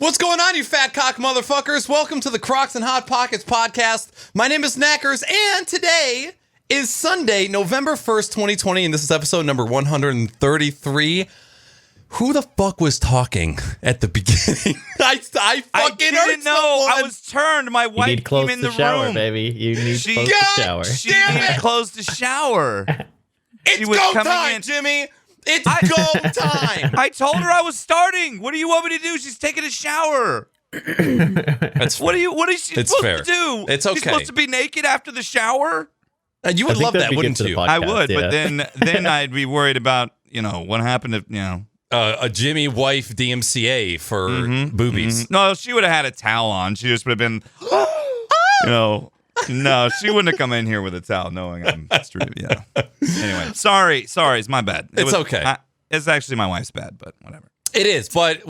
What's going on, you fat cock motherfuckers? Welcome to the Crocs and Hot Pockets podcast. My name is Knackers, and today is Sunday, November 1st, 2020, and this is episode number 133. Who the fuck was talking at the beginning? I didn't know. I was turned. My wife came in the shower, room. Baby. You need close to shower. She needed to close the shower. It's go time, Jimmy. It's go time. I told her I was starting. What do you want me to do? She's taking a shower. That's What is she It's supposed fair. to do? It's okay. She's supposed to be naked after the shower? You would love that, wouldn't you? I would, but then I'd be worried about, what happened if, a Jimmy wife DMCA for boobies. Mm-hmm. No, she would have had a towel on. She just would have been, no, she wouldn't have come in here with a towel knowing I'm straight. Yeah. Anyway, sorry, it's my bad. It's okay. It's actually my wife's bad, but whatever. It is, but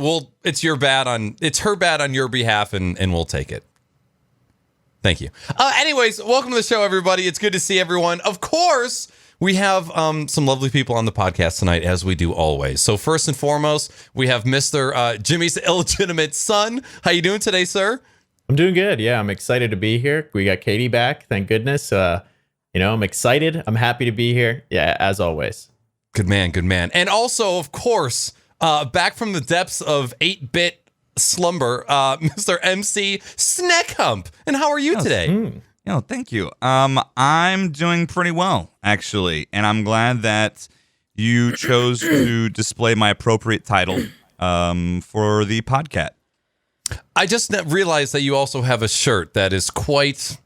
it's her bad on your behalf, and we'll take it. Thank you. Anyways, welcome to the show, everybody. It's good to see everyone. Of course, we have some lovely people on the podcast tonight, as we do always. So first and foremost, we have Mr. Jimmy's illegitimate son. How you doing today, sir? I'm doing good. Yeah, I'm excited to be here. We got Katie back. Thank goodness. I'm excited. I'm happy to be here. Yeah, as always. Good man. And also, of course, back from the depths of 8-bit slumber, Mr. MC Snack Hump. And how are you today? Thank you. I'm doing pretty well, actually, and I'm glad that you chose to display my appropriate title for the podcast. I just realized that you also have a shirt that is quite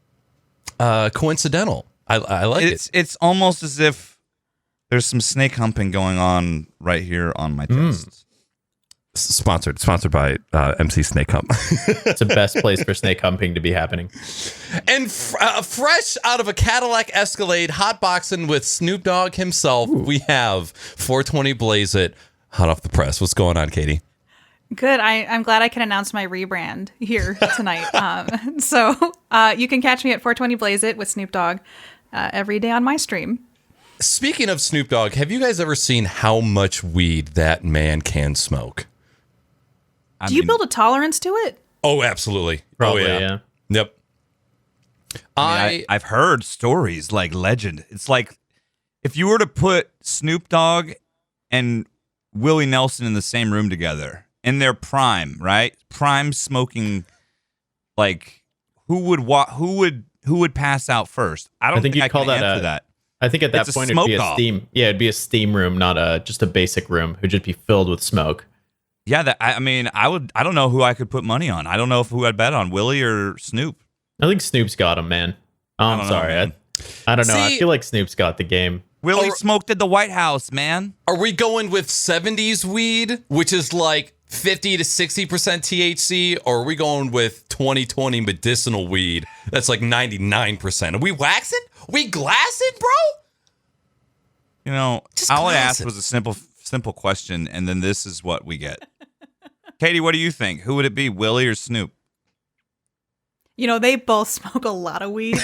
coincidental. I like it. It's almost as if there's some snake humping going on right here on my chest. Sponsored by MC Snake Hump. It's the best place for snake humping to be happening. And fresh out of a Cadillac Escalade, hotboxing with Snoop Dogg himself, we have 420 Blaze It, hot off the press. What's going on, Katie? Good. I'm glad I can announce my rebrand here tonight. So you can catch me at 420 Blaze It with Snoop Dogg every day on my stream. Speaking of Snoop Dogg, have you guys ever seen how much weed that man can smoke? Do you build a tolerance to it? Oh, absolutely. Probably, oh, yeah. Yep. I've heard stories like legend. It's like if you were to put Snoop Dogg and Willie Nelson in the same room together in their prime, right? Prime smoking, like who would pass out first? I think you'd call that. I think at that point it'd be a steam. Yeah, it'd be a steam room, not just a basic room. It'd just be filled with smoke. Yeah, I don't know who I could put money on. I don't know who I'd bet on, Willie or Snoop. I think Snoop's got him, man. I'm sorry. I don't know. See, I feel like Snoop's got the game. Willie smoked at the White House, man. Are we going with 70s weed, which is like 50 to 60% THC, or are we going with 2020 medicinal weed that's like 99%? Are we waxing? We glassing, bro? All I asked was a simple question, and then this is what we get. Katie, what do you think? Who would it be, Willie or Snoop? They both smoke a lot of weed.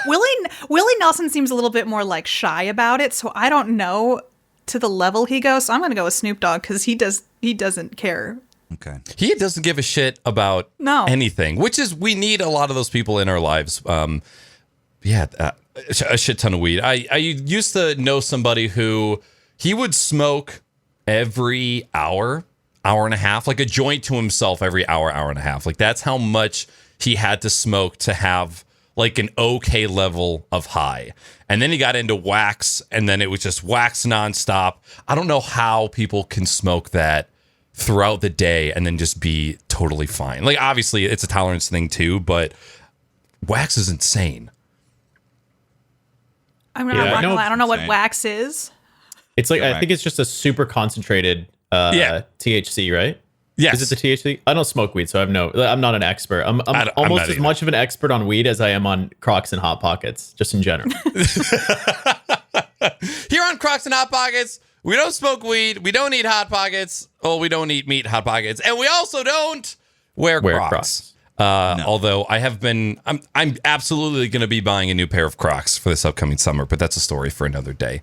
Willie Nelson seems a little bit more like shy about it, so I don't know to the level he goes. So I'm going to go with Snoop Dogg because he doesn't care. Okay. He doesn't give a shit about anything, which is we need a lot of those people in our lives. A shit ton of weed. I used to know somebody who he would smoke every hour and a half, like a joint to himself every hour and a half. Like that's how much he had to smoke to have like an okay level of high. And then he got into wax, and then it was just wax nonstop. I don't know how people can smoke that throughout the day and then just be totally fine. Like obviously it's a tolerance thing too, but wax is insane. I'm not gonna lie. I don't know what wax is. It's like I think it's just a super concentrated THC, right? Yes. Is it the THC? I don't smoke weed, so I'm not an expert. I'm almost as much of an expert on weed as I am on Crocs and Hot Pockets, just in general. Here on Crocs and Hot Pockets, we don't smoke weed, we don't eat Hot Pockets, we don't eat meat Hot Pockets, and we also don't wear Crocs. No. Although I'm absolutely going to be buying a new pair of Crocs for this upcoming summer, but that's a story for another day.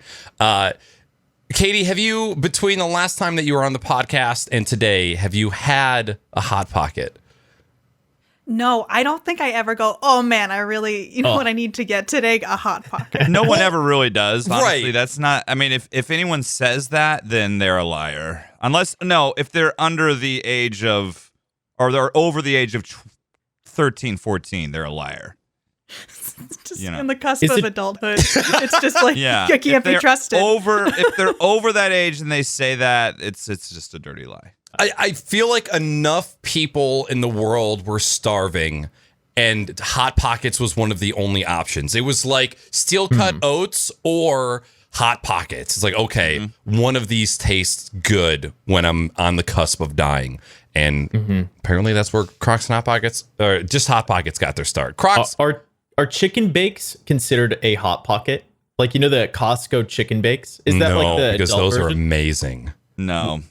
Katie, have you, between the last time that you were on the podcast and today, have you had a Hot Pocket? No, I don't think I ever go, oh man, I really, you know what I need to get today? A Hot Pocket. No one ever really does. Honestly, Right. that's not. I mean, if anyone says that, then they're a liar. Unless if they're under the age of, or they're over the age of 13, 14, they're a liar. Just You know. in the cusp Is of it- adulthood. It's just like, Yeah, you if can't be they're trusted. If they're over that age and they say that, it's just a dirty lie. I feel like enough people in the world were starving, and Hot Pockets was one of the only options. It was like steel cut oats or Hot Pockets. It's like, okay, one of these tastes good when I'm on the cusp of dying. And apparently that's where Crocs and Hot Pockets, or just Hot Pockets, got their start. Crocs. Are chicken bakes considered a hot pocket? Like, you know, the Costco chicken bakes? Is that no, like the because adult those are version? amazing. No,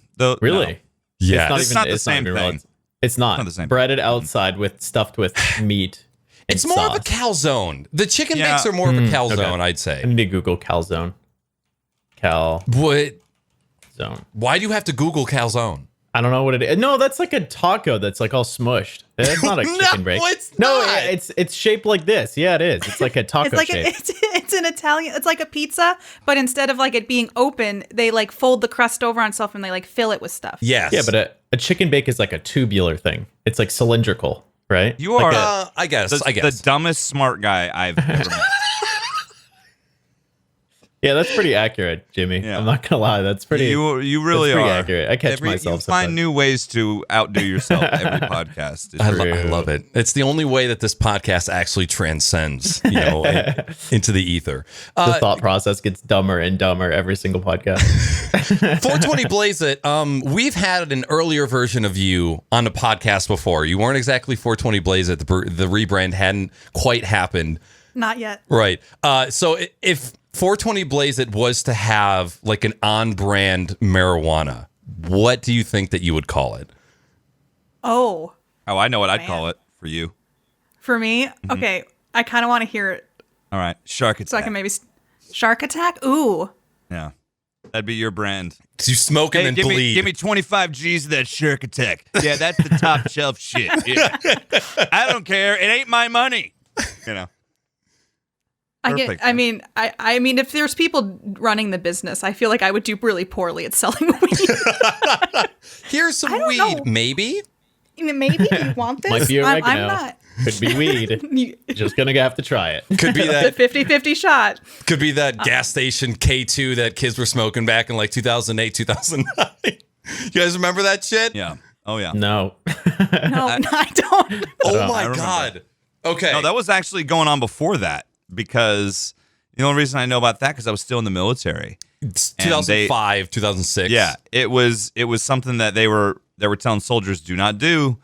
Really? no. Yeah, It's not the it's same even real. thing. It's not. Not the same. Breaded outside with stuffed with meat. And it's more of a sauce. calzone. The chicken Yeah. bakes are more of a calzone, okay. I'd I say. need to Google calzone. But Calzone. why do you have to Google calzone? I don't know what it is. No, that's like a taco that's like all smushed. It's not a No, chicken bake. it's No, not. it's shaped like this. Yeah, it is. It's like a taco It's like shape. it's an Italian. It's like a pizza, but instead of like it being open, they like fold the crust over on itself and they like fill it with stuff. Yes. Yeah, but a chicken bake is like a tubular thing. It's like cylindrical, right? You are I guess. the dumbest smart guy I've ever met. Yeah, that's pretty accurate, Jimmy. Yeah. I'm not gonna lie. That's pretty. You really that's pretty are accurate. I catch You myself find sometimes. new ways to outdo yourself every podcast. It's I true. love it. It's the only way that this podcast actually transcends, into the ether. The thought process gets dumber and dumber every single podcast. 420 Blaze It. We've had an earlier version of you on the podcast before. You weren't exactly 420 Blaze It. The rebrand hadn't quite happened. Not yet. Right. So if 420 Blaze It was to have like an on-brand marijuana, what do you think that you would call it? Oh, Oh, I know what I'd call it for you. for me, okay. I kind of want to hear it All right, Shark Attack. so I can maybe Shark Attack. Ooh, Yeah, that'd be your brand. Because you smoke and Hey, then give bleed. me 25 G's of that Shark Attack. Yeah, that's the top shelf shit. Yeah. I don't care. It ain't my money. You know. Perfect. I mean, I mean, if there's people running the business, I feel like I would do really poorly at selling weed. Here's some I don't weed, know. maybe. Maybe you want this? Might be I'm oregano. not. Could be weed. You- Just gonna have to try it. Could be The that 50-50 shot. Could be that gas station K2 that kids were smoking back in like 2008, 2009. You guys remember that shit? Yeah. Oh yeah. No. No, I don't. Oh I my remember. God. Okay. No, that was actually going on before that because the only reason I know about that because I was still in the military. It's and 2005, 2006. Yeah, it was something that they were telling soldiers do not do,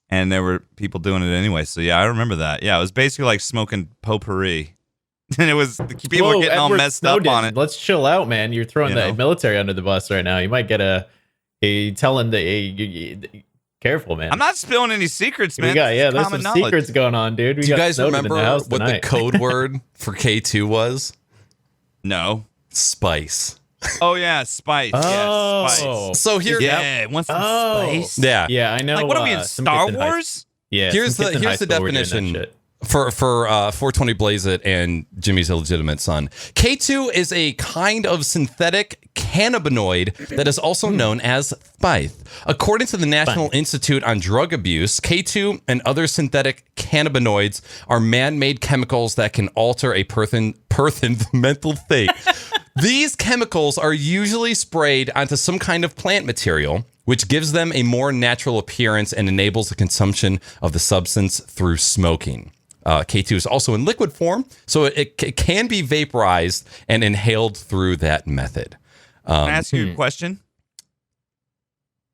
and there were people doing it anyway. So yeah, I remember that. Yeah, it was basically like smoking potpourri, and it was people were Whoa, getting all Edward messed Snowden. up on it. Let's chill out, man. You're throwing You the know? military under the bus right now. You might get a telling careful, man. I'm not spilling any secrets, man. We got, This is there's some common knowledge. secrets going on, dude. We Do you got guys Snowden in remember the house what the tonight. code word for K2 was? No. Spice. Oh yeah, spice. Oh. Yeah, spice. So here, Yeah, want some Oh. spice? yeah. Yeah, I know. Like what are we in some Star kids in high- Wars? Yeah. Here's some the kids in high here's the school were doing that definition shit. for 420 Blaze It and Jimmy's illegitimate son. K2 is a kind of synthetic cannabinoid that is also known as spice. According to the National Institute on Drug Abuse, K2 and other synthetic cannabinoids are man-made chemicals that can alter a person's mental state. These chemicals are usually sprayed onto some kind of plant material, which gives them a more natural appearance and enables the consumption of the substance through smoking. K2 is also in liquid form, so it can be vaporized and inhaled through that method. Can I ask you a question?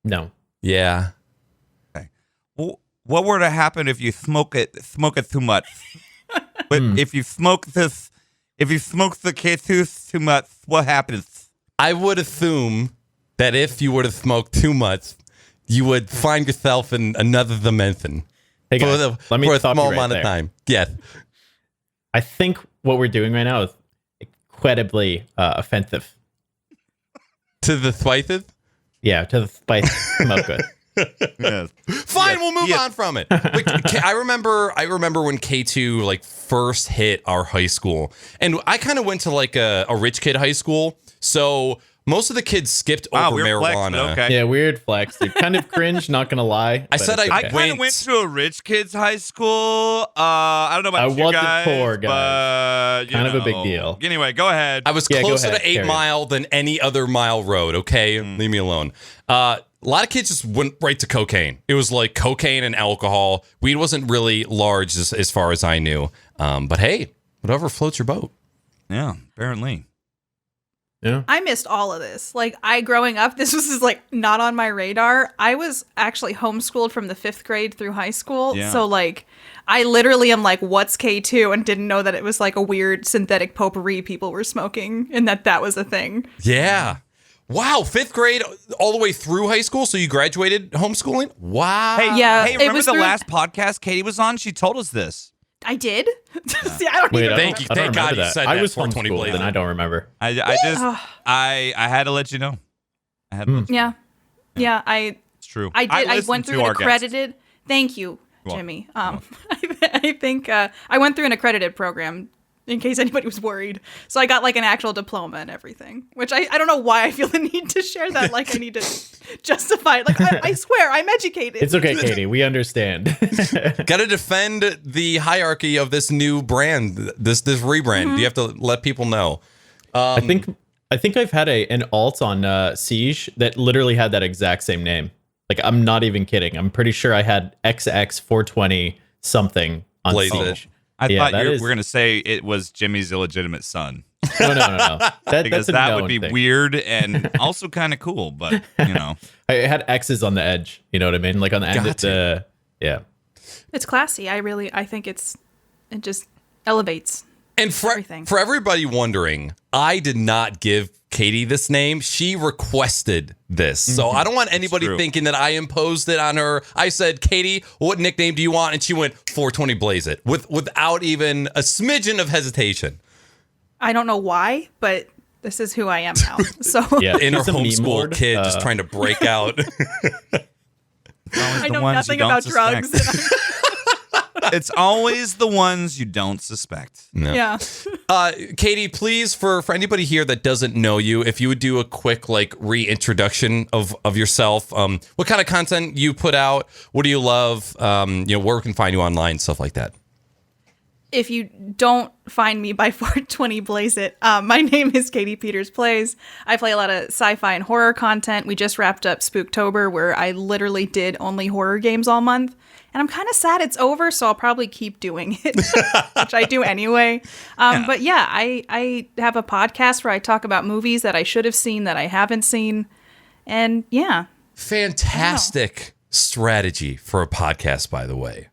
No. Yeah. Well, what were to happen if you smoke it too much? But if you smoke the K2 too much, what happens? I would assume that if you were to smoke too much, you would find yourself in another dimension. Hey guys, let me for a stop small you right amount there. of time. Yes. I think what we're doing right now is incredibly offensive. To the Thwythith? Yeah, to the spice smoke good. Yes. Fine, we'll move on from it. Like, I remember when K2 like first hit our high school, and I kind of went to like a rich kid high school, so most of the kids skipped over weird flex, marijuana. but okay. Yeah, weird flex. Dude. Kind of cringe, not gonna lie. I but said it's I I okay. kind of went to a rich kids high school. I don't know about I you wasn't guys, poor, guys. but you Kind of a big know. deal. Anyway, go ahead. I was Yeah, go closer ahead, to 8 carry on. Mile than any other mile road. Okay, leave me alone. A lot of kids just went right to cocaine. It was like cocaine and alcohol. Weed wasn't really large as far as I knew. But hey, whatever floats your boat. Yeah, apparently. Yeah. I missed all of this. Like, growing up, this was just, like, not on my radar. I was actually homeschooled from the 5th grade through high school. Yeah. So, like, I literally am like, what's K2? And didn't know that it was, like, a weird synthetic potpourri people were smoking and that was a thing. Yeah. Wow, 5th grade all the way through high school. So you graduated homeschooling? Wow. Hey, Yeah, Hey, it remember was the through- last podcast Katie was on? She told us this. I did? See, I don't Wait, even I Thank don't- you. I don't Thank God remember you that. said I that, was 420 homeschooled, Blaze. and I don't remember. I had to let you know. I had to let you know. Yeah, It's true. I did. I listened went to through an our guests. accredited. Thank you, You're Jimmy. I think I went through an accredited program in case anybody was worried. So I got like an actual diploma and everything, which I don't know why I feel the need to share that. Like I need to justify it. Like I swear I'm educated. It's okay, Katie. We understand. Got to defend the hierarchy of this new brand, this rebrand. You have to let people know. I think I've had an alt on Siege that literally had that exact same name. Like I'm not even kidding. I'm pretty sure I had XX420 something on Blaze Siege. I Yeah, thought that you is- were going to say it was Jimmy's illegitimate son. No. That, Because that's a that would known be thing. weird and also kind of cool, but, you know. I had X's on the edge. You know what I mean? Like on the end of Got the yeah. It's classy. I think it just elevates. And for Everything. everybody wondering, I did not give Katie this name. She requested this. So I don't want anybody true. thinking that I imposed it on her. I said, Katie, what nickname do you want? And she went 420 Blaze It without even a smidgen of hesitation. I don't know why, but this is who I am now. So Yeah. Inner He's a meme homeschool lord. kid just trying to break out. I know nothing about drugs. It's always the ones you don't suspect. Yeah. Katie, please, for anybody here that doesn't know you, if you would do a quick like reintroduction of yourself, what kind of content you put out, what do you love, where we can find you online, stuff like that. If you don't find me by 420 Blaze It, my name is Katie Peters Plays. I play a lot of sci-fi and horror content. We just wrapped up Spooktober, where I literally did only horror games all month. And I'm kind of sad it's over, so I'll probably keep doing it, which I do anyway. But yeah, I have a podcast where I talk about movies that I should have seen that I haven't seen. And yeah. Fantastic strategy for a podcast, by the way.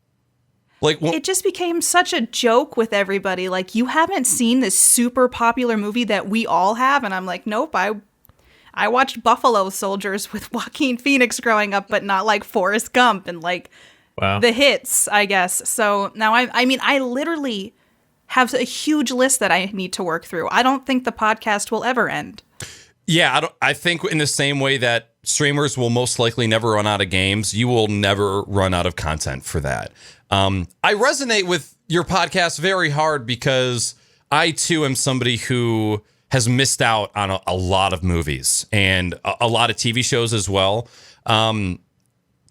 Like, It just became such a joke with everybody. Like, you haven't seen this super popular movie that we all have. And I'm like, nope, I watched Buffalo Soldiers with Joaquin Phoenix growing up, but not like Forrest Gump and like Wow. the hits, I guess. So now I literally have a huge list that I need to work through. I don't think the podcast will ever end. yeah, I think in the same way that streamers will most likely never run out of games, you will never run out of content for that. I resonate with your podcast very hard because I too am somebody who has missed out on a lot of movies and a lot of TV shows as well.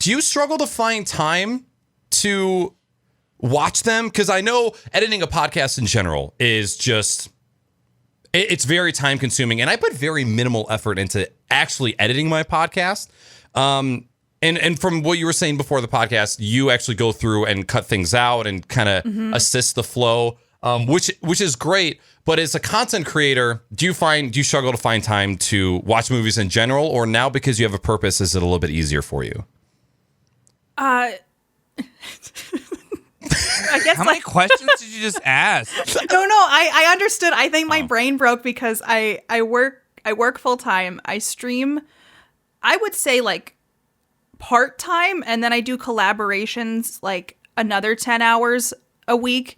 Do you struggle to find time to watch them? Because I know editing a podcast in general is just, it's very time consuming. And I put very minimal effort into actually editing my podcast. And from what you were saying before the podcast, you actually go through and cut things out and kind of assist the flow, which is great. But as a content creator, do you struggle to find time to watch movies in general, or now because you have a purpose, is it a little bit easier for you? I guess How many questions did you just ask? No, I understood. I think my brain broke because I work full time. I stream, I would say like part time, and then I do collaborations like another 10 hours a week.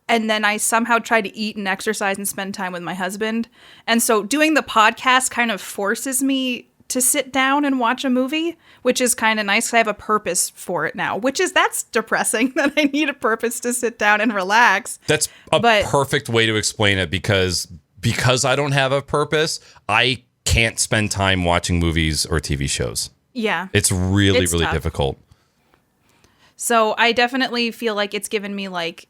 and then I somehow try to eat and exercise and spend time with my husband. And so doing the podcast kind of forces me to sit down and watch a movie, which is kind of nice. I have a purpose for it now, that's depressing that I need a purpose to sit down and relax. That's a perfect way to explain it because I don't have a purpose, I can't spend time watching movies or TV shows. Yeah. It's really tough. difficult. So I definitely feel like it's given me like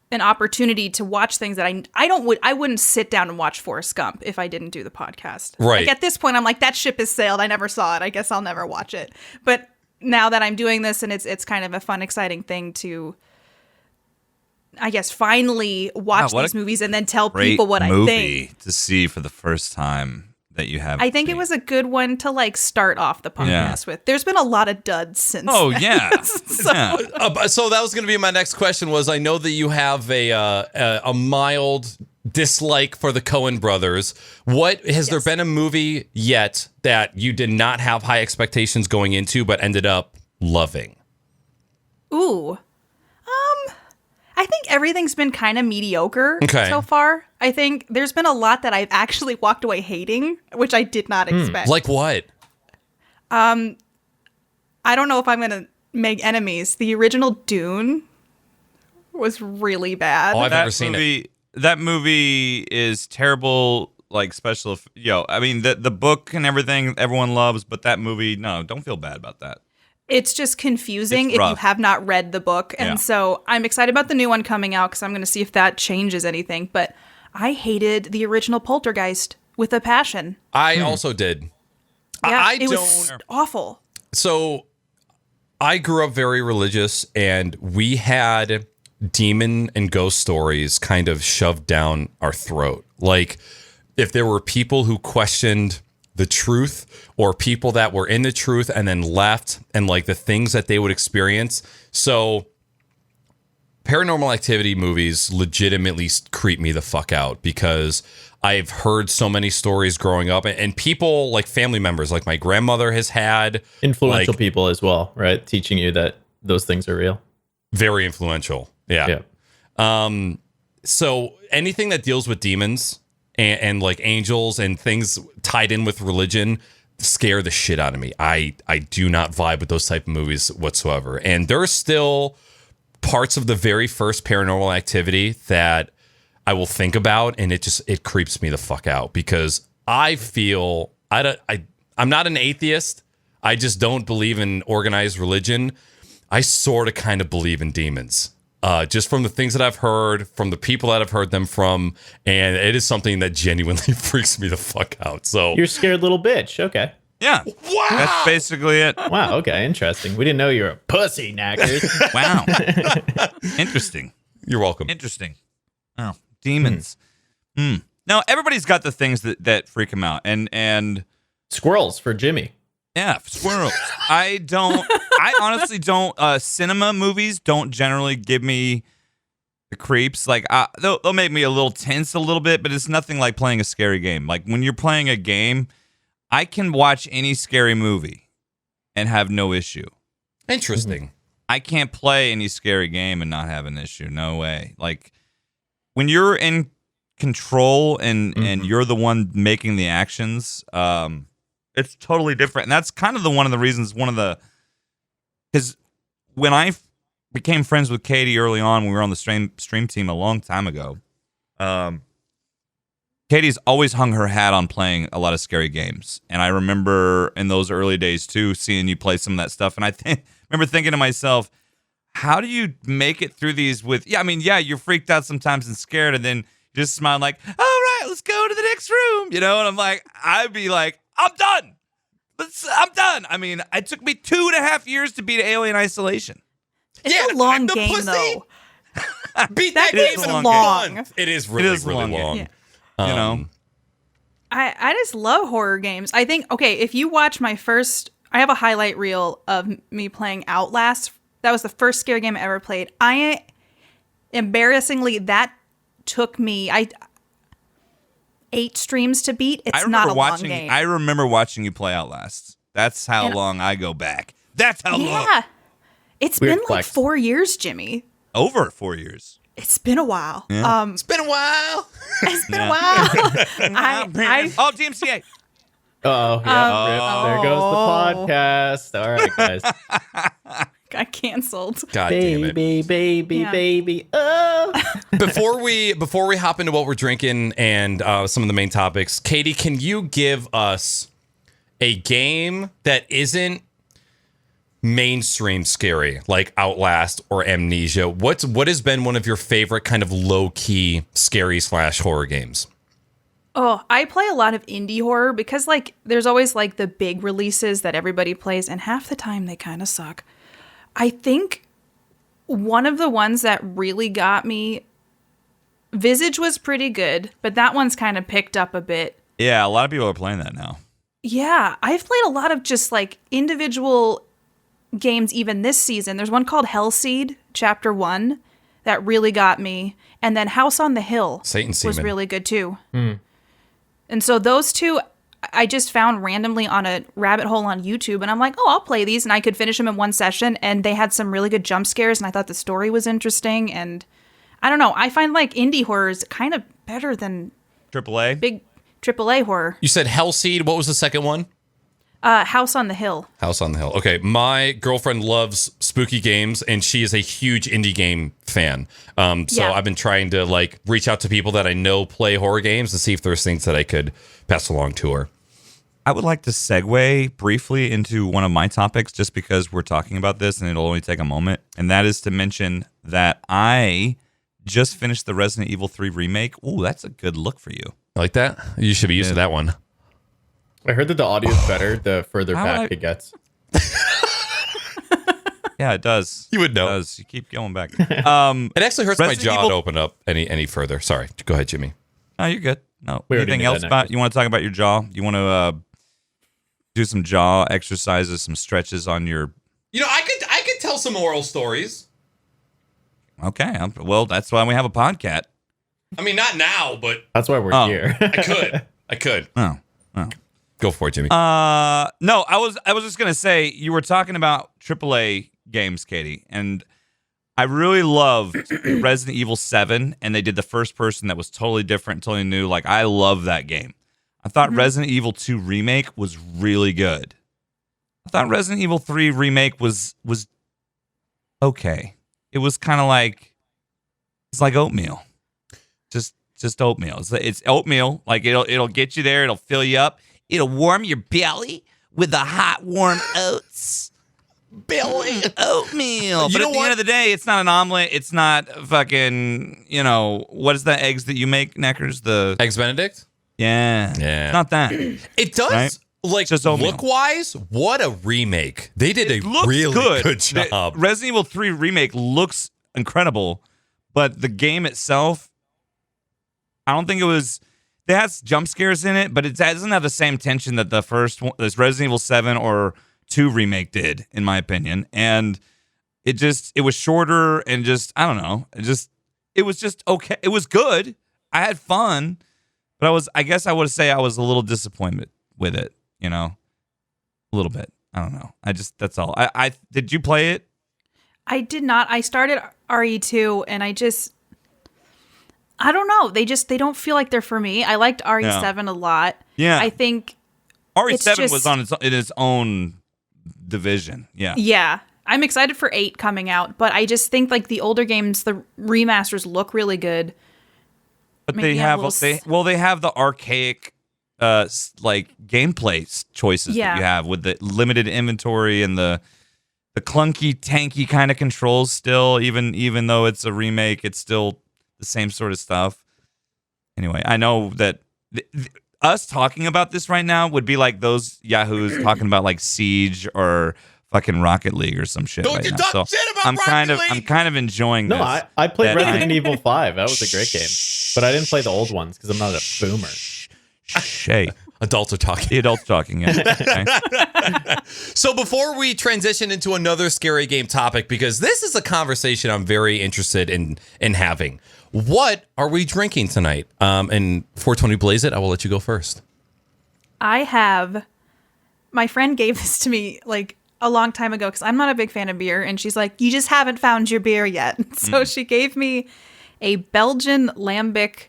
an opportunity to watch things that I wouldn't sit down and watch Forrest Gump if I didn't do the podcast. Right. Like at this point, I'm like, that ship has sailed. I never saw it. I guess I'll never watch it. But now that I'm doing this and it's kind of a fun, exciting thing to, I guess, finally watch these movies and then tell people what I think. To see for the first time that you have. I think it was a good one to like start off the podcast with. There's been a lot of duds since. Oh then. yeah. So that was going to be my next question. Was I know that you have a mild dislike for the Coen brothers. What has there been a movie yet that you did not have high expectations going into, but ended up loving? Ooh. I think everything's been kind of mediocre so far. I think there's been a lot that I've actually walked away hating, which I did not expect. Like what? I don't know if I'm going to make enemies. The original Dune was really bad. Oh, I've never seen it. That movie is terrible, like special. I mean, the book and everything everyone loves, but that movie, no, don't feel bad about that. It's just confusing if you have not read the book. And so I'm excited about the new one coming out because I'm going to see if that changes anything. But I hated the original Poltergeist with a passion. I also did. Yeah, it was awful. So I grew up very religious, and we had demon and ghost stories kind of shoved down our throat. Like if there were people who questioned the truth or people that were in the truth and then left, and like the things that they would experience. So Paranormal Activity movies legitimately creep me the fuck out because I've heard so many stories growing up, and people like family members, like my grandmother has had influential people as well, right? Teaching you that those things are real. Very influential. Yeah. So anything that deals with demons and like angels and things tied in with religion scare the shit out of me. I do not vibe with those type of movies whatsoever. And there are still parts of the very first Paranormal Activity that I will think about, and it creeps me the fuck out because I feel I'm not an atheist. I just don't believe in organized religion. I sort of kind of believe in demons. Just from the things that I've heard, from the people that I've heard them from, and it is something that genuinely freaks me the fuck out. So you're a scared little bitch. Okay. Yeah. Wow. That's basically it. Wow. Okay. Interesting. We didn't know you were a pussy, knackers. Wow. Interesting. You're welcome. Interesting. Oh, demons. Now everybody's got the things that freak them out, and squirrels for Jimmy. Yeah, squirrels. I honestly don't. Cinema movies don't generally give me the creeps. Like they'll make me a little tense a little bit, but it's nothing like playing a scary game. Like when you're playing a game, I can watch any scary movie and have no issue. Interesting. I can't play any scary game and not have an issue. No way. Like when you're in control and you're the one making the actions, it's totally different. And that's kind of one of the reasons, because when I became friends with Katie early on, when we were on the stream team a long time ago, Katie's always hung her hat on playing a lot of scary games. And I remember in those early days too, seeing you play some of that stuff. And I remember thinking to myself, how do you make it through these you're freaked out sometimes and scared, and then you just smile like, all right, let's go to the next room. And I'm like, I'd be like, I'm done. I'm done. I mean, it took me 2.5 years to beat Alien Isolation. It's a long game, though. Beat that game in long. It is really long. Yeah. I just love horror games. I think, if you watch I have a highlight reel of me playing Outlast. That was the first scary game I ever played. Embarrassingly, that took me 8 streams to beat. It's not a long game. I remember watching you play Outlast. That's how long I go back. That's how long. Yeah. It's been like 4 years, Jimmy. Over 4 years. It's been a while. Yeah. It's been a while. It's been a while. Oh, DMCA. Oh, yeah. There goes the podcast. All right, guys. Got canceled. God damn it. Baby. Oh. Before we hop into what we're drinking and some of the main topics, Katie, can you give us a game that isn't mainstream scary, like Outlast or Amnesia? What has been one of your favorite kind of low-key scary / horror games? Oh, I play a lot of indie horror because like there's always like the big releases that everybody plays, and half the time they kind of suck. I think one of the ones that really got me, Visage was pretty good, but that one's kind of picked up a bit. Yeah, a lot of people are playing that now. Yeah, I've played a lot of just like individual games even this season. There's one called Hellseed Chapter 1 that really got me, and then House on the Hill Satan was Seaman. really good too. And so those two I just found randomly on a rabbit hole on YouTube, and I'm like, oh, I'll play these, and I could finish them in one session, and they had some really good jump scares, and I thought the story was interesting, and I don't know, I find like indie horror is kind of better than AAA. big AAA horror. You said Hellseed. What was the second one? House on the Hill. House on the Hill. Okay, my girlfriend loves spooky games, and she is a huge indie game fan. So Yeah. I've been trying to like reach out to people that I know play horror games and see if there's things that I could pass along to her. I would like to segue briefly into one of my topics just because we're talking about this and it'll only take a moment. And that is to mention that I just finished the Resident Evil 3 remake. Ooh, that's a good look for you. Like that? You should be used to that one. I heard that the audio is better the further How back would I- it gets. Yeah, it does. You would know. It does. You keep going back. It actually hurts my Resident jaw Evil- to open up any further. Sorry. Go ahead, Jimmy. No, you're good. No. We already Anything knew else that, about actually. you want to talk about your jaw? You want to do some jaw exercises, some stretches on your You know, I could tell some oral stories. Okay. Well, that's why we have a podcast. I mean, not now, but That's why we're Oh. here. I could. Oh. Go for it, Jimmy. No, I was just gonna say you were talking about AAA games, Katie, and I really loved Resident Evil 7, and they did the first person that was totally different, totally new. Like I love that game. I thought Resident Evil 2 remake was really good. I thought Resident Evil 3 remake was okay. It was kind of like it's like oatmeal, just oatmeal. It's oatmeal. Like it'll get you there. It'll fill you up. It'll warm your belly with the hot, warm oats. Belly oatmeal. But at the end of the day, it's not an omelet. It's not fucking, what is the eggs that you make, Neckers? The Eggs Benedict? Yeah. Yeah. It's not that. It does, Right? like, Just oatmeal. look-wise, what a remake. They did a Looks really good The job. Resident Evil 3 remake looks incredible, but the game itself, I don't think it was. It has jump scares in it, but it doesn't have the same tension that the first one, this Resident Evil 7 or 2 remake did, in my opinion. And it was shorter and just, I don't know. It was just okay. It was good. I had fun, but I guess I would say I was a little disappointed with it, a little bit. I don't know. That's all. Did you play it? I did not. I started RE2 and I don't know. They don't feel like they're for me. I liked RE7 a lot. Yeah. I think RE7 was on its own division. Yeah. Yeah. I'm excited for 8 coming out, but I just think like the older games, the remasters look really good. But Maybe they a have little they have the archaic like gameplay choices that Yeah. you have with the limited inventory and the clunky tanky kind of controls still, even though it's a remake, it's still the same sort of stuff. Anyway, I know that us talking about this right now would be like those yahoos talking about like Siege or fucking Rocket League or some shit. Don't right you now. talk So shit about I'm Rocket League! I'm kind of enjoying No, this. I played that Resident Evil 5. That was a great game. But I didn't play the old ones because I'm not a boomer. Shay. Adults are talking. The adults talking. Yeah. Okay. So before we transition into another scary game topic, because this is a conversation I'm very interested in having. What are we drinking tonight? And 420 Blaze It, I will let you go first. My friend gave this to me like a long time ago because I'm not a big fan of beer. And she's like, you just haven't found your beer yet. So she gave me a Belgian lambic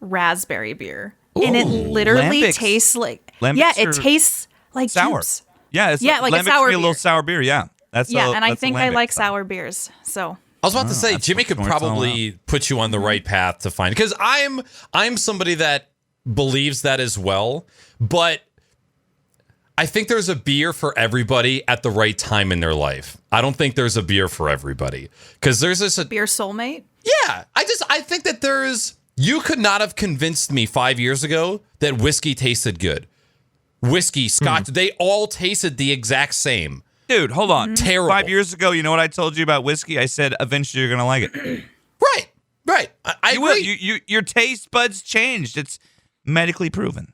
raspberry beer. And it literally lambics. tastes like Lambics it are tastes like sour. juice. Yeah, it's Yeah, like a lambic sour should be a little beer. sour beer. Yeah, that's And I that's think a I lambic like style. sour beers. So I was about to say that's Jimmy what could it's all probably put you on the right path to find, because I'm somebody that believes that as well, but I think there's a beer for everybody at the right time in their life. I don't think there's a beer for everybody, because there's this beer soulmate. yeah, I think that you could not have convinced me 5 years ago that whiskey tasted good. Whiskey, Scotch, they all tasted the exact same. Dude, hold on. Terrible. 5 years ago, you know what I told you about whiskey? I said eventually you're gonna like it. Right. I You will. agree. Your taste buds changed. It's medically proven.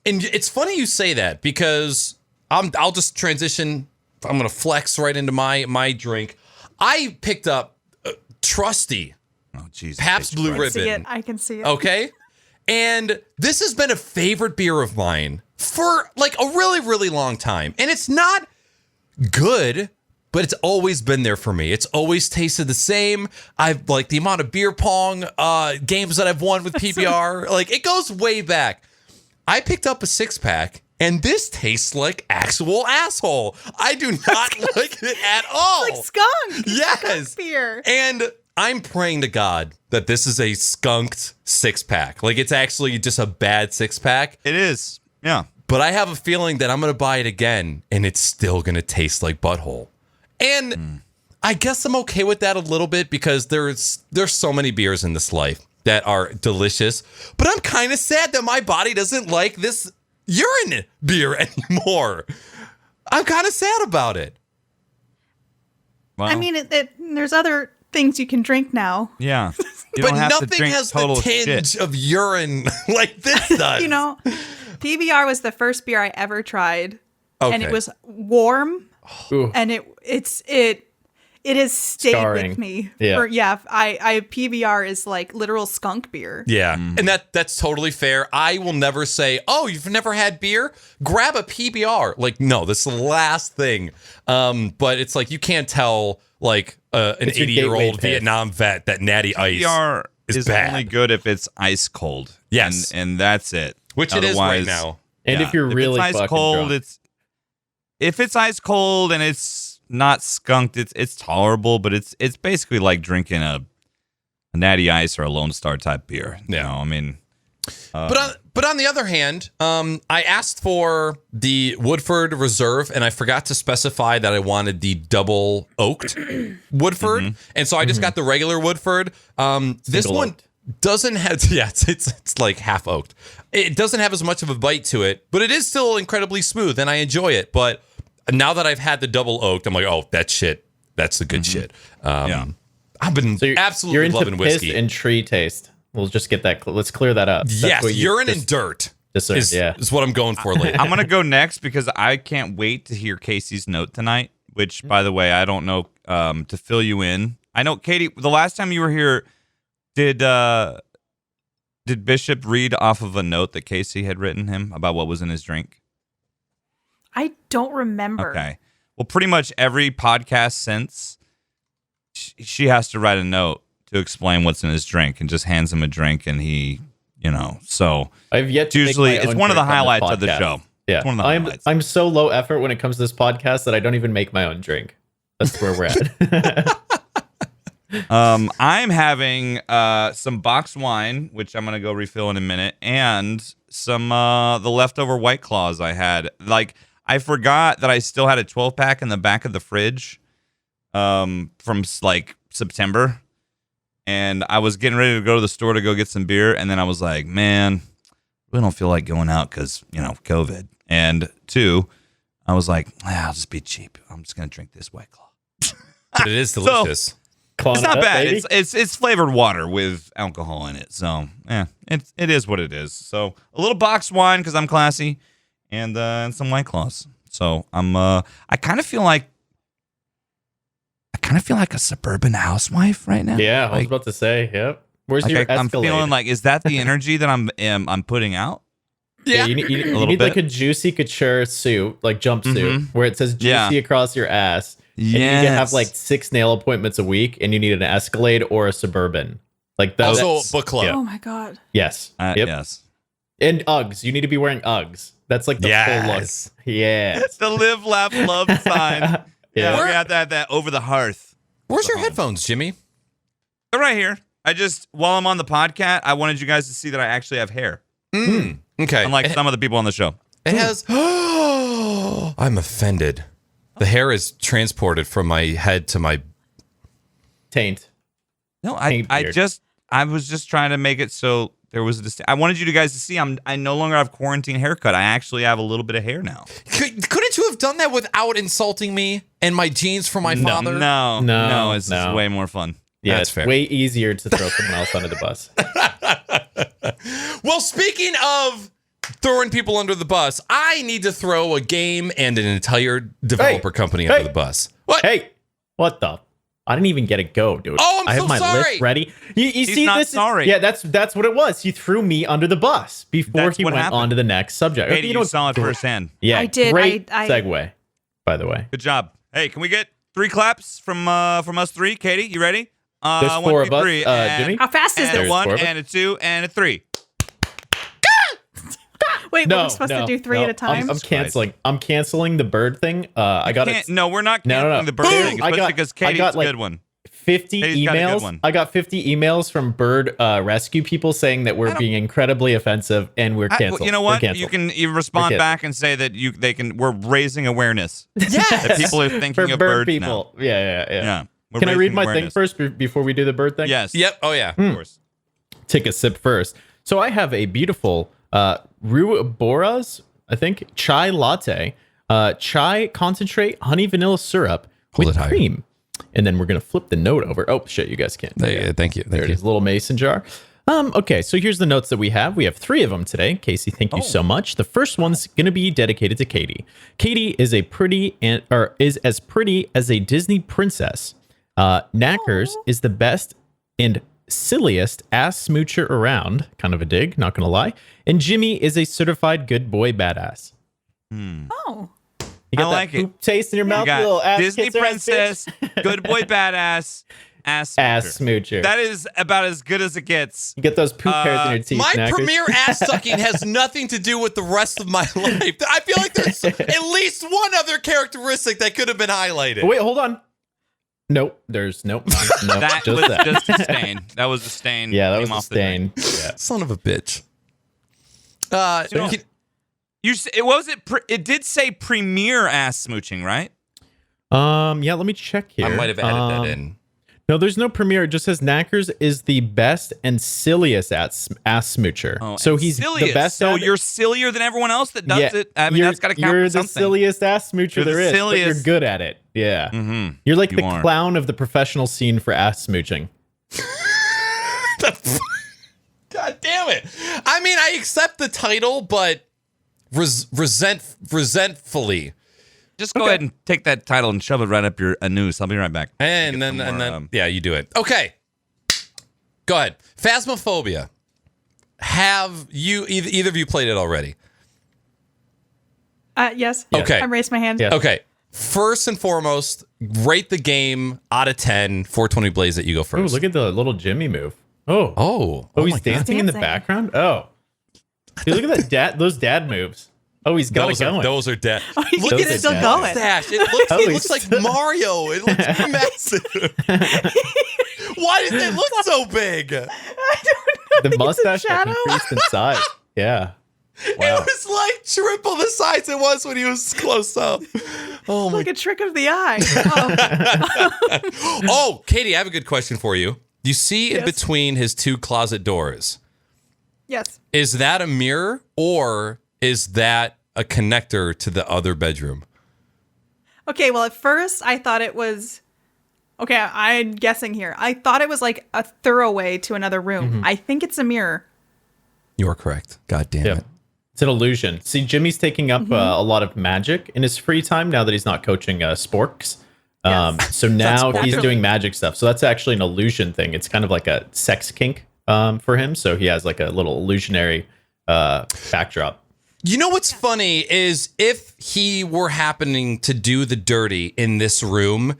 And it's funny you say that, because I'll just transition. I'm going to flex right into my drink. I picked up Trusty Oh, Jesus. Pabst Blue Ribbon. I can see it. Okay. And this has been a favorite beer of mine for like a really, really long time. And it's not good, but it's always been there for me. It's always tasted the same. I've like the amount of beer pong games that I've won with PBR. Like it goes way back. I picked up a 6-pack, and this tastes like actual asshole. I do not like it at all. Like skunk. Yes. Skunk beer. And I'm praying to God that this is a skunked 6-pack. Like it's actually just a bad 6-pack. It is. Yeah. But I have a feeling that I'm going to buy it again, and it's still going to taste like butthole. And I guess I'm okay with that a little bit, because there's so many beers in this life that are delicious. But I'm kind of sad that my body doesn't like this urine beer anymore. I'm kind of sad about it. Well, I mean, there's other things you can drink now. yeah. You But don't have to nothing drink has the total tinge shit. of urine like this does. You know, PBR was the first beer I ever tried, and Okay. it was warm, Ooh. and it has stayed Scarring. with me. Yeah. I PBR is like literal skunk beer. Yeah, and that's totally fair. I will never say, "Oh, you've never had beer? Grab a PBR." Like, no, that's the last thing. But it's like you can't tell like an It's your 80-year-old gateway pick. Vietnam vet that Natty Ice PBR is is bad. only good if it's ice cold. Yes. And that's it. which it is right Otherwise- now. And if you're really it's ice fucking cold, drunk. if it's ice cold and it's not skunked, it's tolerable, but it's basically like drinking a Natty Ice or a Lone Star type beer. Yeah. You know, I mean, But on the other hand, I asked for the Woodford Reserve, and I forgot to specify that I wanted the double oaked Woodford, and so I just got the regular Woodford. This Single one oaked. doesn't have, yeah, it's like half oaked. It doesn't have as much of a bite to it, but it is still incredibly smooth, and I enjoy it. But now that I've had the double oaked, I'm like, oh, that's the good shit. Yeah. I've been So you're absolutely into loving piss whiskey. and tree taste. We'll just get that. Let's clear that up. That's Yes, what you urine just and dirt discerned, is yeah. what I'm going for lately. I'm gonna go next because I can't wait to hear Casey's note tonight. Which, by the way, I don't know. To fill you in, I know Katie. The last time you were here, did Bishop read off of a note that Casey had written him about what was in his drink? I don't remember. Okay. Well, pretty much every podcast since, she has to write a note to explain what's in his drink, and just hands him a drink, and he, so I've yet it's to make usually my it's own one of the drink on this highlights of the podcast. show. Yeah, It's one of the highlights. I'm so low effort when it comes to this podcast that I don't even make my own drink. That's where we're at. I'm having some box wine, which I'm gonna go refill in a minute, and some the leftover White Claws I had. Like, I forgot that I still had a 12-pack in the back of the fridge from like September, and I was getting ready to go to the store to go get some beer, and then I was like, man, we don't feel like going out because COVID. And two, I was like, I'll just be cheap. I'm just gonna drink this White Claw. But it is delicious. It's not bad. Baby. It's flavored water with alcohol in it. So it is what it is. So a little box wine because I'm classy, and some White Claws. So I kind of feel like a suburban housewife right now. Yeah, I was Like, about to say. Yep. Where's your Escalade? I'm feeling like, is that the energy that I'm putting out? Yeah, you need, little need like bit. a juicy couture suit, like jumpsuit, where it says juicy Yeah. across your ass. And you need to have like 6 nail appointments a week, and you need an Escalade or a Suburban. Like those. Also, book club. Yeah. Oh my god. Yes. Yep. Yes. And Uggs. You need to be wearing Uggs. That's like the full look. Yes. The live, laugh, love sign. Yeah. We got that over the hearth. Where's your headphones, Jimmy? They're right here. While I'm on the podcast, I wanted you guys to see that I actually have hair. Okay. Unlike some of the people on the show. It has. I'm offended. The hair is transported from my head to my. Taint. No, Paint beard. I was just trying to make it so there was I wanted you guys to see I no longer have quarantine haircut. I actually have a little bit of hair now. Couldn't you have done that without insulting me and my jeans from my father? No, it's just way more fun. Yeah, That's it's fair. way easier to throw someone else under the bus. Well, speaking of throwing people under the bus, I need to throw a game and an entire developer company under the bus. What? Hey, what the? I didn't even get a go, dude. Oh, I'm I have so my sorry. list ready. You see, not this sorry. Yeah, that's what it was. He threw me under the bus before That's he what went happened. on to the next subject. Katie, you saw it great- firsthand. Yeah, I did. Great I- segue, by the way. Good job. Hey, can we get 3 claps from us 3? Katie, you ready? There's 1, 4 2, of us. 3, Jimmy? How fast is and this? There's 1 4 of us. and a 2 and a 3. Wait, were we supposed to do 3 at a time? I'm canceling. I'm canceling the bird thing. I got it. No, we're not No, canceling no. the bird Boom! thing, I especially got- because I Katie's got, a like, good one. 50 Katie's got a good emails. one. I got 50 emails from bird rescue people saying that we're being incredibly offensive and we're canceled. You know We're what? canceled. You respond canceled. back and say that we're raising awareness. Yes. That people are thinking for of bird birds people. now. Yeah. Yeah. We're Can I read raising my awareness. thing first before we do the bird thing? Yes. Yep. Oh, yeah. Of course. Take a sip first. So I have a beautiful Rubora's, I think, chai latte, chai concentrate, honey vanilla syrup Hold with it higher. cream. And then we're going to flip the note over. Oh, shit, you guys can't. Thank you. There it is, little mason jar. Okay, so here's the notes that we have. We have 3 of them today. Casey, thank you so much. The first one's going to be dedicated to Katie. Katie is is as pretty as a Disney princess. Knackers is the best and silliest ass smoocher around. Kind of a dig, not going to lie. And Jimmy is a certified good boy badass. Oh. You got I like that it. poop taste in your You mouth, got little ass Disney kisser, ass princess, good boy badass, ass smoocher. ass smoocher. That is about as good as it gets. You get those poop hairs in your teeth. My Knackers. premier ass sucking has nothing to do with the rest of my life. I feel like there's at least one other characteristic that could have been highlighted. Oh, wait, hold on. Nope. There's nope. Nope. That just was that. just a stain. That was a stain. Yeah, that Came was a off the drink. stain. Yeah. Son of a bitch. You know, it did say premier ass smooching, right? Yeah, let me check here. I might have added that in. No, there's no premiere. It just says Knackers is the best and silliest ass smoocher. So and he's silliest. the best. So at it. you're sillier than everyone else that does it. I mean, that's got to count You're for the something. silliest ass smoocher You're the there is, but silliest. you're good at it. Yeah. Mm-hmm. You're like You the are. clown of the professional scene for ass smooching. God damn it. I mean, I accept the title, but resentfully. Just go ahead and take that title and shove it right up your anus. I'll be right back. And then, yeah, you do it. Okay. Go ahead. Phasmaphobia. Have you, either of you played it already? Yes. Okay. I raised my hand. Yeah. Okay. First and foremost, rate the game out of 10. 420 Blaze it. You go Oh, first. look at the little Jimmy move. Oh. Oh, Oh, he's my God. dancing in the Dancing. background? Oh. Dude, look at that those dad moves. Oh, he's got it going. Those are dead. he's Look those at are his still dead. going. mustache. It Oh, looks he's like Mario. It looks massive. Why did it look so big? The mustache got shadow. increased in size. Yeah. Wow. It was like triple the size it was when he was close up. Oh my! Like a trick of the eye. Oh. Oh, Katie, I have a good question for you. You see in Yes. between his 2 closet doors. Yes. Is that a mirror or is that a connector to the other bedroom? Okay, well, at first I thought it was. Okay, I'm guessing here. I thought it was like a thoroughway to another room. I think it's a mirror. You are correct. God damn Yeah. it. It's an illusion. See, Jimmy's taking up a lot of magic in his free time now that he's not coaching sporks. So now he's naturally. doing magic stuff. So that's actually an illusion thing. It's kind of like a sex kink for him. So he has like a little illusionary backdrop. You know what's funny is if he were happening to do the dirty in this room,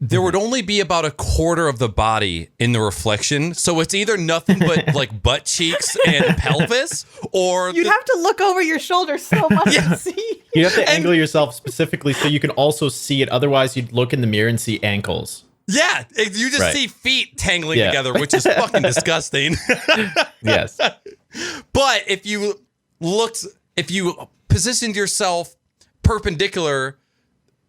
there would only be about a quarter of the body in the reflection. So it's either nothing but like butt cheeks and pelvis, or You'd have to look over your shoulder so much to see. You have to angle yourself specifically so you can also see it. Otherwise, you'd look in the mirror and see ankles. yeah, you just Right. see feet tangling Yeah. together, which is fucking disgusting. Yes. But if you positioned yourself perpendicular,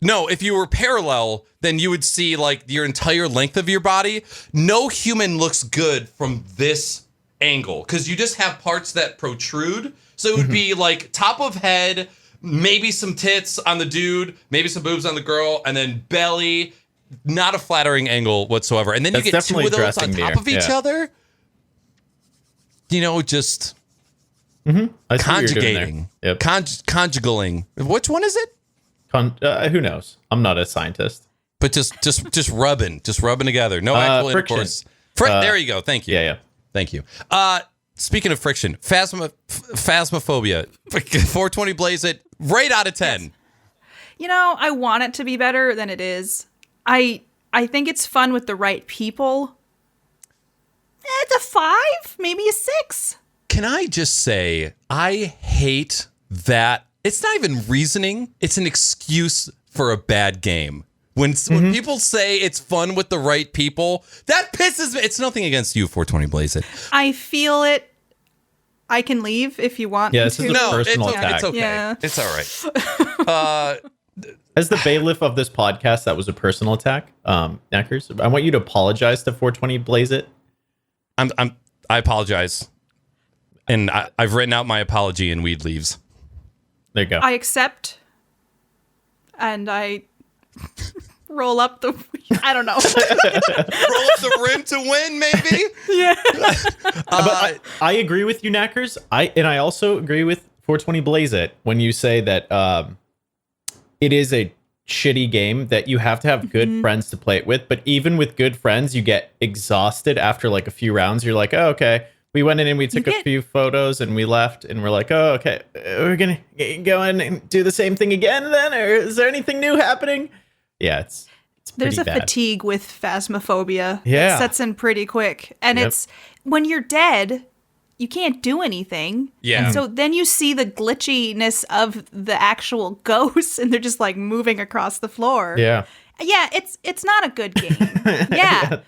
no, if you were parallel, then you would see like your entire length of your body. No human looks good from this angle because you just have parts that protrude. So it would be like top of head, maybe some tits on the dude, maybe some boobs on the girl, and then belly. Not a flattering angle whatsoever. And then That's you get two definitely of those on dressing top near, of each yeah. other. You know, just I see what you're doing there. conjugating. Yep. Conjugaling. Which one is it? Who knows? I'm not a scientist. But just rubbing together. No actual friction. intercourse. There you go. Thank you. Yeah. Thank you. Speaking of friction, Phasmaphobia. 420 Blaze It. Right out of 10. You know, I want it to be better than it is. I think it's fun with the right people. It's a 5, maybe a 6. Can I just say, I hate that. It's not even reasoning. It's an excuse for a bad game. When people say it's fun with the right people, that pisses me. It's nothing against you, 420 Blaze It. I feel it. I can leave if you want Yeah, me this to. is a No, personal attack. it's okay. Yeah. It's all right. As the bailiff of this podcast, that was a personal attack. Knackers, I want you to apologize to 420 Blaze It. I apologize. And I've written out my apology in Weed Leaves. There you go. I accept. And I roll up the... I don't know. Roll up the rim to win, maybe? Yeah. But I agree with you, Knackers. I also agree with 420 Blaze It when you say that it is a shitty game that you have to have good friends to play it with. But even with good friends, you get exhausted after like a few rounds. You're like, oh, okay. We went in and we took a few photos and we left and we're like, oh, okay. We're going to go in and do the same thing again then? Or is there anything new happening? Yeah, it's There's a bad. fatigue with Phasmaphobia. Yeah. It sets in pretty quick. And Yep. it's when you're dead, you can't do anything. Yeah. And so then you see the glitchiness of the actual ghosts and they're just like moving across the floor. Yeah. Yeah, it's not a good game. Yeah.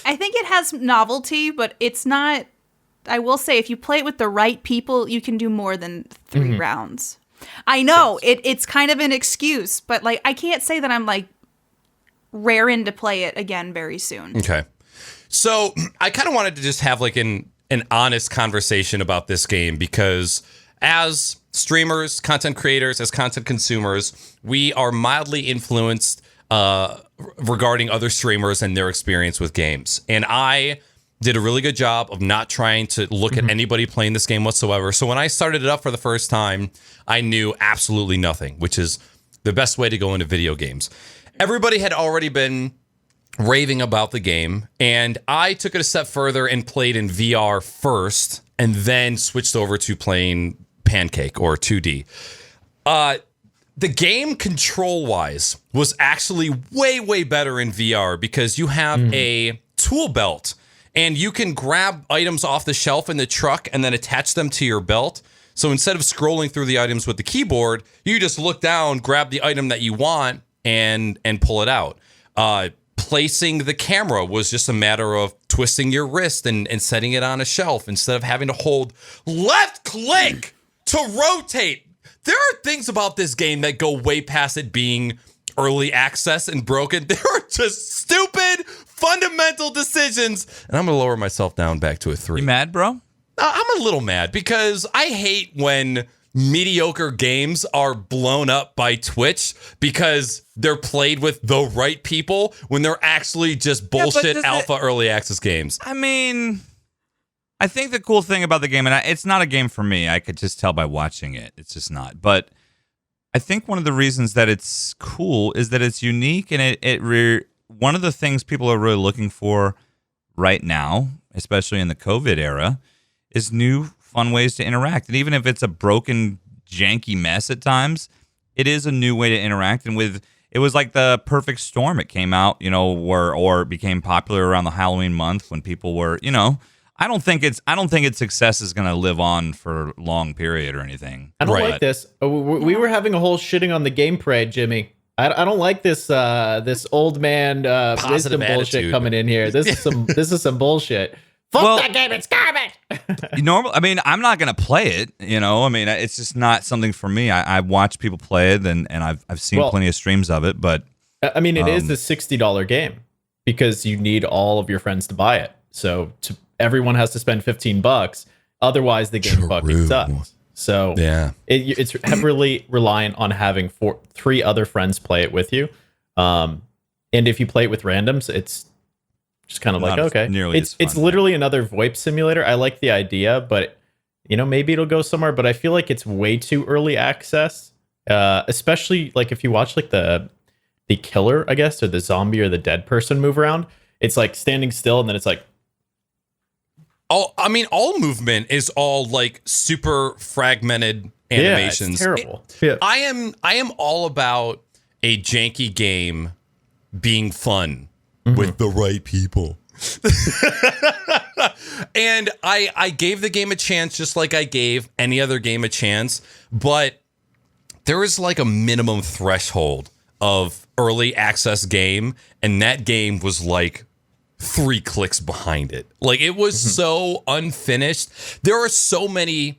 I think it has novelty, but it's not. I will say, if you play it with the right people, you can do more than 3 rounds. I know it's kind of an excuse, but like I can't say that I'm like raring to play it again very soon. Okay. So I kind of wanted to just have like an honest conversation about this game because as streamers, content creators, as content consumers, we are mildly influenced regarding other streamers and their experience with games. And I did a really good job of not trying to look at anybody playing this game whatsoever. So when I started it up for the first time, I knew absolutely nothing, which is the best way to go into video games. Everybody had already been raving about the game, and I took it a step further and played in VR first, and then switched over to playing Pancake or 2D. The game control-wise was actually way, way better in VR because you have a tool belt, and you can grab items off the shelf in the truck and then attach them to your belt. So instead of scrolling through the items with the keyboard, you just look down, grab the item that you want, and pull it out. Placing the camera was just a matter of twisting your wrist and setting it on a shelf instead of having to hold left click to rotate. There are things about this game that go way past it being early access and broken. There are just stupid, fundamental decisions. And I'm going to lower myself down back to a 3. You mad, bro? I'm a little mad because I hate when mediocre games are blown up by Twitch because they're played with the right people when they're actually just bullshit alpha early access games. I mean, I think the cool thing about the game, and it's not a game for me, I could just tell by watching it. It's just not. But I think one of the reasons that it's cool is that it's unique, and one of the things people are really looking for right now, especially in the COVID era, is new fun ways to interact. And even if it's a broken, janky mess at times, it is a new way to interact. And with it was like the perfect storm. It came out, or became popular around the Halloween month when people were, I don't think its success is going to live on for a long period or anything. I don't like this. We were having a whole shitting on the game parade, Jimmy. I don't like this this old man wisdom bullshit attitude. coming in here. This is some bullshit. Fuck that game, it's garbage. I'm not gonna play it. It's just not something for me. I watch people play it, and I've seen plenty of streams of it. But it is a $60 game because you need all of your friends to buy it. So everyone has to spend $15. Otherwise, the game fucking sucks. So yeah, it's heavily reliant on having 3 other friends play it with you. And if you play it with randoms, it's just kind of like, okay, it's literally another VoIP simulator. I like the idea, but maybe it'll go somewhere. But I feel like it's way too early access, especially like if you watch like the killer, I guess, or the zombie or the dead person move around. It's like standing still, and then it's like. All movement is all like super fragmented animations. Yeah, it's terrible. I am all about a janky game being fun with the right people. And I gave the game a chance just like I gave any other game a chance, but there is like a minimum threshold of early access game, and that game was like 3 clicks behind it. Like, it was so unfinished. There are so many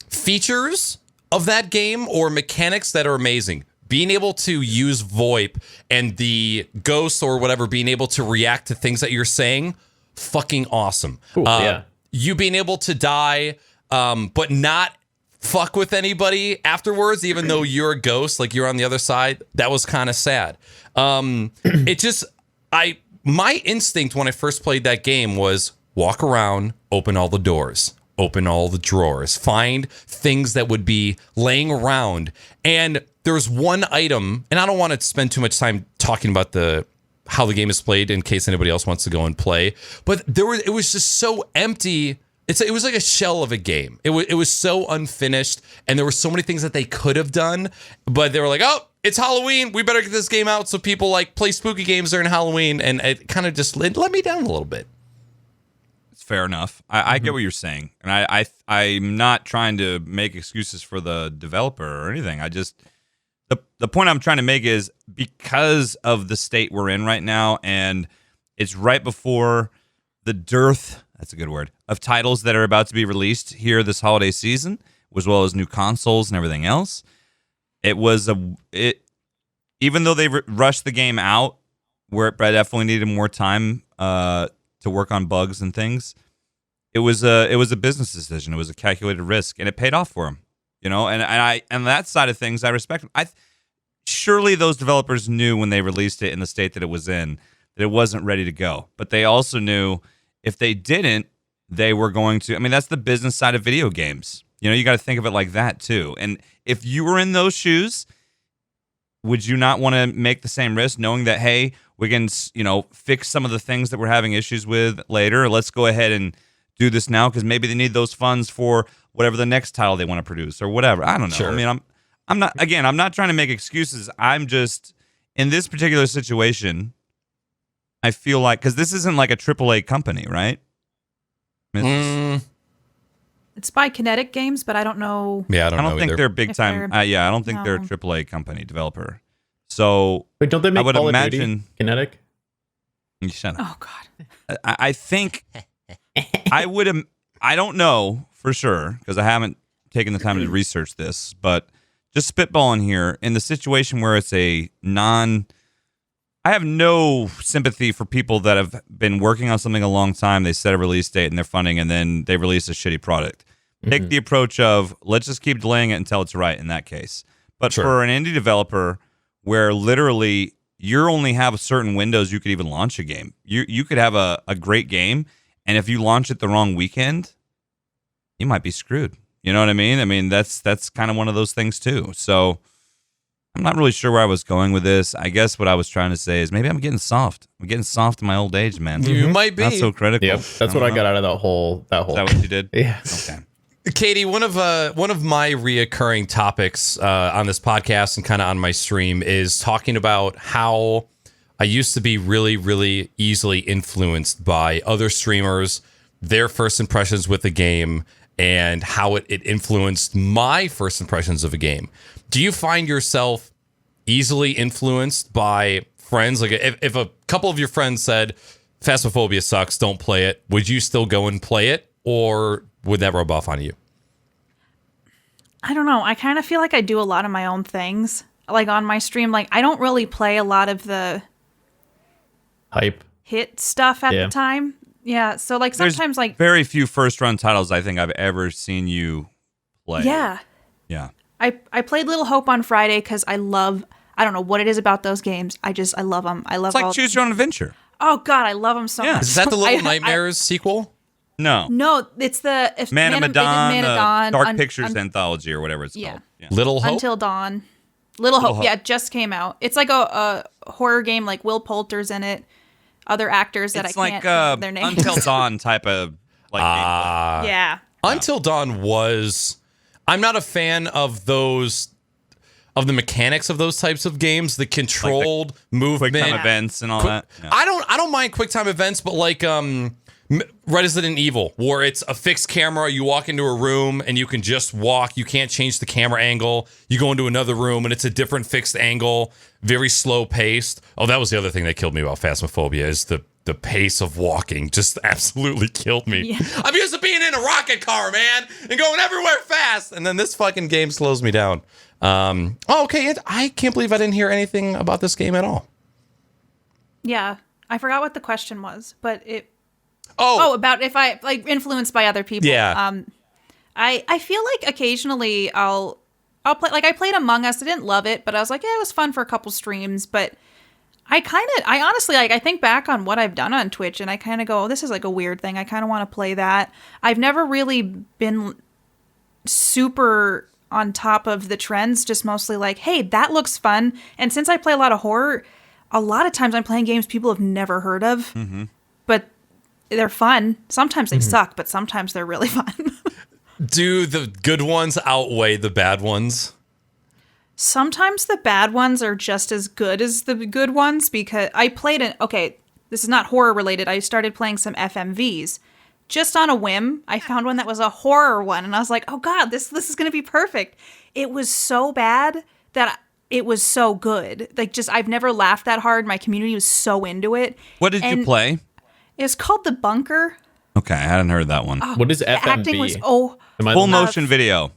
features of that game or mechanics that are amazing. Being able to use VoIP and the ghost or whatever being able to react to things that you're saying, fucking awesome. Ooh, yeah. You being able to die, but not fuck with anybody afterwards, even though you're a ghost, like you're on the other side, that was kind of sad. My instinct when I first played that game was walk around, open all the doors, open all the drawers, find things that would be laying around. And there's one item, and I don't want to spend too much time talking about how the game is played in case anybody else wants to go and play, but it was just so empty. It was like a shell of a game. It was so unfinished, and there were so many things that they could have done, but they were like, oh, it's Halloween, we better get this game out so people like play spooky games during Halloween, and it kind of just let me down a little bit. It's fair enough. I get what you're saying, and I'm not trying to make excuses for the developer or anything. I just the point I'm trying to make is because of the state we're in right now, and it's right before the dearth, that's a good word, of titles that are about to be released here this holiday season, as well as new consoles and everything else. Even though they rushed the game out, where it definitely needed more time to work on bugs and things, it was a business decision. It was a calculated risk, and it paid off for them. And that side of things, I respect them. Surely those developers knew when they released it in the state that it was in that it wasn't ready to go, but they also knew if they didn't, they were going to. I mean, that's the business side of video games. You got to think of it like that too. And if you were in those shoes, would you not want to make the same risk, knowing that, hey, we can, fix some of the things that we're having issues with later? Let's go ahead and do this now because maybe they need those funds for whatever the next title they want to produce or whatever. I don't know. Sure. I mean, I'm not trying to make excuses. I'm just in this particular situation. I feel like because this isn't like a AAA company, right? It's by Kinetic Games, but I don't know. Yeah, I don't know think either. they're big time. I don't think they're a AAA company developer. So wait, don't they make I would Call of imagine Duty? Kinetic? You shut up. Oh God. I think I would. I don't know for sure because I haven't taken the time to research this, but just spitballing here in the situation where it's a I have no sympathy for people that have been working on something a long time. They set a release date and they're funding, and then they release a shitty product. Take the approach of let's just keep delaying it until it's right in that case. But for an indie developer where literally you only have certain windows you could even launch a game. You could have a great game, and if you launch it the wrong weekend, you might be screwed. You know what I mean? I mean, that's kind of one of those things too. So I'm not really sure where I was going with this. I guess what I was trying to say is maybe I'm getting soft. I'm getting soft in my old age, man. You might be. Not so critical. Yep, that's what I got out of that whole. Is that what you did? Yeah. Okay. Katie, one of my reoccurring topics on this podcast and kind of on my stream is talking about how I used to be really, really easily influenced by other streamers, their first impressions with the game, and how it influenced my first impressions of a game. Do you find yourself easily influenced by friends? Like if a couple of your friends said, Phasmaphobia sucks, don't play it, would you still go and play it? Or would that rub off on you? I don't know. I kind of feel like I do a lot of my own things. Like on my stream, like I don't really play a lot of the Hype. hit stuff at the time. Yeah. So like sometimes like very few first run titles I think I've ever seen you play. Yeah. Yeah. I played Little Hope on Friday because I don't know what it is about those games. I love them. I love It's like Choose Your Own Adventure. Oh God, I love them so much. Is that the Little Nightmares sequel? No. No, it's the Man of Medan, Dawn, Dark Pictures Anthology or whatever it's called. Yeah. Little Hope? Until Dawn. Little Hope, yeah, it just came out. It's like a horror game, like Will Poulter's in it. Other actors that It's I can't like think of their names. Until Dawn type of like gameplay. Yeah. Until Dawn was... I'm not a fan of those... of the mechanics of those types of games, the controlled movement, quick time events and all that. Yeah. I don't mind quick time events, but like Resident Evil, where it's a fixed camera, you walk into a room and you can just walk, you can't change the camera angle. You go into another room and it's a different fixed angle, very slow paced. Oh, that was the other thing that killed me about Phasmaphobia is the pace of walking just absolutely killed me. Yeah. I'm used to being in a rocket car, man, and going everywhere fast, and then this fucking game slows me down. Okay. I can't believe I didn't hear anything about this game at all. Yeah. I forgot what the question was, but it... Oh, about if I, like, influenced by other people. Yeah. I feel like occasionally I'll play... Like, I played Among Us. I didn't love it, but I was like, yeah, it was fun for a couple streams, but... I honestly, like, I think back on what I've done on Twitch, and I kind of go, oh, this is, like, a weird thing. I kind of want to play that. I've never really been super... on top of the trends, just mostly like, hey, that looks fun. And since I play a lot of horror, a lot of times I'm playing games people have never heard of, but they're fun. Sometimes they suck, but sometimes they're really fun. do the good ones outweigh the bad ones? Sometimes the bad ones are just as good as the good ones because I played this is not horror related. I started playing some FMVs. Just on a whim, I found one that was a horror one, and I was like, oh God, this is going to be perfect. It was so bad that it was so good. Like, just, I've never laughed that hard. My community was so into it. What did you play? It was called The Bunker. Okay, I hadn't heard that one. What is The FMV? acting was, Full motion video.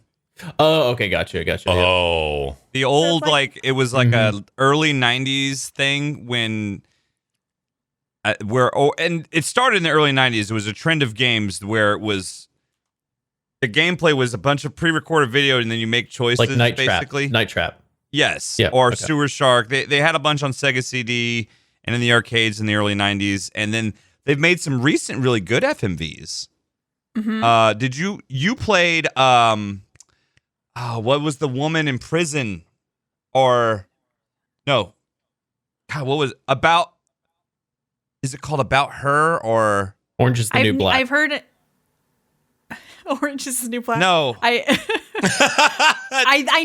Oh, okay, gotcha. Oh. The old, like- it was like a early 90s thing when... and it started in the early 90s. It was a trend of games where it was the gameplay was a bunch of pre-recorded video and then you make choices, like Night basically. Trap. Night Trap. Yes. Yeah, Or okay. Sewer Shark. They had a bunch on Sega CD and in the arcades in the early 90s. And then they've made some recent really good FMVs. Did you played what was the woman in prison? Or no. God, what was about? Is it called About Her or Orange is the New Black? I've heard it. Orange is the New Black. No. I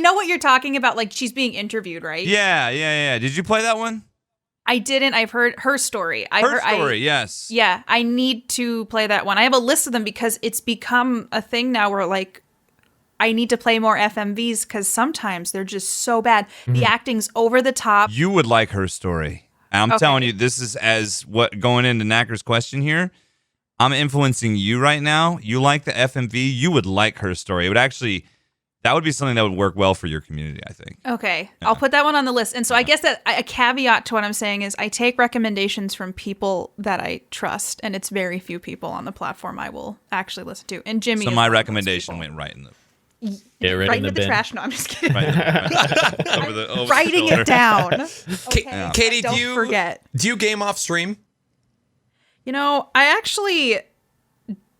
know what you're talking about. Like, she's being interviewed, right? Yeah. Did you play that one? I didn't. I've heard her story. Yes. Yeah, I need to play that one. I have a list of them because it's become a thing now where, like, I need to play more FMVs because sometimes they're just so bad. The acting's over the top. You would like Her Story. I'm telling you, this is going into Knacker's question here. I'm influencing you right now. You like the FMV. You would like Her Story. It would actually, that would be something that would work well for your community, I think. Okay. Yeah. I'll put that one on the list. And so I guess that a caveat to what I'm saying is I take recommendations from people that I trust, and it's very few people on the platform I will actually listen to. And Jimmy. So my recommendation went right in the. Right into the bin. trash. No, I'm just kidding. Right over the Writing it down. Okay. Katie, Don't forget. Do you game off stream? You know, I actually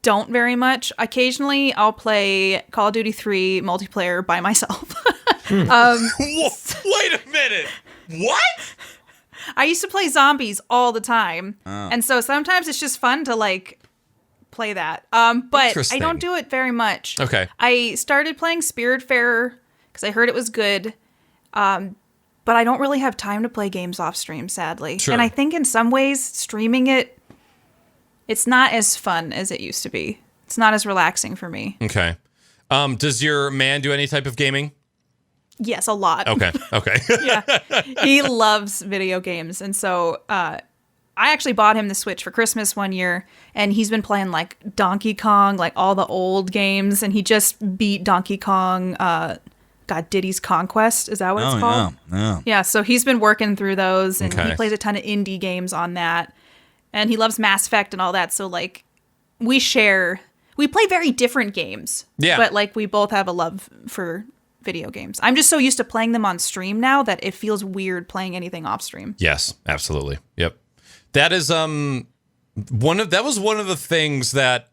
don't very much. Occasionally, I'll play Call of Duty 3 multiplayer by myself. Wait a minute. What? I used to play zombies all the time. And so sometimes it's just fun to, like, play that. But I Interesting. don't do it very much. Okay. I started playing Spiritfarer because I heard it was good. But I don't really have time to play games off stream, sadly. Sure. And I think in some ways, streaming it's not as fun as it used to be. It's not as relaxing for me. Okay. Does your man do any type of gaming? Yes, a lot. Okay. Yeah. He loves video games. And so I actually bought him the Switch for Christmas one year, and he's been playing like Donkey Kong, like all the old games, and he just beat Donkey Kong, Diddy's Conquest. Is that what it's called? Yeah. Yeah, so he's been working through those, and Okay. he plays a ton of indie games on that. And he loves Mass Effect and all that, so like we play very different games. Yeah. But like we both have a love for video games. I'm just so used to playing them on stream now that it feels weird playing anything off stream. Yes, absolutely. Yep. That is one of the things that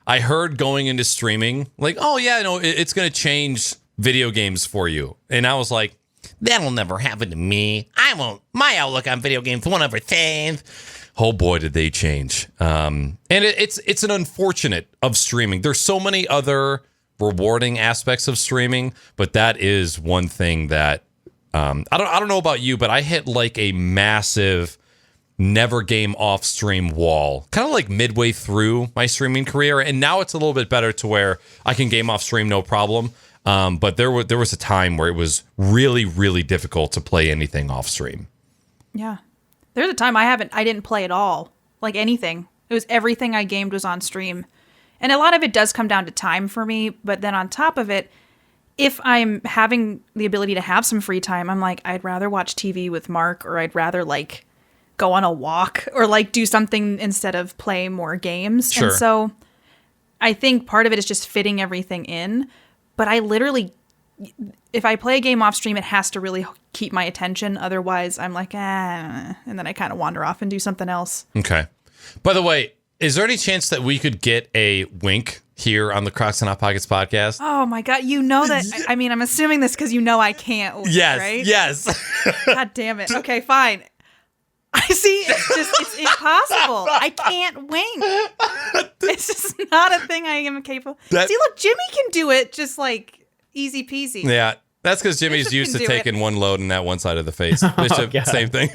I heard going into streaming. Like, oh yeah, no, it's going to change video games for you. And I was like, that'll never happen to me. I won't. My outlook on video games won't ever change. Oh boy, did they change. And it's an unfortunate of streaming. There's so many other rewarding aspects of streaming, but that is one thing that I don't know about you, but I hit like a massive never game off stream wall, kind of like midway through my streaming career. And now it's a little bit better to where I can game off stream no problem. But there was a time where it was really, really difficult to play anything off stream. Yeah. There's a time I didn't play at all. Like anything. It was everything I gamed was on stream. And a lot of it does come down to time for me, but then on top of it, if I'm having the ability to have some free time, I'm like, I'd rather watch TV with Mark, or I'd rather like go on a walk, or like do something instead of play more games. Sure. And so I think part of it is just fitting everything in. But I literally, if I play a game off stream, it has to really keep my attention. Otherwise, I'm like, and then I kind of wander off and do something else. Okay. By the way, is there any chance that we could get a wink here on the Crocs and Hot Pockets podcast? Oh my God. You know that. I mean, I'm assuming this because you know I can't. Yes. Right? Yes. God damn it. Okay, fine. I see. It's impossible. I can't wink. It's just not a thing I am capable. See, look, Jimmy can do it just like easy peasy. Yeah. That's because Jimmy's Bishop used can to do taking one load in that one side of the face. Bishop, God. same thing.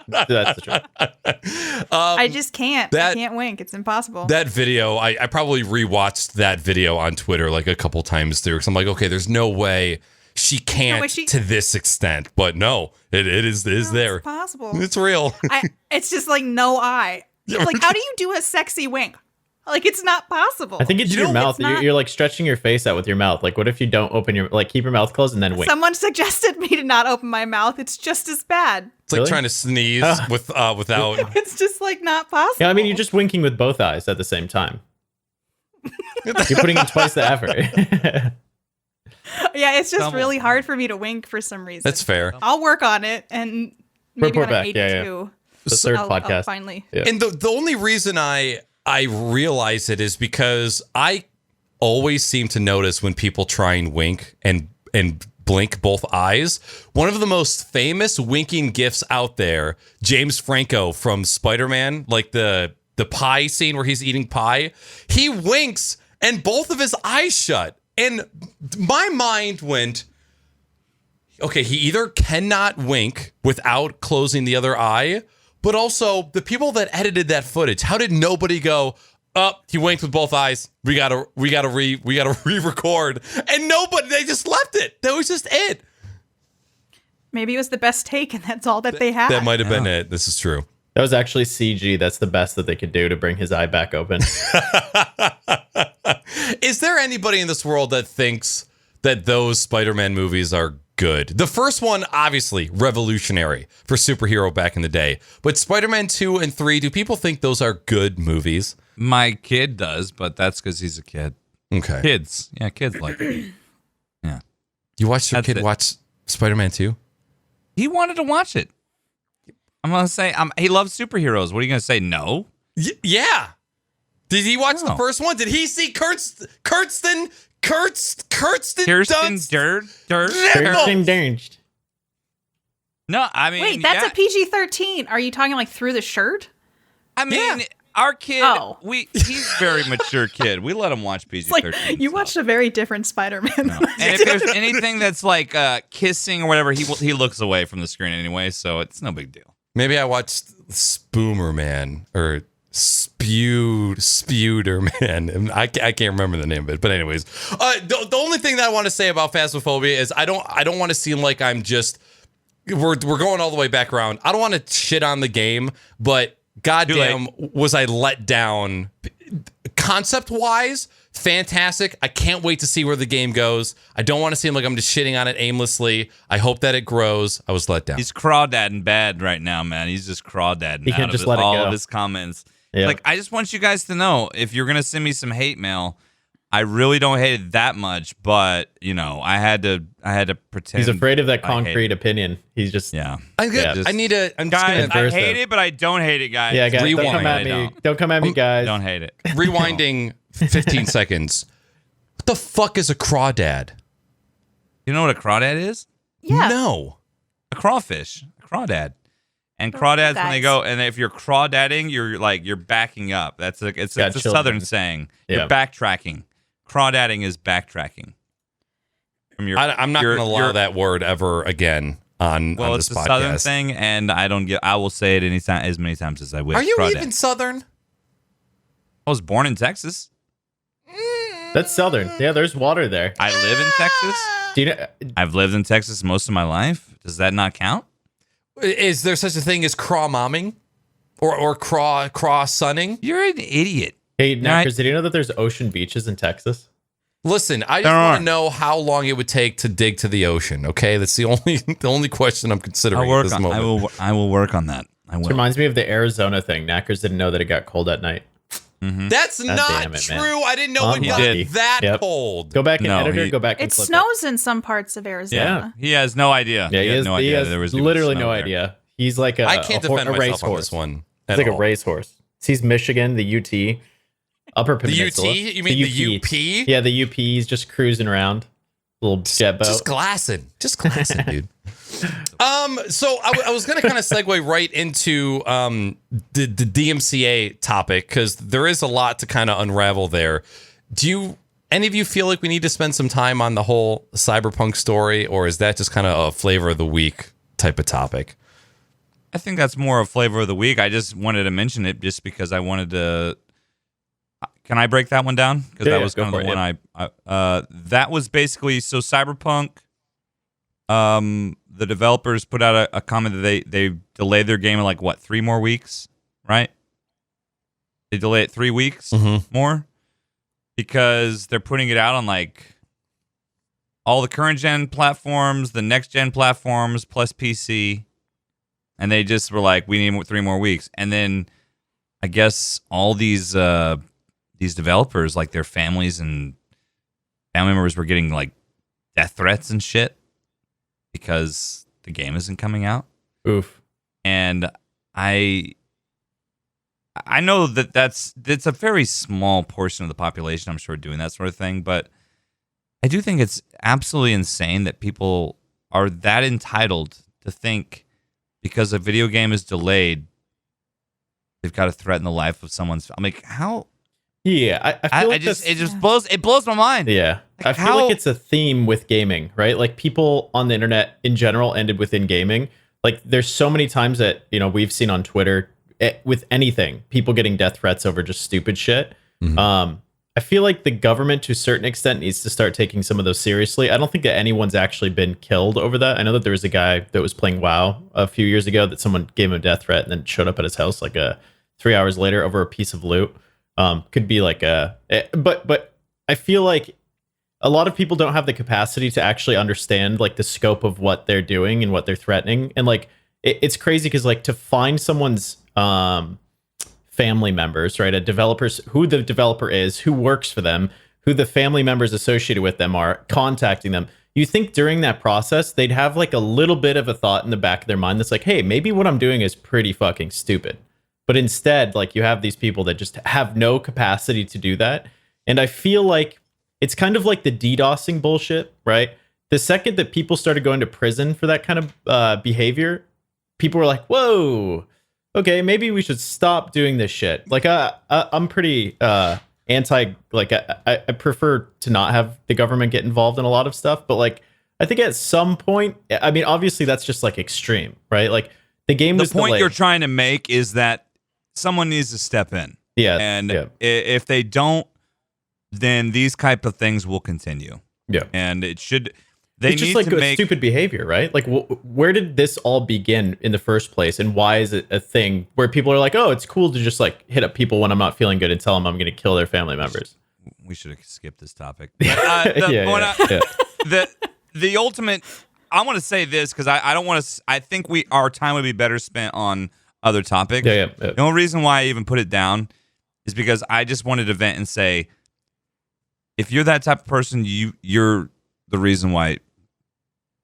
That's the truth. I just can't. I that- can't wink. It's impossible. That video, I probably rewatched that video on Twitter like a couple times through. Because I'm like, okay, there's no way she can't to this extent. But no, it is there. It's possible. It's real. It's just like no eye. Like, how do you do a sexy wink? Like, it's not possible. I think it's your mouth. it's not- You're like stretching your face out with your mouth. Like, what if you don't open your, like, keep your mouth closed and then wink? Someone suggested me to not open my mouth. It's just as bad. It's like Really? trying to sneeze without. It's just like not possible. Yeah, I mean, you're just winking with both eyes at the same time. You're putting in twice the effort. Yeah, it's just Double. really hard for me to wink for some reason. That's fair. I'll work on it, and maybe Report when I'm back. Yeah, 82, the third I'll podcast. finally. Yeah. And the only reason I realize it is because I always seem to notice when people try and wink and blink both eyes. One of the most famous winking gifs out there, James Franco from Spider-Man, like the pie scene where he's eating pie, he winks and both of his eyes shut. And my mind went, okay, he either cannot wink without closing the other eye, but also the people that edited that footage, how did nobody go, he winked with both eyes. We gotta re-record. And nobody, they just left it. That was just it. Maybe it was the best take, and that's all that they had. That might have been it. This is true. That was actually CG. That's the best that they could do to bring his eye back open. Is there anybody in this world that thinks that those Spider-Man movies are good? The first one, obviously, revolutionary for superhero back in the day. But Spider-Man 2 and 3, do people think those are good movies? My kid does, but that's because he's a kid. Okay. Kids. Yeah, kids like it. Yeah. You watched your That's kid it. watch Spider-Man 2? He wanted to watch it. I'm going to say, he loves superheroes. What are you going to say? No? Yeah. Did he watch the No. first one? Did he see Kirsten Kirsten Dunst? Kirsten Dunst. No, I mean, Wait, that's yeah. a PG-13. Are you talking like through the shirt? I mean, our kid, Oh. he's a very mature kid. We let him watch It's like PG-13. you so. watched a very different Spider-Man. No. And if there's anything that's like kissing or whatever, he looks away from the screen anyway, so it's no big deal. Maybe I watched Spoomer Man or Spuder Man. And I can't remember the name of it. But anyways, the only thing that I want to say about Phasmaphobia is I don't want to seem like I'm just we're going all the way back around. I don't want to shit on the game, but goddamn was I let down. Concept wise, fantastic. I can't wait to see where the game goes. I don't want to seem like I'm just shitting on it aimlessly. I hope that it grows. I was let down. He's crawdadding bad right now, man. He's just crawdadding He can't out just of let it all go. of his comments. Yeah. Like, I just want you guys to know, if you're going to send me some hate mail, I really don't hate it that much, but, you know, I had to pretend. He's afraid of that I hate concrete it. opinion. He's just Yeah. I'm good. Yeah, I need to. I'm just Guys, gonna I Adverse hate though. it, but I don't hate it, guys. yeah, guys. Don't Rewind. come at me. I Don't come at me, guys. don't hate it. rewinding 15 seconds. What the fuck is a crawdad? You know what a crawdad is? Yeah. No. A crawfish, a crawdad. And crawdads, when they guys. go, and if you're crawdadding, you're backing up. It's Got a children. southern saying. Yeah. You're backtracking. Crawdadding is backtracking. From your, I'm not going to allow that word ever again on Well, this it's a podcast. southern thing, and I will say it anytime, as many times as I wish. Are you Crawdad. even Southern? I was born in Texas. That's southern. Yeah, there's water there. I live in Texas. Do you know? I've lived in Texas most of my life. Does that not count? Is there such a thing as craw momming? Or craw sunning? You're an idiot. Hey, No, I- Knackers, did you know that there's ocean beaches in Texas? Listen, I just There want are. to know how long it would take to dig to the ocean. Okay, that's the only question I'm considering I'll at work this on. moment. I will work on that. I This will. reminds me of the Arizona thing. Knackers didn't know that it got cold at night. That's not damn it, man. true. I didn't know it He got did. that Yep. cold. Go back and No, editor. he- Go back and It clip snows in some parts of Arizona. He has no idea. Yeah, he has has, no he idea has there was even literally snow no there. idea. He's like a I can't defend a myself racehorse. on this one. He's like a racehorse. He's Michigan, the UT, Upper The Peninsula. UT? You mean the UP? Yeah, the UP. He's just cruising around, little jet boat. Just glassing, dude. So I was gonna kind of segue right into the DMCA topic because there is a lot to kind of unravel there. Do any of you feel like we need to spend some time on the whole cyberpunk story, or is that just kind of a flavor of the week type of topic? I think that's more a flavor of the week. I just wanted to mention it just because I wanted to. Can I break that one down? Because Yeah, that yeah, was go kind of for the it, one that was basically so Cyberpunk. The developers put out a comment that they delayed their game in like what 3 more weeks, right? They delay it 3 weeks more because they're putting it out on like all the current gen platforms, the next gen platforms, plus PC. And they just were like, we need 3 more weeks. And then I guess all these developers, like their families and family members, were getting like death threats and shit because the game isn't coming out. Oof. And I know that's a very small portion of the population, I'm sure, doing that sort of thing. But I do think it's absolutely insane that people are that entitled to think because a video game is delayed, they've got to threaten the life of someone's. I'm like, how? Yeah, I feel like it just blows my mind. Yeah. Like, I feel how- like it's a theme with gaming, right? Like people on the internet in general ended within gaming. Like there's so many times that, we've seen on Twitter with anything, people getting death threats over just stupid shit. I feel like the government to a certain extent needs to start taking some of those seriously. I don't think that anyone's actually been killed over that. I know that there was a guy that was playing WoW a few years ago that someone gave him a death threat and then showed up at his house like 3 hours later over a piece of loot. Could be like but I feel like a lot of people don't have the capacity to actually understand like the scope of what they're doing and what they're threatening. And like it's crazy because like to find someone's family members, right? Who the developer is, who works for them, who the family members associated with them are, contacting them. You think during that process they'd have like a little bit of a thought in the back of their mind that's like, hey, maybe what I'm doing is pretty fucking stupid. But instead, like you have these people that just have no capacity to do that. And I feel like it's kind of like the DDoSing bullshit, right? The second that people started going to prison for that kind of behavior, people were like, whoa, okay, maybe we should stop doing this shit. Like, I'm pretty anti. Like, I prefer to not have the government get involved in a lot of stuff. But like, I think at some point, I mean, obviously that's just like extreme, right? Like, the game was the point delayed. you're trying to make is that someone needs to step in. Yeah, and yeah. if they don't, then these type of things will continue. Yeah, and it should. They it's need just like to make stupid behavior, right? Like, where did this all begin in the first place, and why is it a thing where people are like, "Oh, it's cool to just like hit up people when I'm not feeling good and tell them I'm going to kill their family members"? We should have skipped this topic. The ultimate. I want to say this because I don't want to. I think our time would be better spent on other topics. Yeah. The only reason why I even put it down is because I just wanted to vent and say, if you're that type of person, you're the reason why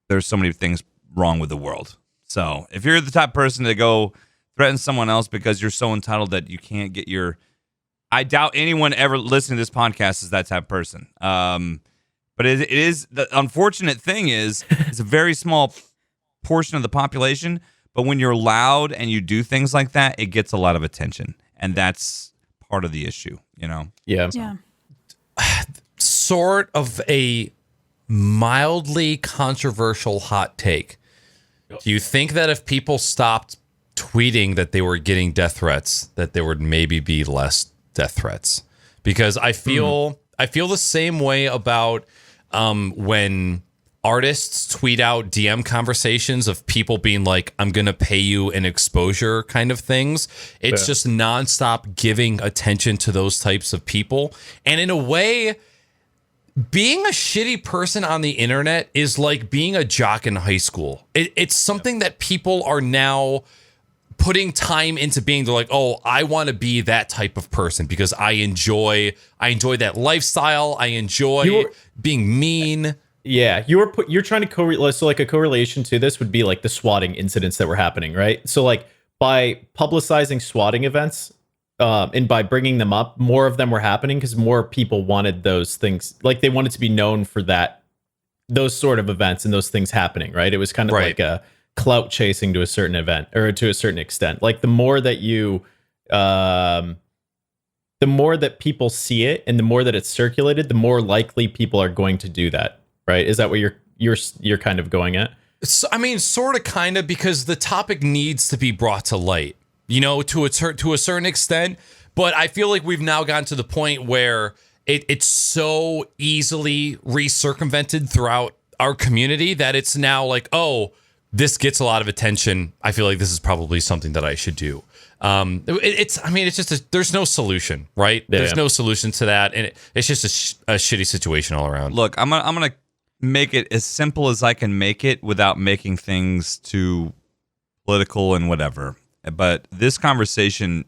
there's so many things wrong with the world. So if you're the type of person to go threaten someone else because you're so entitled that you can't get your, I doubt anyone ever listening to this podcast is that type of person. But it is, the unfortunate thing is, it's a very small portion of the population. But when you're loud and you do things like that, it gets a lot of attention, and that's part of the issue. Yeah. Sort of a mildly controversial hot take. Do you think that if people stopped tweeting that they were getting death threats, that there would maybe be less death threats? Because I feel the same way about when artists tweet out DM conversations of people being like, I'm going to pay you an exposure kind of things. It's just nonstop giving attention to those types of people. And in a way, being a shitty person on the internet is like being a jock in high school. It's something that people are now putting time into being. They're like, oh, I want to be that type of person because I enjoy that lifestyle. I enjoy being mean. Yeah, you're trying to correlate. So like a correlation to this would be like the swatting incidents that were happening, right? So like by publicizing swatting events, and by bringing them up, more of them were happening because more people wanted those things. Like they wanted to be known for those sort of events and those things happening, right? It was kind of like a clout chasing to a certain event or to a certain extent. Like the more that the more that people see it and the more that it's circulated, the more likely people are going to do that, right? Is that what you're kind of going at? So, I mean, sort of, kind of, because the topic needs to be brought to light, to a certain extent. But I feel like we've now gotten to the point where it's so easily recircumvented throughout our community that it's now like, oh, this gets a lot of attention. I feel like this is probably something that I should do. It's just there's no solution, right? Yeah. There's no solution to that, and it's just a shitty situation all around. Look, I'm gonna make it as simple as I can make it without making things too political and whatever. But this conversation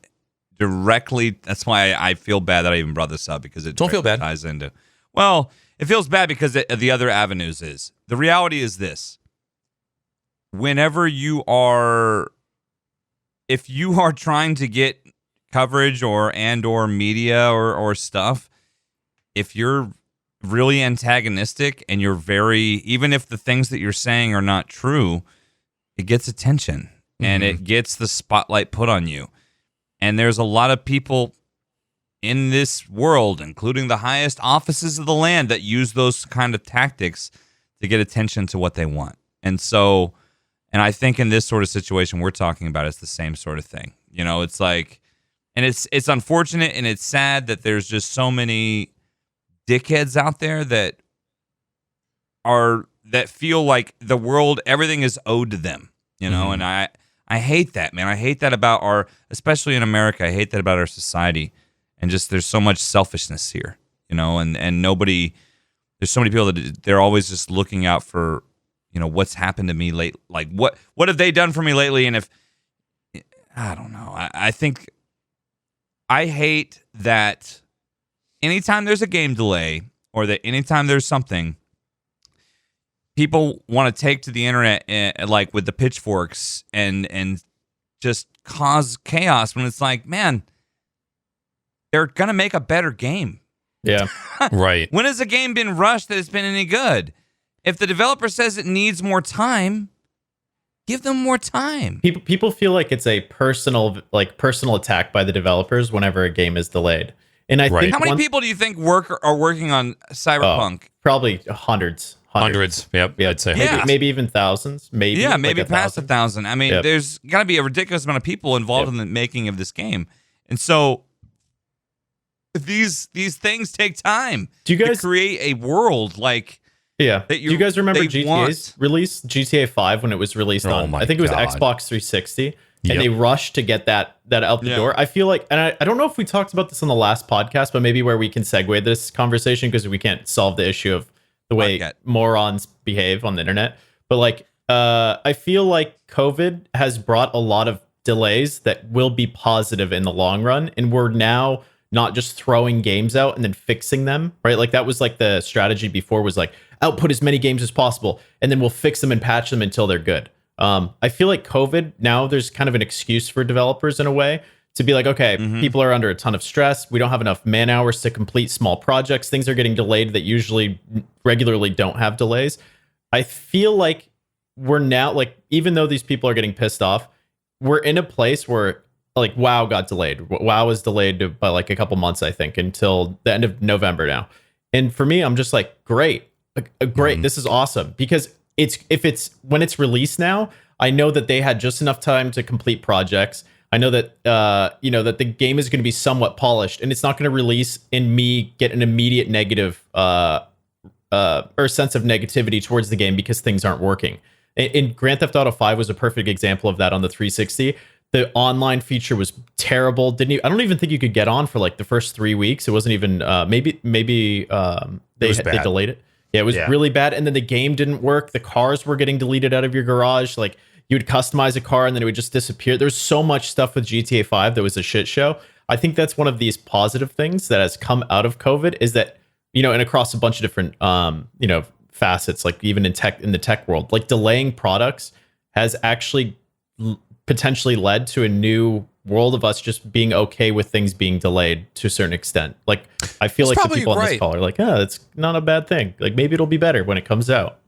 directly, that's why I feel bad that I even brought this up, because it don't feel bad. Ties into, well, it feels bad because the other avenues is. The reality is this. Whenever if you are trying to get coverage or media or stuff, if you're really antagonistic and you're even if the things that you're saying are not true, it gets attention and it gets the spotlight put on you. And there's a lot of people in this world, including the highest offices of the land, that use those kind of tactics to get attention to what they want. And so, and I think in this sort of situation we're talking about, it's the same sort of thing. It's like, and it's unfortunate and it's sad that there's just so many dickheads out there that feel like the world, everything is owed to them, and I hate that, man. I hate that about especially in America, I hate that about our society. And just, there's so much selfishness here, and nobody, there's so many people that they're always just looking out for, what's happened to me late. Like what have they done for me lately? And if, I don't know, I think I hate that anytime there's a game delay or that anytime there's something, people want to take to the internet like with the pitchforks and just cause chaos when it's like, man, they're going to make a better game. Yeah. Right. When has a game been rushed that it's been any good? If the developer says it needs more time, Give them more time. People feel like it's a personal attack by the developers whenever a game is delayed. And I think how many people do you think are working on Cyberpunk? Probably hundreds. Yep. Yeah, I'd say maybe even thousands. Maybe maybe past 1,000. I mean, Yep. there's got to be a ridiculous amount of people involved in the making of this game, and so these things take time. Do you guys to create a world like? Yeah. Do you guys remember GTA's release, GTA 5, when it was released on, I think it was Xbox 360, and they rushed to get that out the door? I feel like, and I don't know if we talked about this on the last podcast, but maybe where we can segue this conversation, because we can't solve the issue of the way morons behave on the internet. But like, I feel like COVID has brought a lot of delays that will be positive in the long run, and we're now not just throwing games out and then fixing them, right? Like that was like the strategy before, was like output as many games as possible, and then we'll fix them and patch them until they're good. I feel like COVID, now there's kind of an excuse for developers in a way to be like, okay, people are under a ton of stress. We don't have enough man hours to complete small projects. Things are getting delayed that usually regularly don't have delays. I feel like we're now, like, even though these people are getting pissed off, we're in a place where like WoW got delayed. WoW was delayed by like a couple months, I think, until the end of November now. And for me, I'm just like, great. This is awesome, because when it's released now, I know that they had just enough time to complete projects. I know that that the game is going to be somewhat polished, and it's not going to release and me get an immediate negative or sense of negativity towards the game because things aren't working. And Grand Theft Auto 5 was a perfect example of that on the 360. The online feature was terrible. I don't even think you could get on for like the first 3 weeks. It wasn't even maybe they delayed it. Yeah, it was really bad. And then the game didn't work. The cars were getting deleted out of your garage. Like, you would customize a car and then it would just disappear. There's so much stuff with GTA 5 that was a shit show. I think that's one of these positive things that has come out of COVID, is that, and across a bunch of different facets, like even in the tech world, like delaying products has actually potentially led to a new world of us just being okay with things being delayed to a certain extent. Like, I feel like the people on this call are like, it's not a bad thing. Like, maybe it'll be better when it comes out.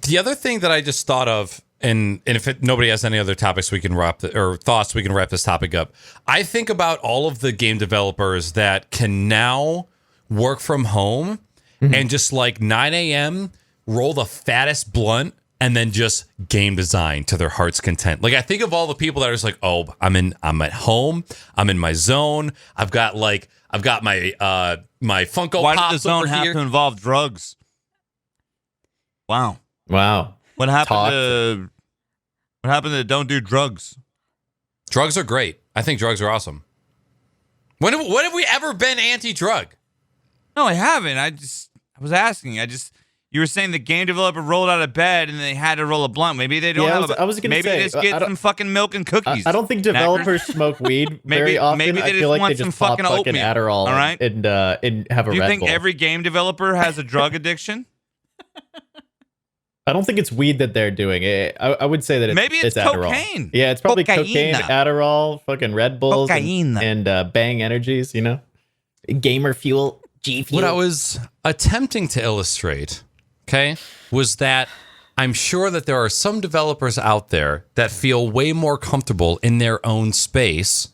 The other thing that I just thought of, and if nobody has any other topics we can wrap this topic up. I think about all of the game developers that can now work from home and just like 9 a.m. roll the fattest blunt and then just game design to their heart's content. Like, I think of all the people that are just like, oh, I'm at home, I'm in my zone, I've got my my Funko Why Pops. did the zone have to involve drugs? Wow. What happened to don't do drugs? Drugs are great. I think drugs are awesome. When have we ever been anti-drug? No, I haven't. I was asking. You were saying the game developer rolled out of bed and they had to roll a blunt. Maybe they don't have. Maybe they just get some fucking milk and cookies. I don't think developers smoke weed very often. Maybe they just want some fucking oatmeal. Adderall, all right, and have a Red Bull. Do you think every game developer has a drug addiction? I don't think it's weed that they're doing. I would say that it's Adderall. Cocaine. Yeah, it's probably cocaine, Adderall, fucking Red Bulls, and Bang Energies. Gamer fuel, G fuel. What I was attempting to illustrate, was that I'm sure that there are some developers out there that feel way more comfortable in their own space,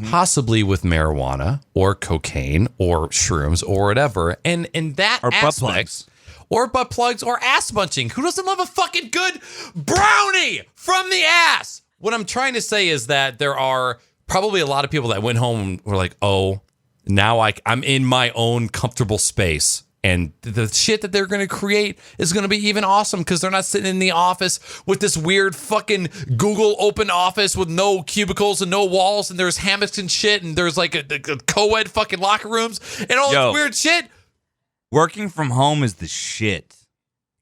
possibly with marijuana or cocaine or shrooms or whatever, and in that or aspect. Butt plugs. Or butt plugs or ass munching. Who doesn't love a fucking good brownie from the ass? What I'm trying to say is that there are probably a lot of people that went home and were like, oh, now I'm in my own comfortable space. And the shit that they're going to create is going to be even awesome because they're not sitting in the office with this weird fucking Google open office with no cubicles and no walls. And there's hammocks and shit. And there's like a co-ed fucking locker rooms and all this weird shit. Working from home is the shit.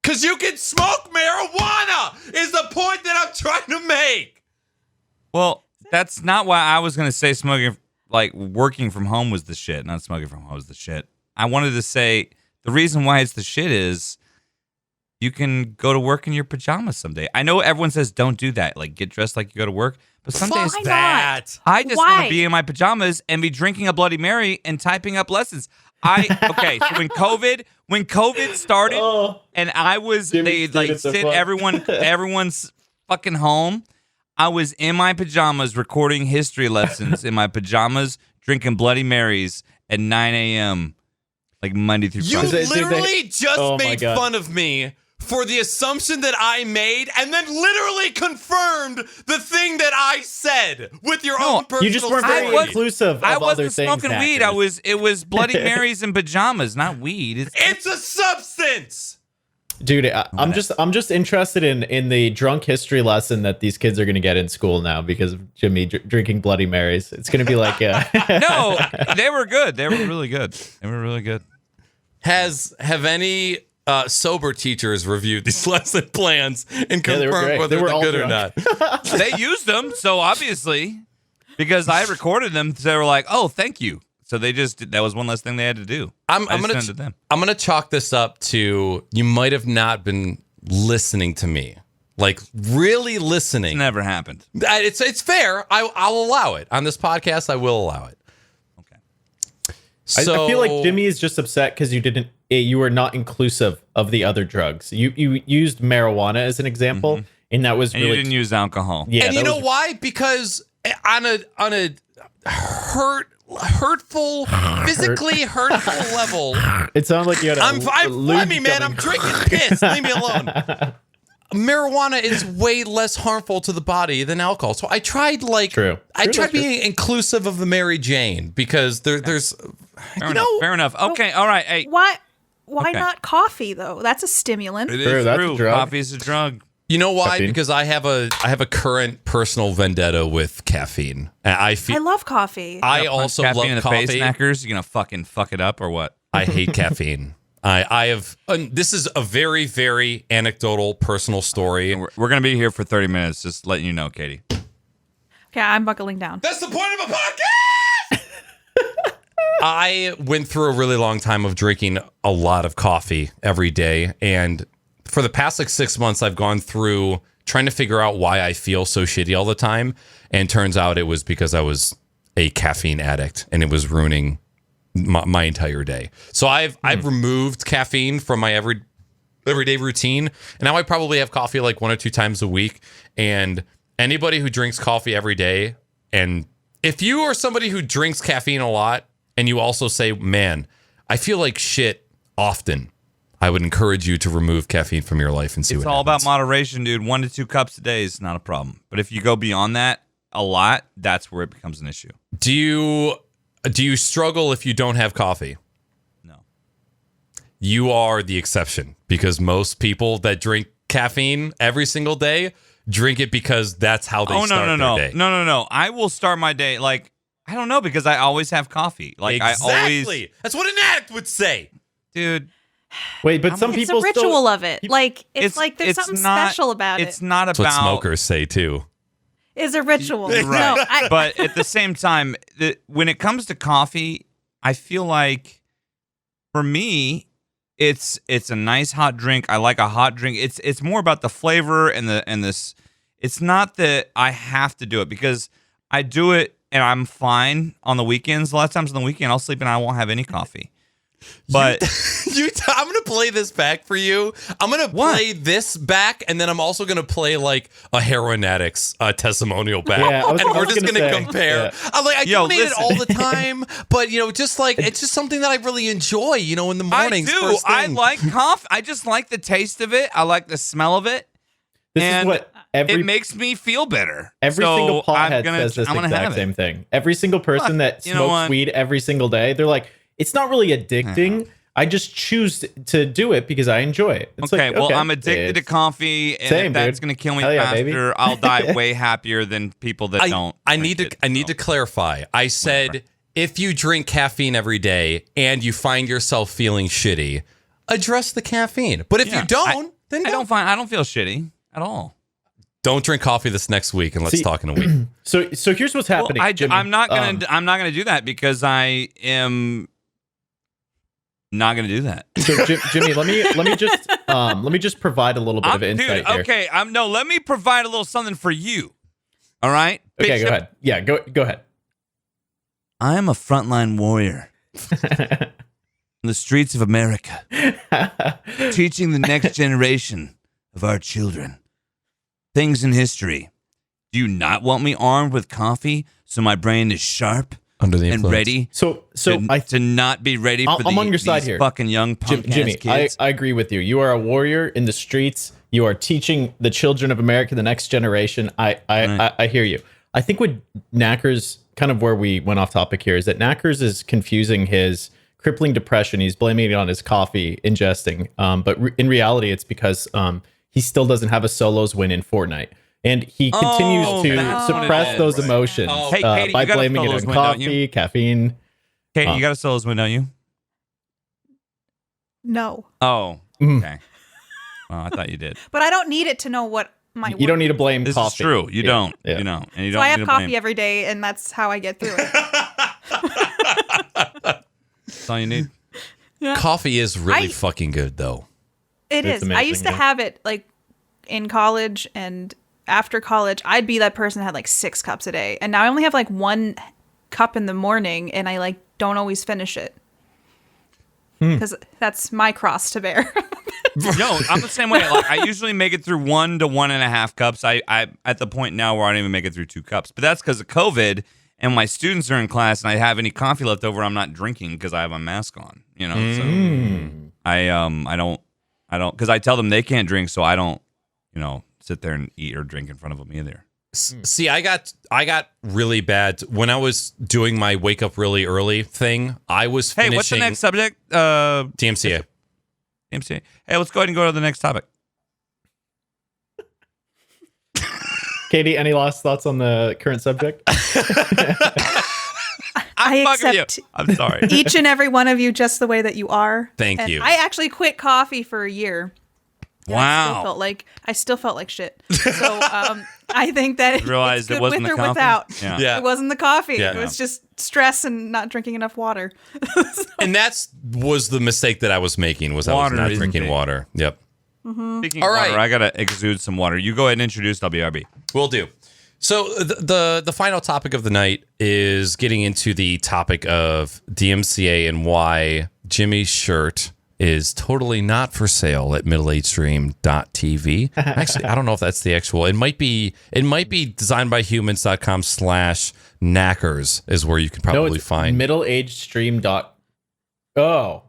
Because you can smoke marijuana is the point that I'm trying to make. Well, that's not why I was going to say working from home was the shit, not smoking from home was the shit. I wanted to say the reason why it's the shit is you can go to work in your pajamas someday. I know everyone says don't do that, like get dressed like you go to work. But some days I just want to be in my pajamas and be drinking a Bloody Mary and typing up lessons. So when COVID started and I was, they like sent everyone's fucking home, I was in my pajamas recording history lessons in my pajamas, drinking Bloody Marys at 9 a.m. like Monday through You Friday. literally just Oh my made God. fun of me for the assumption that I made and then literally confirmed the thing that I said with your own personal You just weren't very story. inclusive of I other wasn't things. smoking weed. It was Bloody Marys and pajamas, not weed. It's a substance. Dude, I'm just interested in the drunk history lesson that these kids are going to get in school now because of Jimmy drinking Bloody Marys. It's going to be like No, they were good. They were really good. They were really good. Have any sober teachers reviewed these lesson plans and Yeah, they were confirmed great. whether They were they're all good or drunk. not? They used them, so obviously, because I recorded them, they were like, "Oh, thank you." So that was one less thing they had to do. I'm I just gonna sent it to them. I'm gonna chalk this up to you might have not been listening to me, like really listening. It never happened. It's fair. I'll allow it on this podcast. I will allow it. Okay. So I feel like Jimmy is just upset because you were not inclusive of the other drugs. You used marijuana as an example, and that was And really you didn't use alcohol. yeah. and you that know was- why? Because on a hurtful, physically hurtful level. It sounded like you had. Let me, man. I'm drinking piss. Leave me alone. Marijuana is way less harmful to the body than alcohol. So I tried True. I True, tried that's true. being inclusive of the Mary Jane because there's Fair enough. Okay, all right. Hey, Why Okay. not coffee though? That's a stimulant. it True, is that's a true. drug. Coffee is a drug. you know why? Caffeine. Because I have a current personal vendetta with caffeine. I I feel love coffee. I also Caffeine love in the coffee. face knackers. You gonna fucking fuck it up or what? I hate caffeine. I have. This is a very, very anecdotal, personal story. We're gonna be here for 30 minutes. Just letting you know, Katie. Okay, I'm buckling down. That's the point of a podcast. I went through a really long time of drinking a lot of coffee every day, and for the past like 6 months, I've gone through trying to figure out why I feel so shitty all the time. And turns out it was because I was a caffeine addict, and it was ruining my entire day. So I've removed caffeine from my everyday routine, and now I probably have coffee like 1 or 2 times a week. And anybody who drinks coffee every day, and if you are somebody who drinks caffeine a lot and you also say, man, I feel like shit often, I would encourage you to remove caffeine from your life and see It's what all happens. about moderation, dude. 1 to 2 cups a day is not a problem. But if you go beyond that a lot, that's where it becomes an issue. Do you struggle if you don't have coffee? No. You are the exception, because most people that drink caffeine every single day drink it because that's how they start their day. No. I will start my day like, I don't know, because I always have coffee. Like Exactly. I always, That's what an addict would say. dude. Wait, but some It's people a ritual still, of it. Like it's like there's something not- special about It's it. not That's what about smokers say too. It's a ritual. Right. No, But at the same time, when it comes to coffee, I feel like for me, it's a nice hot drink. I like a hot drink. It's more about the flavor and this. It's not that I have to do it, because I do it and I'm fine on the weekends. A lot of times on the weekend, I'll sleep and I won't have any coffee. But I'm gonna play this back for you. I'm gonna play this back, and then I'm also gonna play like a heroin addict's testimonial back. Yeah, I was- and I we're was just gonna gonna say, compare. yeah. I'm like, I Yo, don't eat it listen. all the time, but just like it's just something that I really enjoy. In the mornings. I do. First I thing. like coffee. I just like the taste of it. I like the smell of it. this is and what every It makes me feel better. Every So single I'm pothead gonna- says this I'm gonna exact have it. same thing. Every single person that you know smokes what? weed every single day, they're like, it's not really addicting. I just choose to do it because I enjoy it. It's Okay, like, well, I'm addicted to it's- coffee, and Same, if that's dude. going to kill me Hell yeah, baby. faster, I'll die way happier than people that don't. I need drink to. it, I need so. to clarify. I said if you drink caffeine every day and you find yourself feeling shitty, address the caffeine. But if Yeah, you don't, then I don't feel shitty at all. don't drink coffee this next week, and let's See- talk in a week. So here's what's Well, happening. Jimmy. I'm not gonna do that because I am not gonna do that. So Jimmy, let me just provide a little bit of insight here. Okay, let me provide a little something for you. All right. Okay, Bishop, go ahead. Yeah, go ahead. I am a frontline warrior in the streets of America, teaching the next generation of our children things in history. Do you not want me armed with coffee so my brain is sharp Under the and influence. ready to not be ready for I'm on your side these here. fucking young punk Jimmy, kids? I agree with you. You are a warrior in the streets. You are teaching the children of America, the next generation. I hear you. I think what Knackers, kind of where we went off topic here, is that Knackers is confusing his crippling depression. He's blaming it on his coffee ingesting. But in reality, it's because he still doesn't have a solos win in Fortnite. And he continues to that's what it suppress is. those Right. emotions Hey, Katie, by you got a blaming it solos on win, don't you? coffee, caffeine. Katie, you got a solos win, don't you? No. Oh, okay. Oh, I thought you did. But I don't need it to know what my You don't need to blame This coffee. is true. You Yeah. don't. Yeah. You don't. And you So don't I have need to coffee blame. every day, and that's how I get through it. That's all you need. Coffee is really I- fucking good, though. It It's is. I amazing, used to yeah. have it like in college and after college. I'd be that person that had like 6 cups a day, and now I only have like 1 cup in the morning, and I like don't always finish it because that's my cross to bear. No, I'm the same way. Like I usually make it through 1 to 1.5 cups. I at the point now where I don't even make it through 2 cups. But that's because of COVID, and my students are in class, and I have any coffee left over, I'm not drinking because I have a mask on. You know, so I don't because I tell them they can't drink, so I don't sit there and eat or drink in front of them either. See, I got really bad when I was doing my wake up really early thing. I was Hey, finishing what's the next subject? DMCA. DMCA. Hey, let's go ahead and go to the next topic. Katie, any last thoughts on the current subject? I Fuck you. accept I'm sorry. each and every one of you just the way that you are. Thank And you. I actually quit coffee for a year. And Wow. I still felt like shit. So I think that Realized it's it good wasn't with the or coffee? without. Yeah. Yeah. It wasn't the coffee. Yeah. It was just stress and not drinking enough water. And that's was the mistake that I was making was I Water was not isn't drinking big. water. Yep. Speaking All of water, right. I gotta exude some water. You go ahead and introduce WRB. Will do. So the final topic of the night is getting into the topic of DMCA and why Jimmy's shirt is totally not for sale at middleagedstream.tv. Actually, I don't know if that's the actual. It might be designbyhumans.com/knackers is where you can probably find middleagedstream.com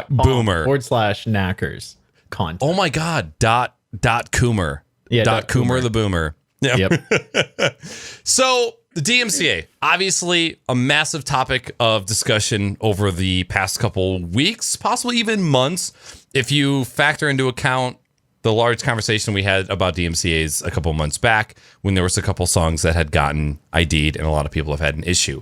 Boomer. /knackers content. Oh my god, dot Coomer. Yeah, dot dot Coomer Coomer. the Boomer. Yeah. Yep. So the DMCA, obviously a massive topic of discussion over the past couple weeks, possibly even months, if you factor into account the large conversation we had about DMCAs a couple months back when there was a couple songs that had gotten ID'd and a lot of people have had an issue.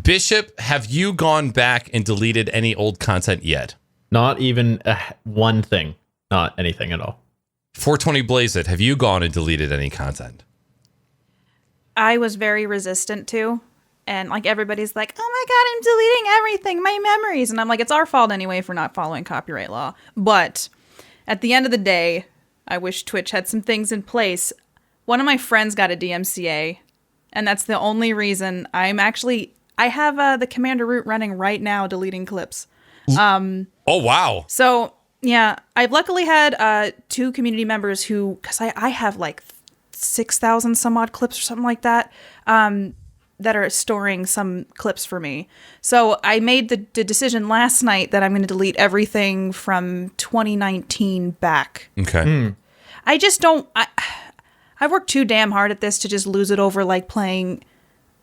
Bishop, have you gone back and deleted any old content yet? Not even one thing. Not anything at all. 420 Blaze It, have you gone and deleted any content? I was very resistant to. And like everybody's like, oh my God, I'm deleting everything, my memories. And I'm like, it's our fault anyway for not following copyright law. But at the end of the day, I wish Twitch had some things in place. One of my friends got a DMCA, and that's the only reason I have the Commander root running right now, deleting clips. Oh, wow. So yeah, I've luckily had 2 community members who, because I have like 6,000 some odd clips or something like that, that are storing some clips for me. So I made the decision last night that I'm going to delete everything from 2019 back. Okay. I just don't. I worked too damn hard at this to just lose it over like playing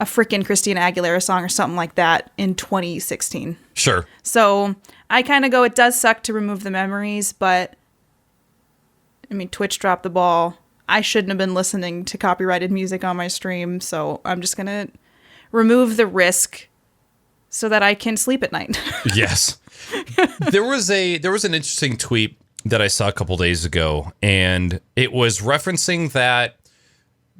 a freaking Christina Aguilera song or something like that in 2016. Sure. So I kind of go, it does suck to remove the memories, but I mean, Twitch dropped the ball. I shouldn't have been listening to copyrighted music on my stream, so I'm just going to remove the risk so that I can sleep at night. Yes. There was an interesting tweet that I saw a couple days ago, and it was referencing that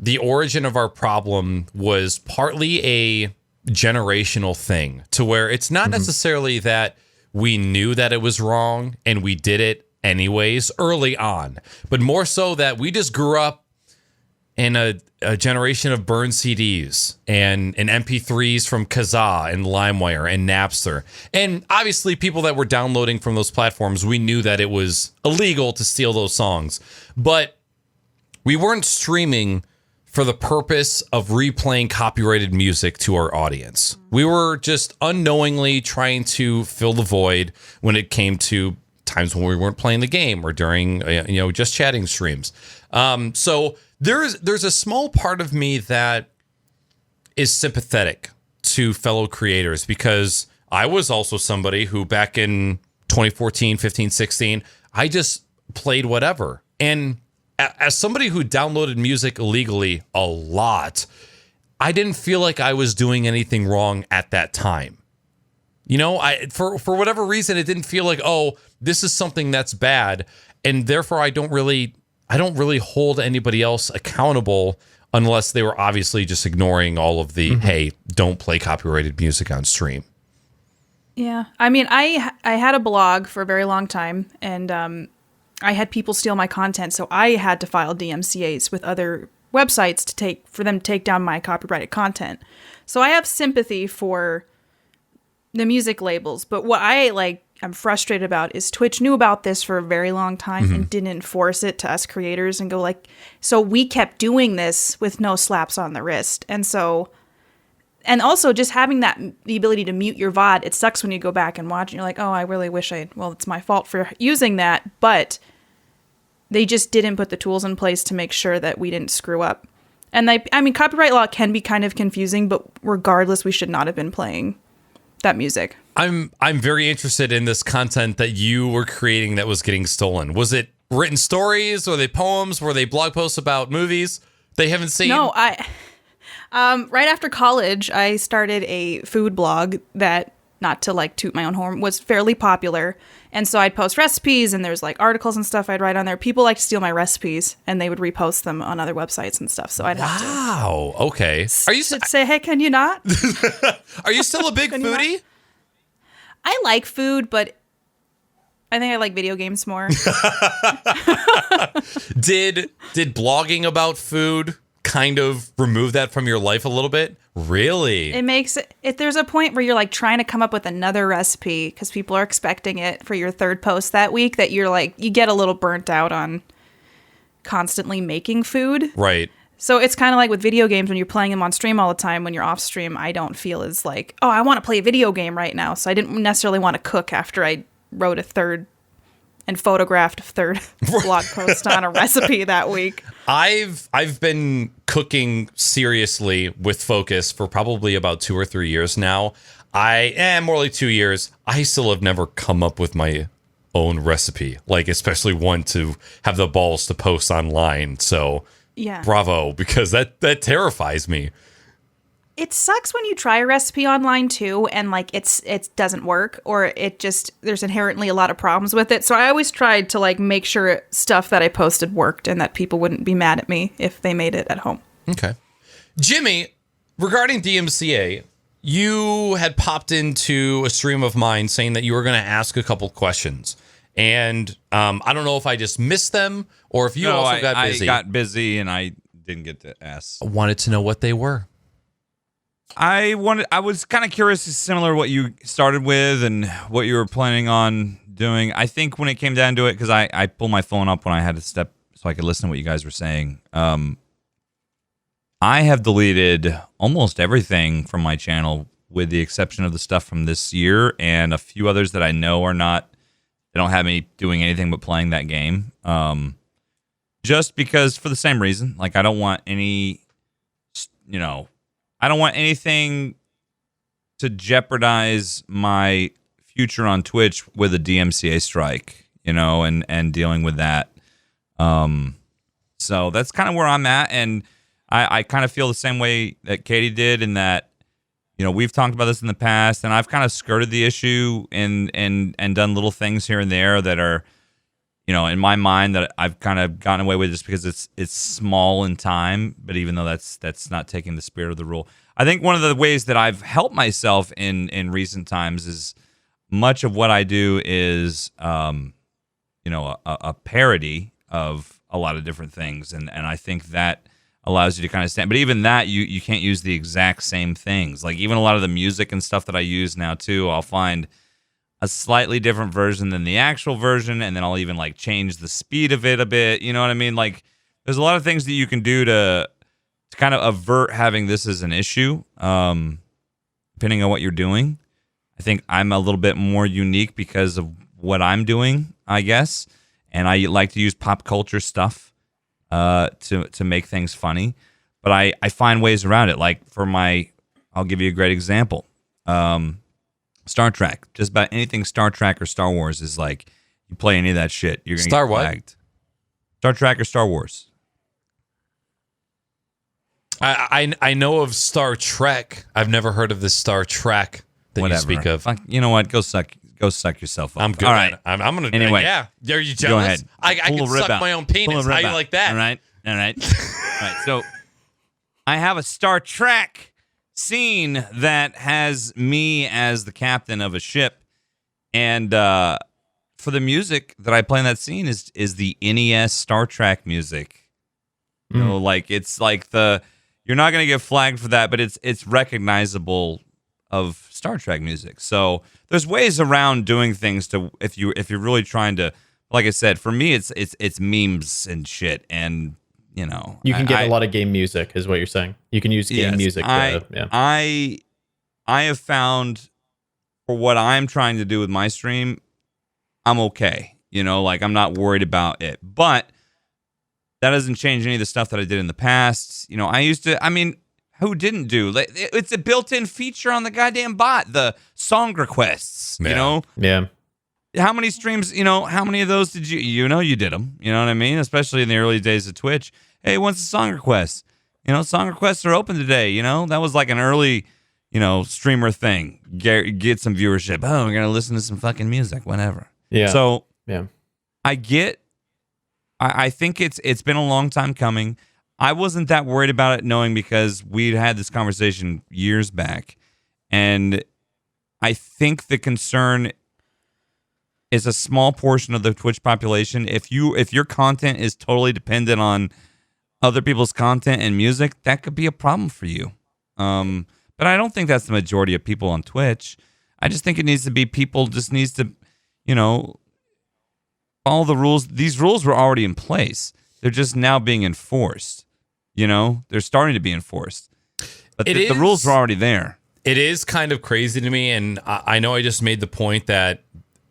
the origin of our problem was partly a generational thing, to where it's not necessarily that we knew that it was wrong and we did it anyways early on, but more so that we just grew up in a generation of burned CDs and MP3s from Kazaa and LimeWire and Napster. And obviously people that were downloading from those platforms, we knew that it was illegal to steal those songs. But we weren't streaming for the purpose of replaying copyrighted music to our audience. We were just unknowingly trying to fill the void when it came to times when we weren't playing the game or during just chatting streams. So there's a small part of me that is sympathetic to fellow creators, because I was also somebody who back in 2014, 15, 16, I just played whatever. And as somebody who downloaded music illegally a lot, I didn't feel like I was doing anything wrong at that time. For whatever reason, it didn't feel like, oh, this is something that's bad, and therefore I don't really hold anybody else accountable unless they were obviously just ignoring all of the, hey, don't play copyrighted music on stream. Yeah. I mean, I had a blog for a very long time, and I had people steal my content, so I had to file DMCAs with other websites for them to take down my copyrighted content. So I have sympathy for the music labels, but what I'm frustrated about is Twitch knew about this for a very long time and didn't enforce it to us creators and go so we kept doing this with no slaps on the wrist. And also just having the ability to mute your VOD, it sucks when you go back and watch and you're like, oh, I really wish it's my fault for using that, but they just didn't put the tools in place to make sure that we didn't screw up. And copyright law can be kind of confusing, but regardless, we should not have been playing that music. I'm very interested in this content that you were creating that was getting stolen. Was it written stories? Were they poems? Were they blog posts about movies they haven't seen? No, right after college, I started a food blog that, not to toot my own horn, was fairly popular. And so I'd post recipes, and there's articles and stuff I'd write on there. People like to steal my recipes, and they would repost them on other websites and stuff. So I'd have to. Wow. Okay. Are you say, hey, can you not? Are you still a big foodie? I like food, but I think I like video games more. Did blogging about food kind of remove that from your life a little bit? Really? It makes it there's a point where you're trying to come up with another recipe because people are expecting it for your third post that week, that you're you get a little burnt out on constantly making food. Right. So it's kind of like with video games, when you're playing them on stream all the time. When you're off stream, I don't feel as oh, I want to play a video game right now. So I didn't necessarily want to cook after I wrote a third and photographed a third blog post on a recipe that week. I've been cooking seriously with focus for probably about 2 or 3 years now. More like 2 years. I still have never come up with my own recipe, especially one to have the balls to post online. So yeah, bravo, because that terrifies me. It sucks when you try a recipe online too, and it doesn't work, or there's inherently a lot of problems with it. So I always tried to make sure stuff that I posted worked, and that people wouldn't be mad at me if they made it at home. Okay. Jimmy, regarding DMCA, you had popped into a stream of mine saying that you were going to ask a couple questions. And I don't know if I just missed them or if you got busy. I got busy and I didn't get to ask. I wanted to know what they were. I was kind of curious, similar to what you started with and what you were planning on doing. I think when it came down to it, because I pulled my phone up when I had to step so I could listen to what you guys were saying. I have deleted almost everything from my channel, with the exception of the stuff from this year and a few others that I know are not. They don't have me doing anything but playing that game. Just because, for the same reason, I don't want any, I don't want anything to jeopardize my future on Twitch with a DMCA strike, and dealing with that. So that's kind of where I'm at, and I kind of feel the same way that Katie did, in that, we've talked about this in the past, and I've kind of skirted the issue and done little things here and there that are, in my mind, that I've kind of gotten away with just because it's small in time. But even though that's not taking the spirit of the rule, I think one of the ways that I've helped myself in recent times is much of what I do is, a parody of a lot of different things, and I think that allows you to kind of stand. But even that, you can't use the exact same things. Even a lot of the music and stuff that I use now too, I'll find a slightly different version than the actual version, and then I'll even change the speed of it a bit. You know what I mean? there's a lot of things that you can do to kind of avert having this as an issue, depending on what you're doing. I think I'm a little bit more unique because of what I'm doing, I guess, and I like to use pop culture stuff to make things funny. But I find ways around it. Like I'll give you a great example. Star Trek. Just about anything Star Trek or Star Wars is like, you play any of that shit, you're gonna get flagged. Star Trek or Star Wars. I know of Star Trek. I've never heard of the Star Trek that you speak of. You know what? Go suck yourself up. I'm good. All right. I'm gonna. Anyway, yeah. Are you jealous? Go ahead. I can suck my own penis. How you like that? All right. All right. So I have a Star Trek scene that has me as the captain of a ship, and for the music that I play in that scene is the NES Star Trek music. You know, like it's like you're not gonna get flagged for that, but it's recognizable of Star Trek music. So there's ways around doing things to if you're really trying to, like I said, for me it's memes and shit, and you know you can get a lot of game music is what you're saying. You can use game music. I have found for what I'm trying to do with my stream, I'm okay. You know, like I'm not worried about it, but that doesn't change any of the stuff that I did in the past. You know, who didn't do? It's a built-in feature on the goddamn bot, the song requests, you know? Yeah. How many streams, how many of those did you did them, you know what I mean? Especially in the early days of Twitch. Hey, what's a song request? Song requests are open today, that was like an early, streamer thing. Get some viewership. Oh, we're going to listen to some fucking music, whatever. Yeah. So, yeah. I think it's been a long time coming. I wasn't that worried about it knowing because we'd had this conversation years back. And I think the concern is a small portion of the Twitch population. If your content is totally dependent on other people's content and music, that could be a problem for you. But I don't think that's the majority of people on Twitch. I just think it needs to be people just needs to, follow the rules. These rules were already in place. They're just now being enforced. They're starting to be enforced. But the rules were already there. It is kind of crazy to me, and I know I just made the point that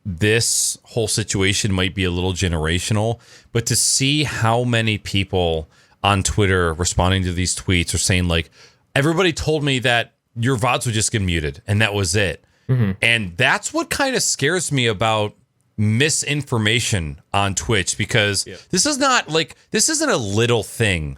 this whole situation might be a little generational, but to see how many people on Twitter responding to these tweets are saying, like, everybody told me that your VODs would just get muted, and that was it. Mm-hmm. And that's what kind of scares me about misinformation on Twitch, because this isn't a little thing.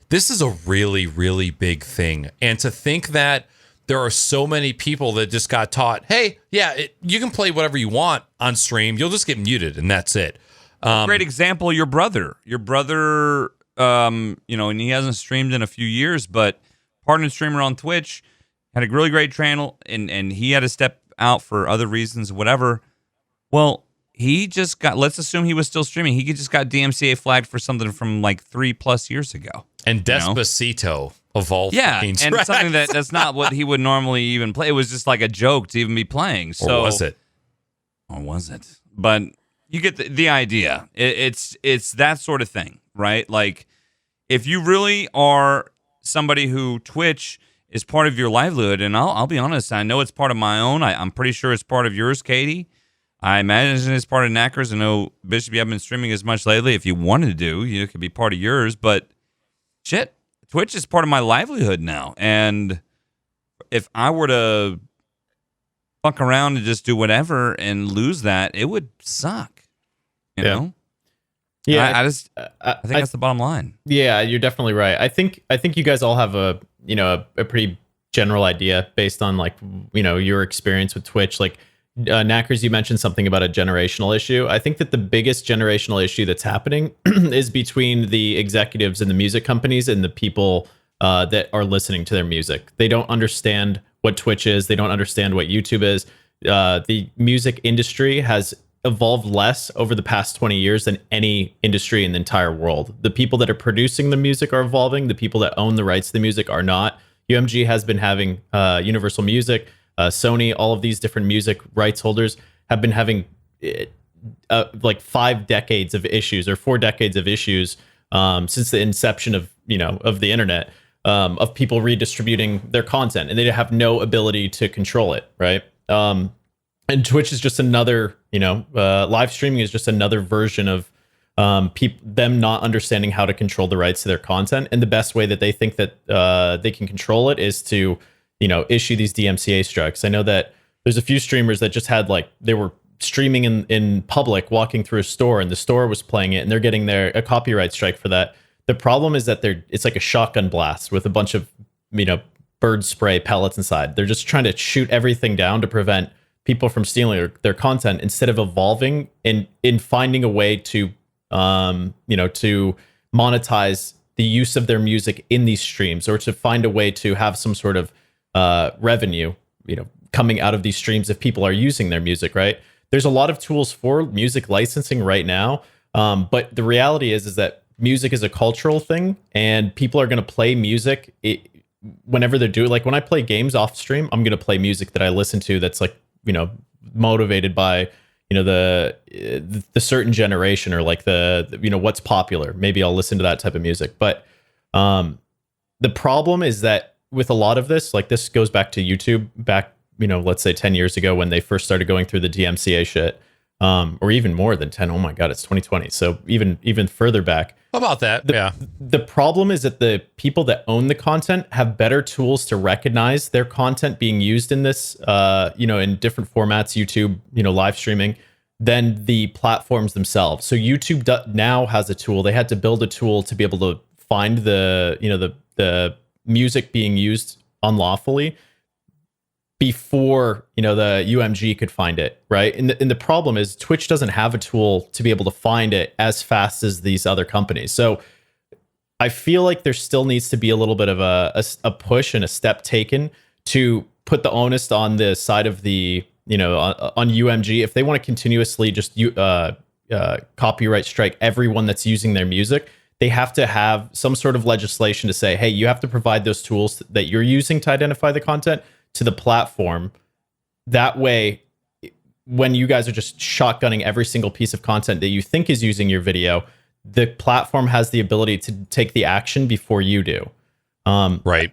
This is a really, really big thing. And to think that there are so many people that just got taught, hey, you can play whatever you want on stream. You'll just get muted, and that's it. Great example, your brother. Your brother, and he hasn't streamed in a few years, but partner streamer on Twitch, had a really great channel, and he had to step out for other reasons, whatever. Well, he just got, let's assume he was still streaming. He just got DMCA flagged for something from like 3+ years ago. And Despacito of all and something that's not what he would normally even play. It was just like a joke to even be playing. So, or was it? Or was it? But you get the idea. It's that sort of thing, right? Like, if you really are somebody who Twitch is part of your livelihood, and I'll be honest, I know it's part of my own. I'm pretty sure it's part of yours, Katie. I imagine it's part of Knacker's. I know, Bishop, you haven't been streaming as much lately. If you wanted to, it could be part of yours. But shit, Twitch is part of my livelihood now. And if I were to fuck around and just do whatever and lose that, it would suck. You know? Yeah. I think that's the bottom line. Yeah, you're definitely right. I think you guys all have a pretty general idea based on your experience with Twitch. Like, Knackers, you mentioned something about a generational issue. I think that the biggest generational issue that's happening is between the executives and the music companies and the people that are listening to their music. They don't understand what Twitch is. They don't understand what YouTube is. The music industry has evolved less over the past 20 years than any industry in the entire world. The people that are producing the music are evolving. The people that own the rights to the music are not. UMG has been having Universal Music, Sony, all of these different music rights holders have been having like 5 decades of issues or 4 decades of issues since the inception of the internet, of people redistributing their content, and they have no ability to control it, right? And Twitch is just another, live streaming is just another version of them not understanding how to control the rights to their content. And the best way that they think that they can control it is to, issue these DMCA strikes. I know that there's a few streamers that just had they were streaming in public, walking through a store, and the store was playing it, and they're getting a copyright strike for that. The problem is that it's like a shotgun blast with a bunch of, bird spray pellets inside. They're just trying to shoot everything down to prevent people from stealing their content, instead of evolving in finding a way to to monetize the use of their music in these streams, or to find a way to have some sort of revenue, coming out of these streams if people are using their music, right? There's a lot of tools for music licensing right now, but the reality is that music is a cultural thing, and people are going to play music whenever they're doing. Like when I play games off stream, I'm going to play music that I listen to that's motivated by the certain generation, or like the what's popular. Maybe I'll listen to that type of music. But the problem is that with a lot of this, like this goes back to YouTube back, let's say 10 years ago, when they first started going through the DMCA shit, or even more than 10. Oh my God, it's 2020. So even further back. How about that? Yeah. The problem is that the people that own the content have better tools to recognize their content being used in this, in different formats, YouTube, live streaming, than the platforms themselves. So YouTube now has a tool. They had to build a tool to be able to find the music being used unlawfully before the UMG could find it, right? And the problem is Twitch doesn't have a tool to be able to find it as fast as these other companies. So I feel like there still needs to be a little bit of a push and a step taken to put the onus on the side of the on UMG if they want to continuously just copyright strike everyone that's using their music. They have to have some sort of legislation to say, hey, you have to provide those tools that you're using to identify the content to the platform. That way, when you guys are just shotgunning every single piece of content that you think is using your video, the platform has the ability to take the action before you do. Right.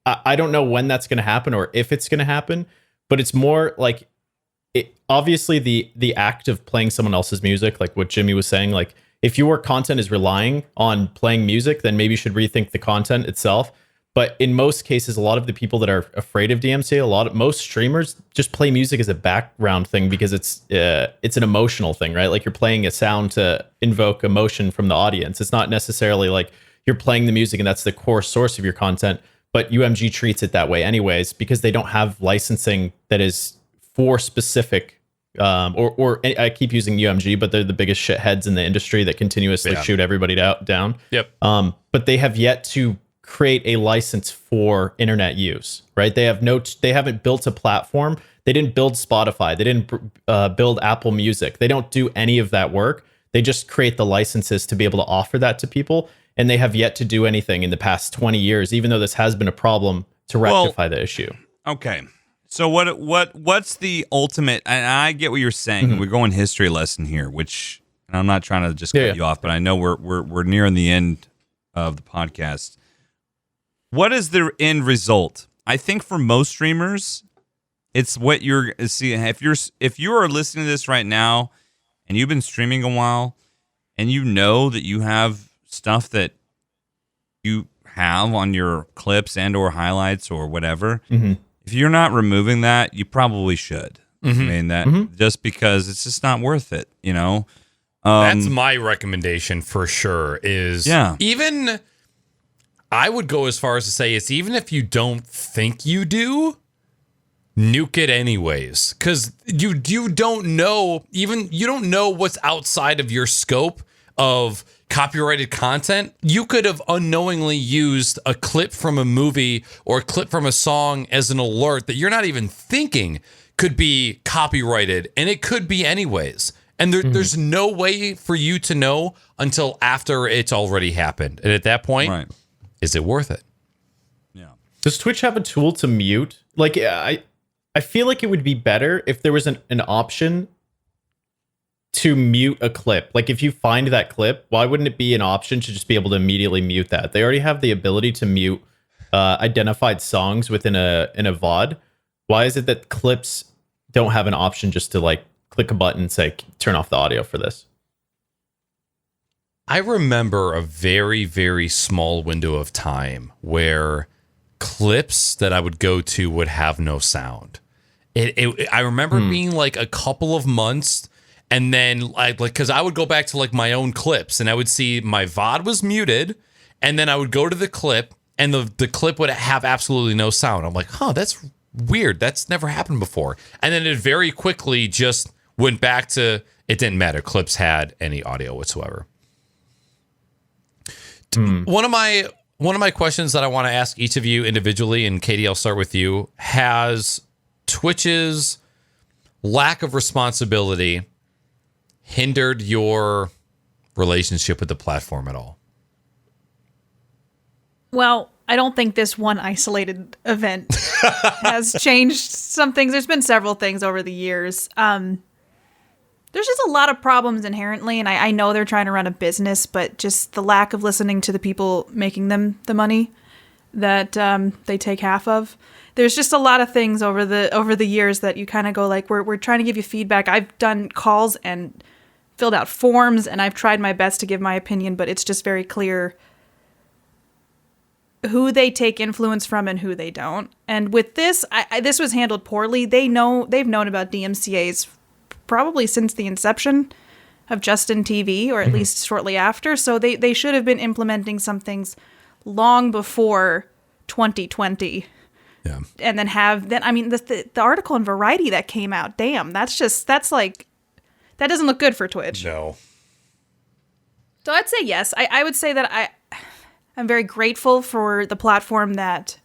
I don't know when that's going to happen or if it's going to happen, but it's more like obviously the act of playing someone else's music, like what Jimmy was saying, like if your content is relying on playing music, then maybe you should rethink the content itself. But in most cases, a lot of the people that are afraid of DMCA, most streamers just play music as a background thing because it's an emotional thing, right? Like you're playing a sound to invoke emotion from the audience. It's not necessarily like you're playing the music and that's the core source of your content. But UMG treats it that way anyways, because they don't have licensing that is for specific, or I keep using UMG, but they're the biggest shitheads in the industry that continuously shoot everybody down. Yep. But they have yet to create a license for internet use, right? They haven't built a platform. They didn't build Spotify. They didn't build Apple Music. They don't do any of that work. They just create the licenses to be able to offer that to people. And they have yet to do anything in the past 20 years, even though this has been a problem, to rectify the issue. Okay. So what's the ultimate, and I get what you're saying, and we're going history lesson here, which, and I'm not trying to just cut you off, but I know we're nearing the end of the podcast. What is the end result? I think for most streamers, it's what you're seeing. If you are listening to this right now and you've been streaming a while and you know that you have stuff that you have on your clips and or highlights or whatever, if you're not removing that, you probably should. I mean, that just because it's just not worth it, That's my recommendation for sure is even, I would go as far as to say it's even if you don't think you do, nuke it anyways. Because you don't know, you don't know what's outside of your scope of copyrighted content. You could have unknowingly used a clip from a movie or a clip from a song as an alert that you're not even thinking could be copyrighted, and it could be anyways. And there's no way for you to know until after it's already happened. And at that point, is it worth it? Yeah. Does Twitch have a tool to mute? Like, I feel like it would be better if there was an option to mute a clip. Like if you find that clip, why wouldn't it be an option to just be able to immediately mute that? They already have the ability to mute identified songs within a VOD. Why is it that clips don't have an option just to like click a button and say turn off the audio for this? I remember a very, very small window of time where clips that I would go to would have no sound. I remember being like a couple of months, and then like because I would go back to like my own clips and I would see my VOD was muted, and then I would go to the clip and the clip would have absolutely no sound. I'm like, that's weird. That's never happened before. And then it very quickly just went back to it didn't matter. Clips had any audio whatsoever. One of my questions that I want to ask each of you individually, and Katie, I'll start with you. Has Twitch's lack of responsibility hindered your relationship with the platform at all? Well, I don't think this one isolated event has changed some things. There's been several things over the years. There's just a lot of problems inherently, and I know they're trying to run a business, but just the lack of listening to the people making them the money that they take half of. There's just a lot of things over the years that you kind of go like, we're trying to give you feedback. I've done calls and filled out forms, and I've tried my best to give my opinion, but it's just very clear who they take influence from and who they don't. And with this, this was handled poorly. They've known about DMCA's probably since the inception of Justin TV, or at least shortly after. So they should have been implementing some things long before 2020. Yeah. And then the article in Variety that came out, damn, that doesn't look good for Twitch. No. So I'd say yes. I would say that I'm very grateful for the platform that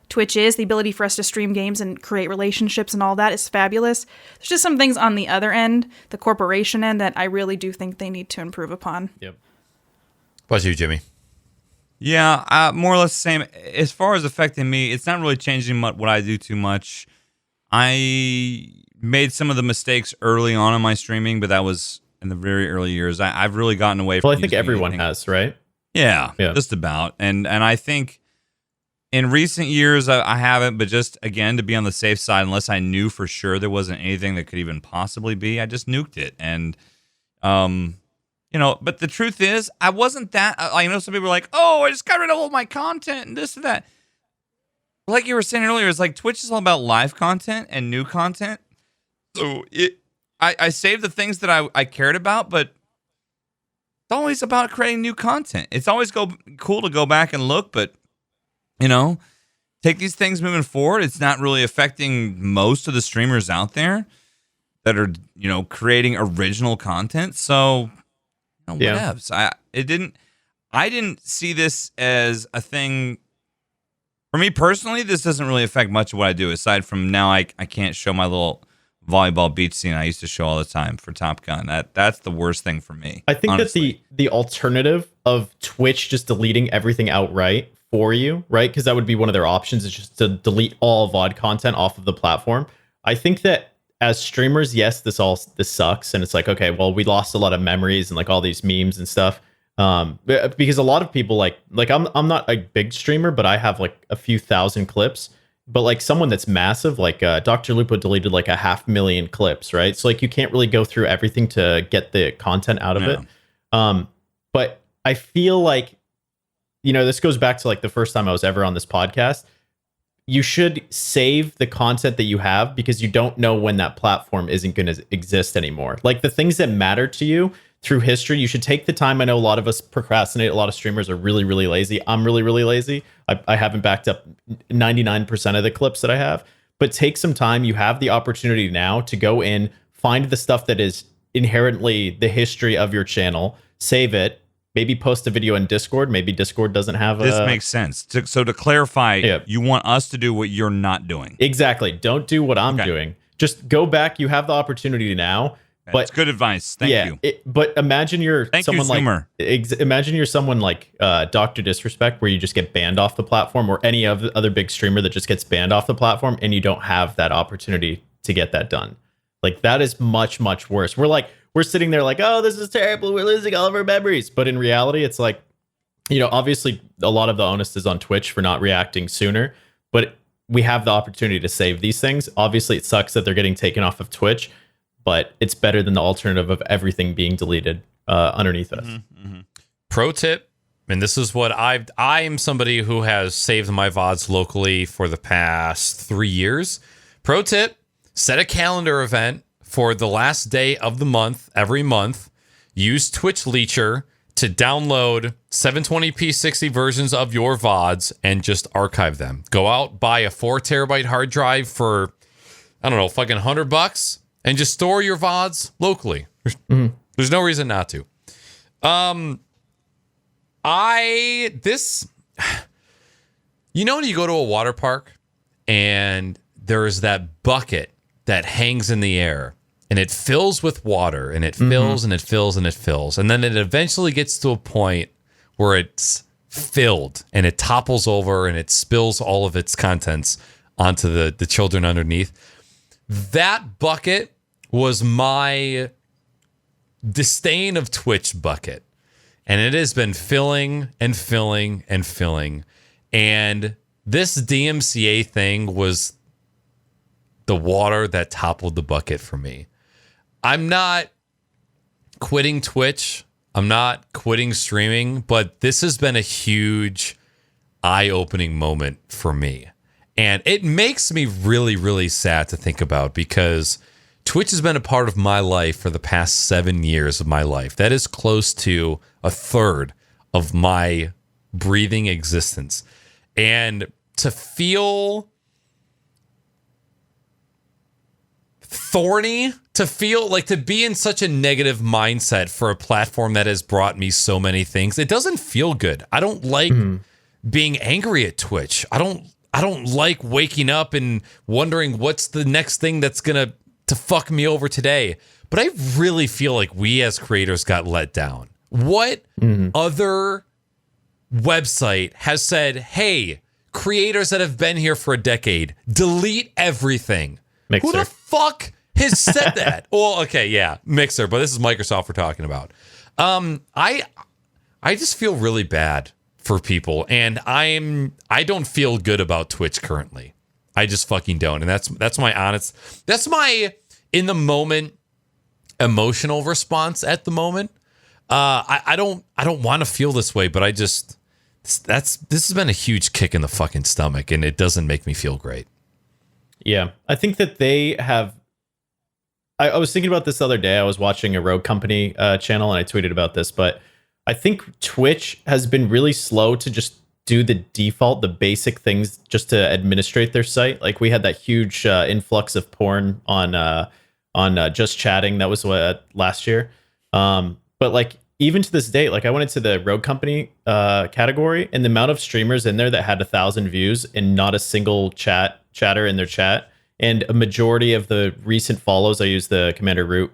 Twitch is. The ability for us to stream games and create relationships and all that is fabulous. There's just some things on the other end, the corporation end, that I really do think they need to improve upon. Yep. What about you, Jimmy? Yeah, more or less the same. As far as affecting me, it's not really changing what I do too much. I made some of the mistakes early on in my streaming, but that was in the very early years. I've really gotten away from Well, I think everyone has, right? Yeah, just about. And I think in recent years, I haven't, but just, again, to be on the safe side, unless I knew for sure there wasn't anything that could even possibly be, I just nuked it. And, but the truth is, I wasn't that, I know some people are like, oh, I just got rid of all my content and this and that. Like you were saying earlier, it's like Twitch is all about live content and new content. So I saved the things that I cared about, but it's always about creating new content. It's always cool to go back and look, but take these things moving forward. It's not really affecting most of the streamers out there that are, creating original content. So, whatevs. I didn't see this as a thing. For me personally, this doesn't really affect much of what I do, aside from now I can't show my little volleyball beach scene I used to show all the time for Top Gun. That's the worst thing for me. I think honestly. That the alternative of Twitch just deleting everything outright for you, right? Because that would be one of their options, is just to delete all VOD content off of the platform. I think that as streamers, yes, this sucks, and it's like, okay, well, we lost a lot of memories and like all these memes and stuff. Because a lot of people like I'm not a big streamer, but I have like a few thousand clips. But like someone that's massive, like Dr. Lupo deleted like 500,000 clips, right? So like you can't really go through everything to get the content out of it. But I feel like, this goes back to like the first time I was ever on this podcast. You should save the content that you have, because you don't know when that platform isn't going to exist anymore. Like the things that matter to you through history, you should take the time. I know a lot of us procrastinate. A lot of streamers are really, really lazy. I'm really, really lazy. I haven't backed up 99% of the clips that I have, but take some time. You have the opportunity now to go in, find the stuff that is inherently the history of your channel, save it, maybe post a video in Discord. Maybe Discord doesn't have This makes sense. So to clarify, you want us to do what you're not doing. Exactly. Don't do what I'm doing. Just go back. You have the opportunity now. But it's good advice. Thank you. But imagine you're imagine you're someone like Dr. Disrespect, where you just get banned off the platform, or any other big streamer that just gets banned off the platform, and you don't have that opportunity to get that done. Like that is much, much worse. We're we're sitting there like, oh, this is terrible. We're losing all of our memories. But in reality, it's like, obviously a lot of the onus is on Twitch for not reacting sooner, but we have the opportunity to save these things. Obviously, it sucks that they're getting taken off of Twitch, but it's better than the alternative of everything being deleted underneath us. Pro tip, and this is what I am somebody who has saved my VODs locally for the past 3 years. Pro tip, set a calendar event for the last day of the month, every month. Use Twitch Leecher to download 720p 60 versions of your VODs and just archive them. Go out, buy a 4 terabyte hard drive for, I don't know, fucking $100 and just store your VODs locally. There's no reason not to. When you go to a water park and there's that bucket that hangs in the air and it fills with water and it fills and it fills and it fills. And then it eventually gets to a point where it's filled and it topples over and it spills all of its contents onto the children underneath. That bucket was my disdain of Twitch bucket. And it has been filling and filling and filling. And this DMCA thing was the water that toppled the bucket for me. I'm not quitting Twitch. I'm not quitting streaming, but this has been a huge eye-opening moment for me. And it makes me really, really sad to think about because Twitch has been a part of my life for the past 7 years of my life. That is close to a third of my breathing existence. And to feel thorny, to feel like to be in such a negative mindset for a platform that has brought me so many things, it doesn't feel good. I don't like being angry at Twitch. I don't like waking up and wondering what's the next thing that's gonna to fuck me over today. But I really feel like we as creators got let down. What other website has said, hey, creators that have been here for a decade, delete everything? Mixer. Who the fuck has said that? Well, okay, yeah, Mixer, but this is Microsoft we're talking about. I just feel really bad for people, and I don't feel good about Twitch currently. I just fucking don't, and that's my in the moment emotional response at the moment. I don't want to feel this way, but this has been a huge kick in the fucking stomach, and it doesn't make me feel great. Yeah, I think that they have. I was thinking about this the other day. I was watching a Rogue Company channel, and I tweeted about this, but I think Twitch has been really slow to just do the default, the basic things just to administrate their site. Like we had that huge influx of porn on just chatting. That was last year. But like even to this date, like I went into the Rogue Company category, and the amount of streamers in there that had 1,000 views and not a single chatter in their chat, and a majority of the recent follows. I use the Commander Root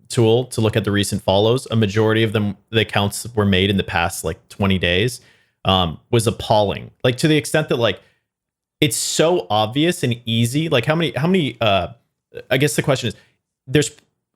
tool to look at the recent follows. A majority of them, the accounts were made in the past like 20 days. Was appalling. Like to the extent that like it's so obvious and easy. Like how many I guess the question is, there's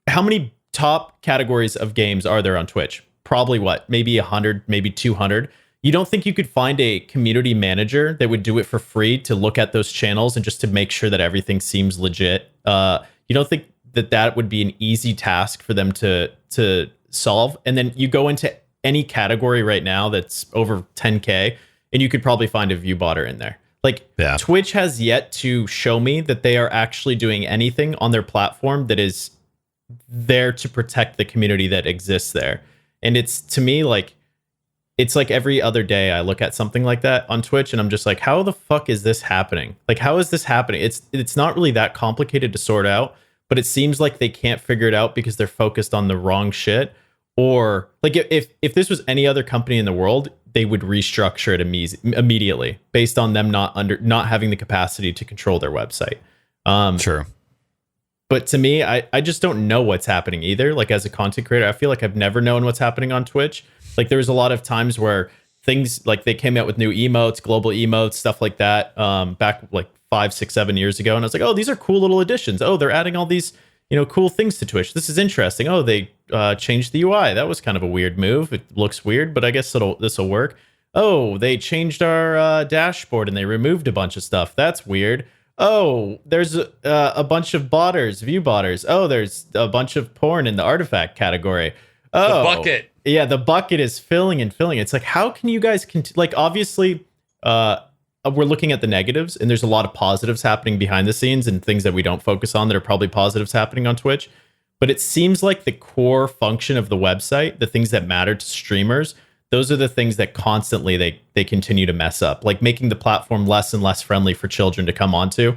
how many top categories of games are there on Twitch? Probably maybe 100, maybe 200. You don't think you could find a community manager that would do it for free to look at those channels and just to make sure that everything seems legit? You don't think that would be an easy task for them to solve? And then you go into any category right now that's over 10K, and you could probably find a view botter in there. Like Twitch has yet to show me that they are actually doing anything on their platform that is there to protect the community that exists there. And it's, to me, like, it's like every other day I look at something like that on Twitch and I'm just like, how the fuck is this happening? Like, how is this happening? It's not really that complicated to sort out, but it seems like they can't figure it out because they're focused on the wrong shit. Or like if this was any other company in the world, they would restructure it immediately based on them not having the capacity to control their website. Sure. But to me, I just don't know what's happening either. Like as a content creator, I feel like I've never known what's happening on Twitch. Like there was a lot of times where things like they came out with new emotes, global emotes, stuff like that, back like 5, 6, 7 years ago. And I was like, oh, these are cool little additions. Oh, they're adding all these cool things to Twitch. This is interesting. Oh, they changed the UI. That was kind of a weird move. It looks weird, but I guess this will work. Oh, they changed our dashboard and they removed a bunch of stuff. That's weird. Oh, there's a bunch of view botters. Oh, there's a bunch of porn in the artifact category. Oh, The bucket. Yeah, the bucket is filling and filling. It's like, how can you guys obviously, we're looking at the negatives, and there's a lot of positives happening behind the scenes and things that we don't focus on that are probably positives happening on Twitch. But it seems like the core function of the website, the things that matter to streamers, those are the things that constantly they continue to mess up, like making the platform less and less friendly for children to come onto,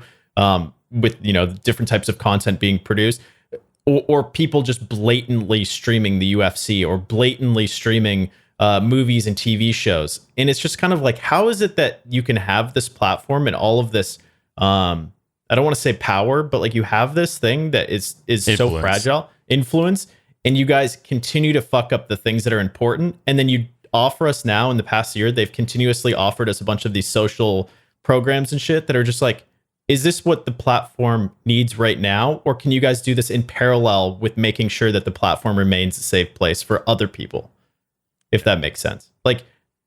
with different types of content being produced, or people just blatantly streaming the UFC or blatantly streaming movies and TV shows. And it's just kind of like, how is it that you can have this platform and all of this, I don't want to say power, but like you have this thing that is so fragile, influence, and you guys continue to fuck up the things that are important. And then you offer us now, in the past year, they've continuously offered us a bunch of these social programs and shit that are just like, is this what the platform needs right now? Or can you guys do this in parallel with making sure that the platform remains a safe place for other people? If that makes sense. Like,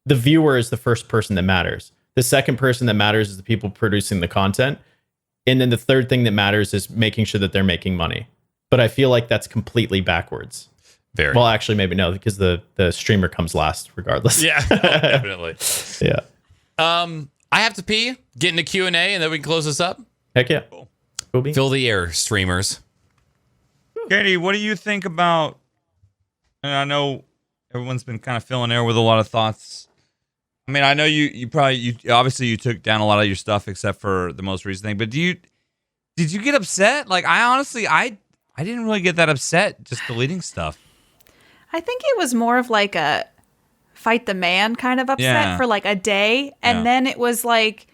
the viewer is the first person that matters. The second person that matters is the people producing the content. And then the third thing that matters is making sure that they're making money. But I feel like that's completely backwards. Very. Well, actually, maybe no, because the streamer comes last regardless. Yeah, definitely. Yeah. I have to pee, get into Q&A, and then we can close this up. Heck yeah. Cool. Fill the air, streamers. Katie, what do you think about, and I know everyone's been kind of filling air with a lot of thoughts. I mean, I know you obviously you took down a lot of your stuff except for the most recent thing, but did you get upset? Like, I didn't really get that upset just deleting stuff. I think it was more of like a fight the man kind of upset for like a day. And then it was like,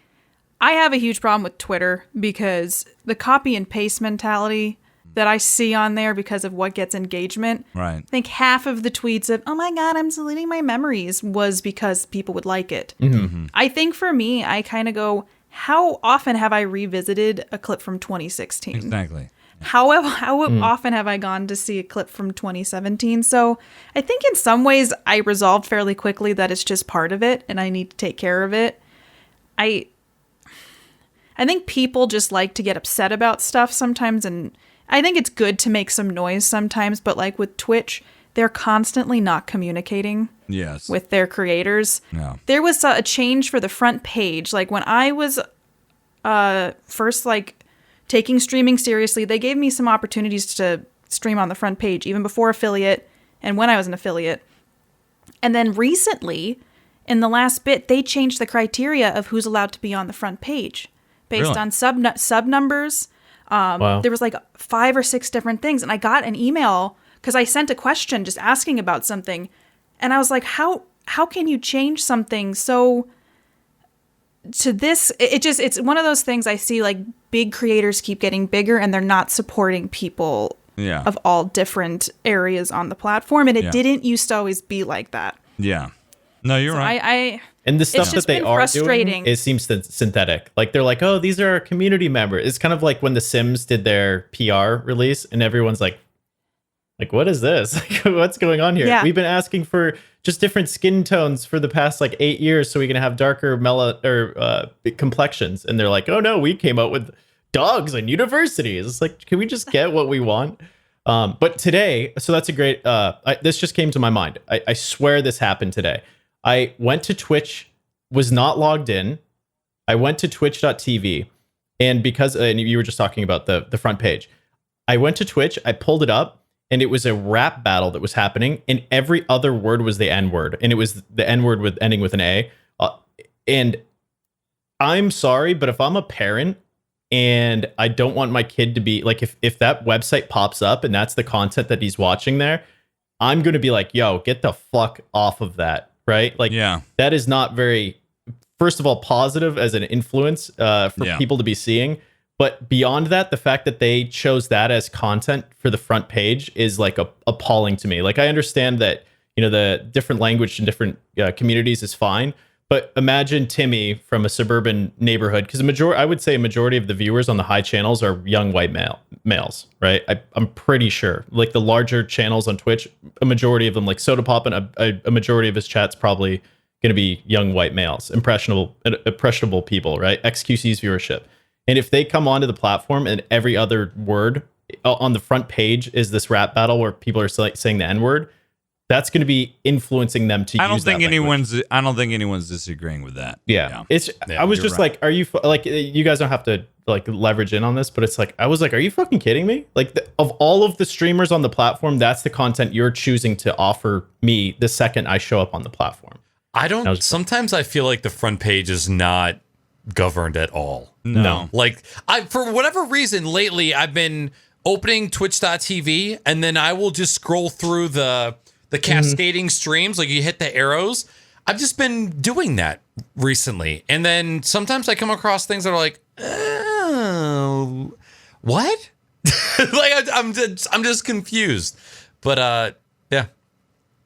I have a huge problem with Twitter because the copy and paste mentality that I see on there because of what gets engagement. Right. I think half of the tweets of, oh my God, I'm deleting my memories was because people would like it. Mm-hmm. I think for me, I kind of go, how often have I revisited a clip from 2016? Exactly. How often have I gone to see a clip from 2017? So I think in some ways I resolved fairly quickly that it's just part of it and I need to take care of it. I think people just like to get upset about stuff sometimes, and I think it's good to make some noise sometimes, but like with Twitch, they're constantly not communicating with their creators. Yeah. There was a change for the front page. Like when I was first like taking streaming seriously, they gave me some opportunities to stream on the front page, even before affiliate and when I was an affiliate. And then recently, in the last bit, they changed the criteria of who's allowed to be on the front page based on sub numbers. Wow. There was like 5 or 6 different things. And I got an email because I sent a question just asking about something. And I was like, how can you change something so to this? It's one of those things I see, like, big creators keep getting bigger and they're not supporting people of all different areas on the platform. And it didn't used to always be like that. Yeah. No, you're right. And the stuff that they are doing, it seems synthetic. Like, they're like, oh, these are our community members. It's kind of like when The Sims did their PR release and everyone's like, what is this? Like, what's going on here? Yeah. We've been asking for just different skin tones for the past like 8 years so we can have darker complexions. And they're like, oh no, we came out with dogs and universities. It's like, can we just get what we want? But today, so that's a great, this just came to my mind. I swear this happened today. I went to Twitch, was not logged in. I went to twitch.tv, and and you were just talking about the front page. I went to Twitch, I pulled it up, and it was a rap battle that was happening, and every other word was the N-word, and it was the N-word with ending with an A. And I'm sorry, but if I'm a parent and I don't want my kid to be like, if that website pops up and that's the content that he's watching there, I'm going to be like, yo, get the fuck off of that, right? Like, that is not very, first of all, positive as an influence for people to be seeing. But beyond that, the fact that they chose that as content for the front page is like appalling to me. Like, I understand that, the different language in different communities is fine. But imagine Timmy from a suburban neighborhood, because I would say a majority of the viewers on the high channels are young white males, right? I'm pretty sure. Like the larger channels on Twitch, a majority of them, like Soda Pop, and a majority of his chat's probably going to be young white males, impressionable people, right? XQC's viewership. And if they come onto the platform and every other word on the front page is this rap battle where people are saying the N-word, that's going to be influencing them to use that language. I don't think anyone's disagreeing with that. Yeah. I was just right. Like, are you like, you guys don't have to like leverage in on this, but it's like, I was like, are you fucking kidding me? Like of all of the streamers on the platform, that's the content you're choosing to offer me the second I show up on the platform. Sometimes I feel like the front page is not governed at all. No. Like for whatever reason lately, I've been opening twitch.tv and then I will just scroll through the cascading streams, like you hit the arrows. I've just been doing that recently. And then sometimes I come across things that are like, oh, what? Like I'm just confused. But yeah.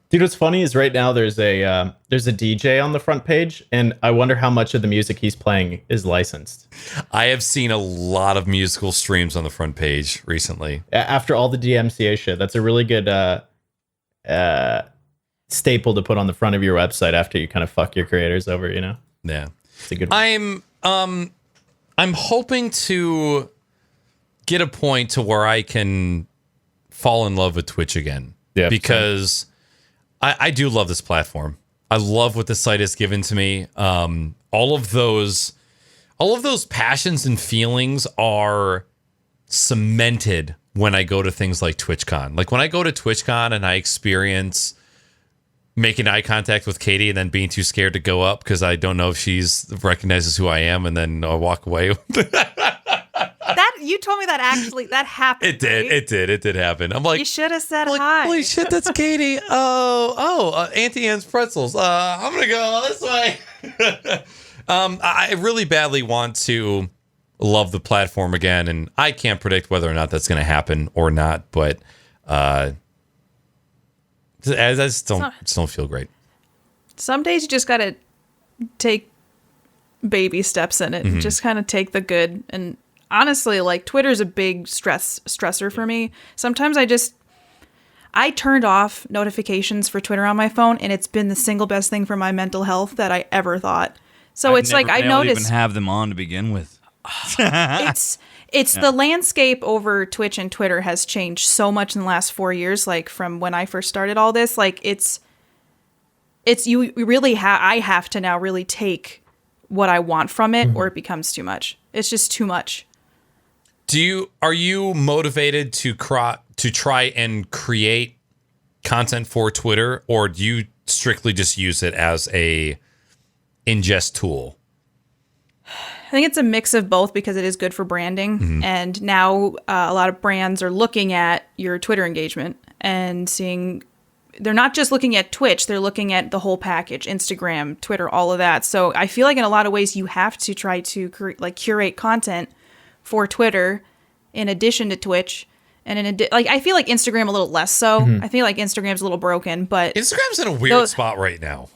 Dude, what's funny is right now there's a DJ on the front page, and I wonder how much of the music he's playing is licensed. I have seen a lot of musical streams on the front page recently. After all the DMCA shit, that's a really good staple to put on the front of your website after you kind of fuck your creators over, you know? Yeah. It's a good one. I'm hoping to get a point to where I can fall in love with Twitch again. Yeah. Because I do love this platform. I love what the site has given to me. All of those passions and feelings are cemented when I go to things like TwitchCon. Like when I go to TwitchCon and I experience making eye contact with Katie and then being too scared to go up because I don't know if she's recognizes who I am, and then I walk away. That you told me that actually that happened. It did. Right? It did happen. I'm like, you should have said like, hi. Holy shit, that's Katie. Auntie Anne's pretzels. I'm gonna go this way. I really badly want to love the platform again, and I can't predict whether or not that's going to happen or not. But I just don't feel great. Some days you just gotta take baby steps in it and just kind of take the good. And honestly, like Twitter's a big stressor for me. Sometimes I turned off notifications for Twitter on my phone, and it's been the single best thing for my mental health that I ever thought. So I noticed even have them on to begin with. it's the landscape over Twitch and Twitter has changed so much in the last 4 years. Like from when I first started all this, like it's you really I have to now really take what I want from it, or it becomes too much. It's just too much. Are you motivated to try and create content for Twitter, or do you strictly just use it as a ingest tool? I think it's a mix of both because it is good for branding. And now a lot of brands are looking at your Twitter engagement and seeing, they're not just looking at Twitch, they're looking at the whole package, Instagram, Twitter, all of that. So I feel like in a lot of ways you have to try to curate content for Twitter in addition to Twitch. And I feel like Instagram a little less so. I feel like Instagram's a little broken, but Instagram's in a weird spot right now.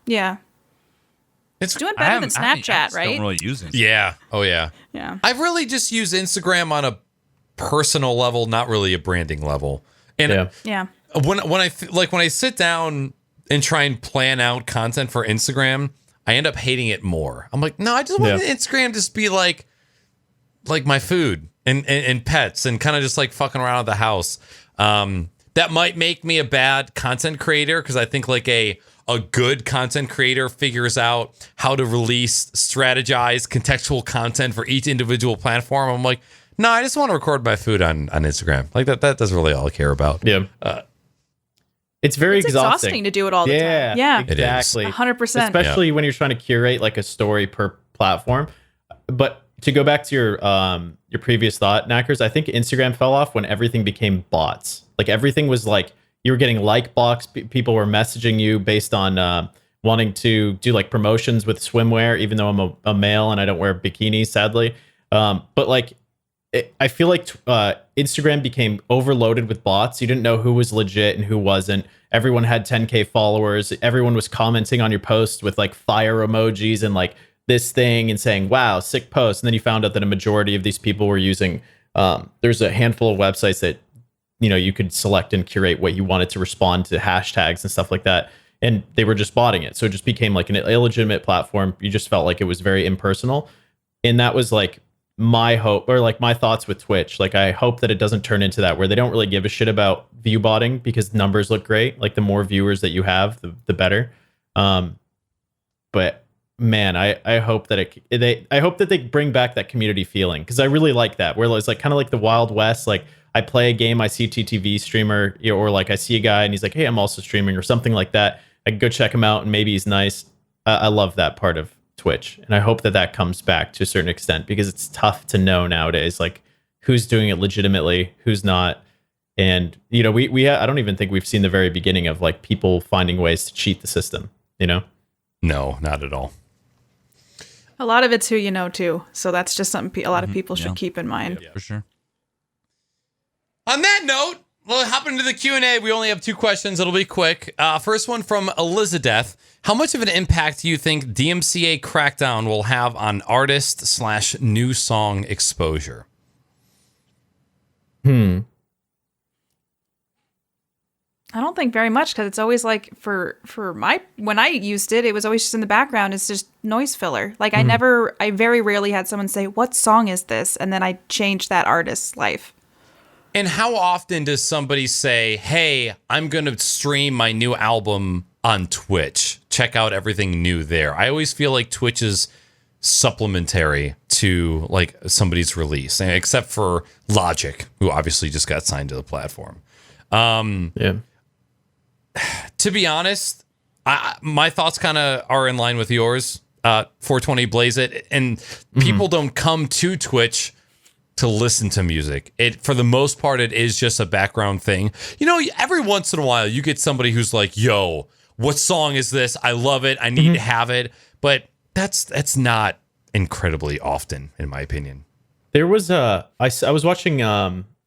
Yeah. It's doing better than Snapchat, right? Don't really use it. Yeah. Oh, yeah. Yeah. I really just use Instagram on a personal level, not really a branding level. And yeah. When I sit down and try and plan out content for Instagram, I end up hating it more. I'm like, no, I just want Instagram to just be like my food and pets and kind of just like fucking around at the house. That might make me a bad content creator because I think like a good content creator figures out how to release, strategize contextual content for each individual platform. I'm like, no, I just want to record my food on Instagram. Like that's really all I care about. Yeah. It's exhausting to do it all the time. Yeah, exactly. 100%. Especially when you're trying to curate like a story per platform. But to go back to your previous thought, Knackers, I think Instagram fell off when everything became bots. Like everything was like, you were getting like box. People were messaging you based on wanting to do like promotions with swimwear, even though I'm a male and I don't wear bikinis, sadly. But like, I feel like Instagram became overloaded with bots. You didn't know who was legit and who wasn't. Everyone had 10K followers. Everyone was commenting on your posts with like fire emojis and like this thing and saying, wow, sick post. And then you found out that a majority of these people were using there's a handful of websites that, you could select and curate what you wanted to respond to hashtags and stuff like that. And they were just botting it. So it just became like an illegitimate platform. You just felt like it was very impersonal. And that was like my hope, or like my thoughts with Twitch. Like, I hope that it doesn't turn into that where they don't really give a shit about view botting because numbers look great. Like, the more viewers that you have, the better. But man, I hope that I hope that they bring back that community feeling, because I really like that, where it's like kind of like the Wild West. Like, I play a game, I see a TTV streamer, or like I see a guy and he's like, hey, I'm also streaming, or something like that. I can go check him out and maybe he's nice. I love that part of Twitch, and I hope that comes back to a certain extent, because it's tough to know nowadays, like, who's doing it legitimately, who's not. And we I don't even think we've seen the very beginning of like people finding ways to cheat the system. No, not at all. A lot of it's who you know too, so that's just something a lot of people should keep in mind. Yeah, for sure. On that note, we'll hop into the Q&A. We only have 2 questions. It'll be quick. First one from Elizabeth. How much of an impact do you think DMCA crackdown will have on artist/new song exposure? I don't think very much, because it's always like when I used it, it was always just in the background. It's just noise filler. Like, I very rarely had someone say, what song is this? And then I changed that artist's life. And how often does somebody say, hey, I'm going to stream my new album on Twitch. Check out everything new there. I always feel like Twitch is supplementary to like somebody's release, except for Logic, who obviously just got signed to the platform. Yeah. To be honest, my thoughts kind of are in line with yours. 420 Blaze It, and people don't come to Twitch to listen to music. For the most part, it is just a background thing. Every once in a while, you get somebody who's like, "Yo, what song is this? I love it. I need to have it." But that's not incredibly often, in my opinion. There was I was watching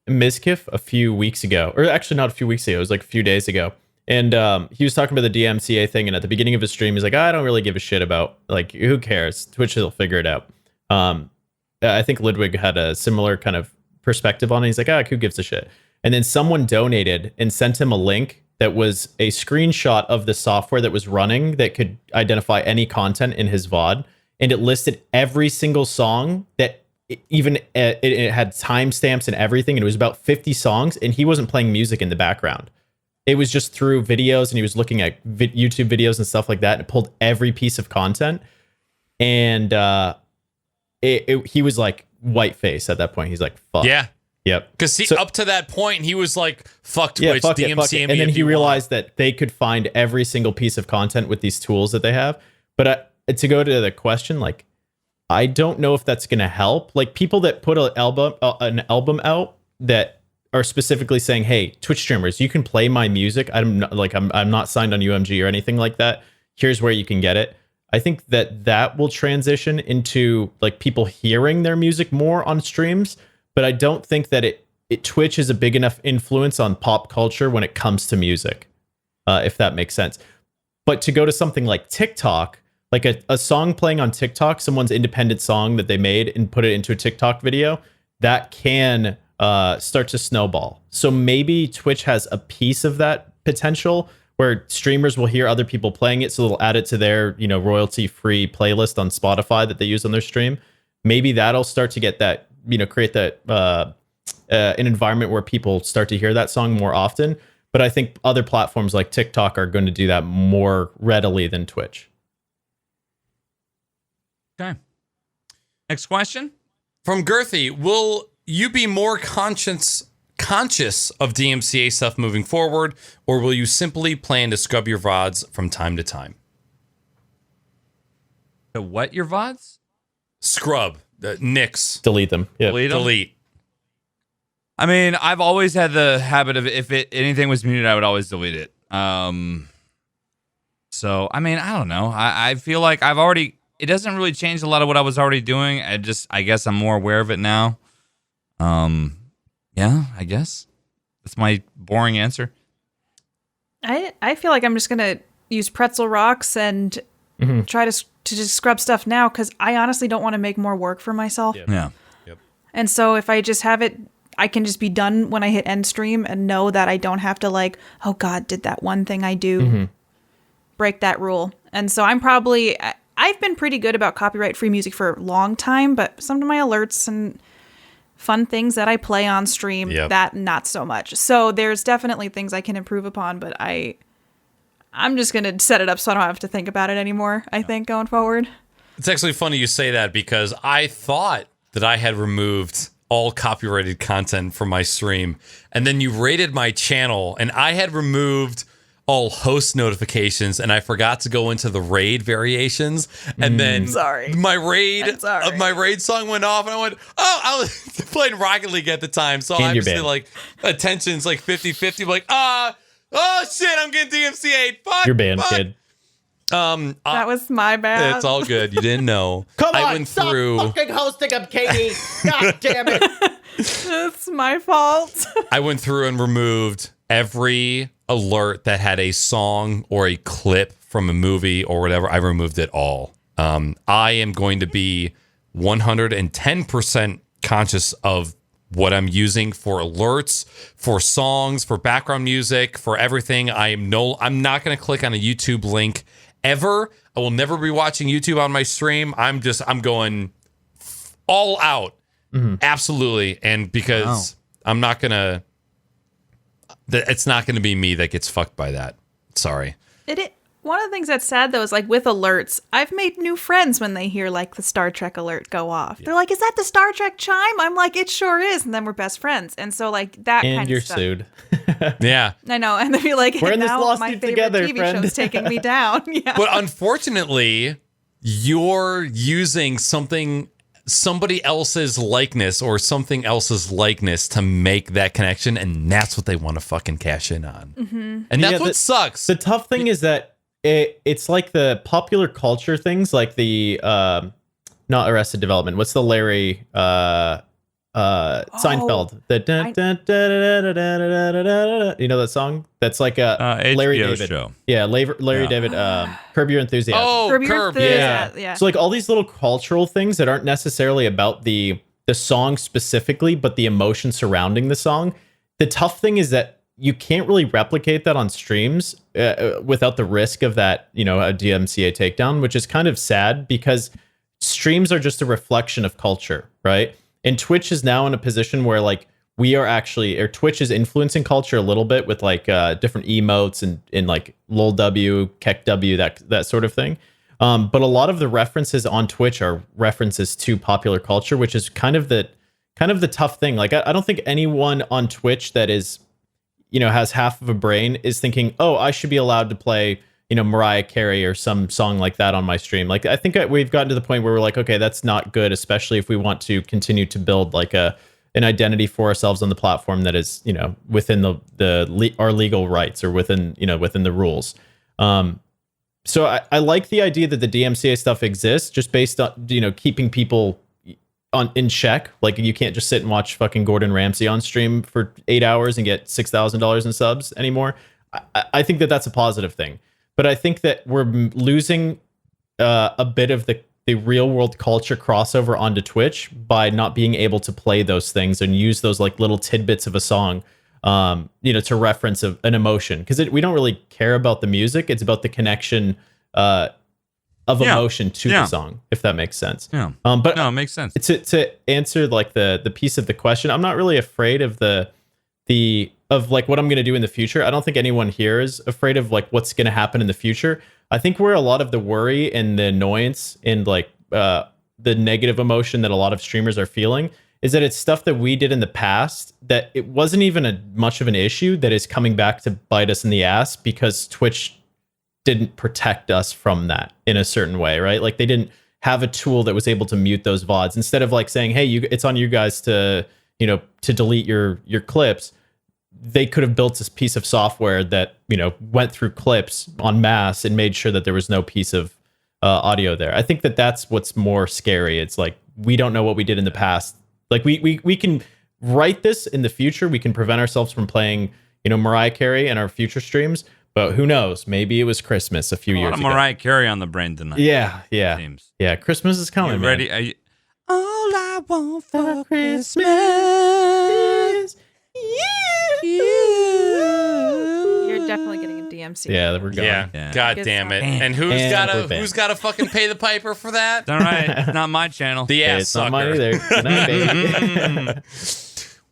Mizkif a few weeks ago, or actually not a few weeks ago. It was like a few days ago. And he was talking about the DMCA thing, and at the beginning of his stream, he's like, I don't really give a shit about, like, who cares? Twitch will figure it out. I think Ludwig had a similar kind of perspective on it. He's like, who gives a shit? And then someone donated and sent him a link that was a screenshot of the software that was running that could identify any content in his VOD. And it listed every single song that it had timestamps and everything. And it was about 50 songs, and he wasn't playing music in the background. It was just through videos, and he was looking at YouTube videos and stuff like that, and it pulled every piece of content. And he was like white face at that point. He's like, fuck. Yeah. Yep. Because up to that point, he was like, fuck Twitch, fuck DMCA. it. And then he realized that they could find every single piece of content with these tools that they have. But to go to the question, like, I don't know if that's going to help. Like, people that put an album out that are specifically saying, hey, Twitch streamers, you can play my music. I'm not signed on UMG or anything like that. Here's where you can get it. I think that will transition into like people hearing their music more on streams, but I don't think that Twitch is a big enough influence on pop culture when it comes to music, if that makes sense. But to go to something like TikTok, like a song playing on TikTok, someone's independent song that they made and put it into a TikTok video, that can start to snowball. So maybe Twitch has a piece of that potential, where streamers will hear other people playing it, so they'll add it to their, royalty-free playlist on Spotify that they use on their stream. Maybe that'll start to get that, create that an environment where people start to hear that song more often. But I think other platforms like TikTok are going to do that more readily than Twitch. Okay. Next question. From Girthy, will you be more conscious of DMCA stuff moving forward, or will you simply plan to scrub your VODs from time to time? To what, your VODs? Scrub. Nix. Delete them. Yeah. Delete. I mean, I've always had the habit of if anything was muted, I would always delete it. So, I mean, I don't know. I feel like it doesn't really change a lot of what I was already doing. I guess I'm more aware of it now. Yeah, I guess. That's my boring answer. I feel like I'm just going to use pretzel rocks and try to just scrub stuff now, because I honestly don't want to make more work for myself. Yeah. And so if I just have it, I can just be done when I hit end stream and know that I don't have to like, oh God, did that one thing I do break that rule? And so I've been pretty good about copyright free music for a long time, but some of my alerts and fun things that I play on stream, that not so much. So there's definitely things I can improve upon, but I'm just going to set it up so I don't have to think about it anymore, I think, going forward. It's actually funny you say that because I thought that I had removed all copyrighted content from my stream, and then you raided my channel, and I had removed all host notifications, and I forgot to go into the raid variations, and then my raid song went off, and I went, oh, I was playing Rocket League at the time, so obviously like attention's like 50-50, like oh shit, I'm getting DMCA'd. Fuck, you're banned, kid. That was my bad. It's all good. You didn't know. Come on, I went stop fucking hosting up, Katie. God damn it. It's my fault. I went through and removed every alert that had a song or a clip from a movie or whatever. I removed it all. I am going to be 110% conscious of what I'm using for alerts, for songs, for background music, for everything. I'm not going to click on a YouTube link ever. I will never be watching YouTube on my stream. I'm going all out. Absolutely. And because I'm not going to, it's not going to be me that gets fucked by that. Sorry. One of the things that's sad, though, is like with alerts, I've made new friends when they hear like the Star Trek alert go off. They're like, is that the Star Trek chime? I'm like, it sure is. And then we're best friends. And so like that And kind you're of stuff. sued. Yeah. I know. And they'd be like, We're in this now lawsuit my favorite together, TV friend. show's taking me down. Yeah. But unfortunately, you're using somebody else's likeness or something else's likeness to make that connection, and that's what they want to fucking cash in on. And that's what sucks. The tough thing is that it's like the popular culture things, like the not Arrested Development. What's the Larry Seinfeld? You know that song? That's like a Larry HBO David show. Yeah, Larry David. Curb Your Enthusiasm. Oh, Curb Your Curb. Enthusiasm. Yeah. Yeah. So like all these little cultural things that aren't necessarily about the song specifically, but the emotion surrounding the song. The tough thing is that you can't really replicate that on streams without the risk of that, a DMCA takedown, which is kind of sad because streams are just a reflection of culture, right? And Twitch is now in a position where like we are actually, or Twitch is influencing culture a little bit with like different emotes and like lol W, kek W, that sort of thing. But a lot of the references on Twitch are references to popular culture, which is kind of the tough thing. Like I don't think anyone on Twitch that is, has half of a brain is thinking, oh, I should be allowed to play, Mariah Carey or some song like that on my stream. Like, I think we've gotten to the point where we're like, okay, that's not good, especially if we want to continue to build like an identity for ourselves on the platform that is, within our legal rights or within the rules. So I like the idea that the DMCA stuff exists just based on, keeping people in check. Like you can't just sit and watch fucking Gordon Ramsay on stream for 8 hours and get $6,000 in subs anymore. I think that that's a positive thing, but I think that we're losing a bit of the real world culture crossover onto Twitch by not being able to play those things and use those like little tidbits of a song, to reference an emotion. Because we don't really care about the music. It's about the connection of emotion to the song, if that makes sense. Yeah. But no, it makes sense. To answer like the piece of the question, I'm not really afraid of of like what I'm going to do in the future. I don't think anyone here is afraid of like what's going to happen in the future. I think where a lot of the worry and the annoyance and like the negative emotion that a lot of streamers are feeling is that it's stuff that we did in the past that it wasn't even much of an issue that is coming back to bite us in the ass because Twitch didn't protect us from that in a certain way, right? Like they didn't have a tool that was able to mute those VODs. Instead of like saying, hey, it's on you guys to delete your clips, they could have built this piece of software that, went through clips en masse and made sure that there was no piece of audio there. I think that that's what's more scary. It's like, we don't know what we did in the past. Like we can write this in the future. We can prevent ourselves from playing, Mariah Carey in our future streams. But who knows? Maybe it was Christmas a few years ago. Mariah Carey on the brain tonight. Yeah. Seems. Yeah, Christmas is coming, You man. ready? All I I want for Christmas. You're definitely getting a DMCA. Yeah, we're going. Yeah. God Good damn it. song. And who's gotta fucking pay the piper for that? All right, it's not my channel. The ass It's not mine sucker. either. Good night, baby.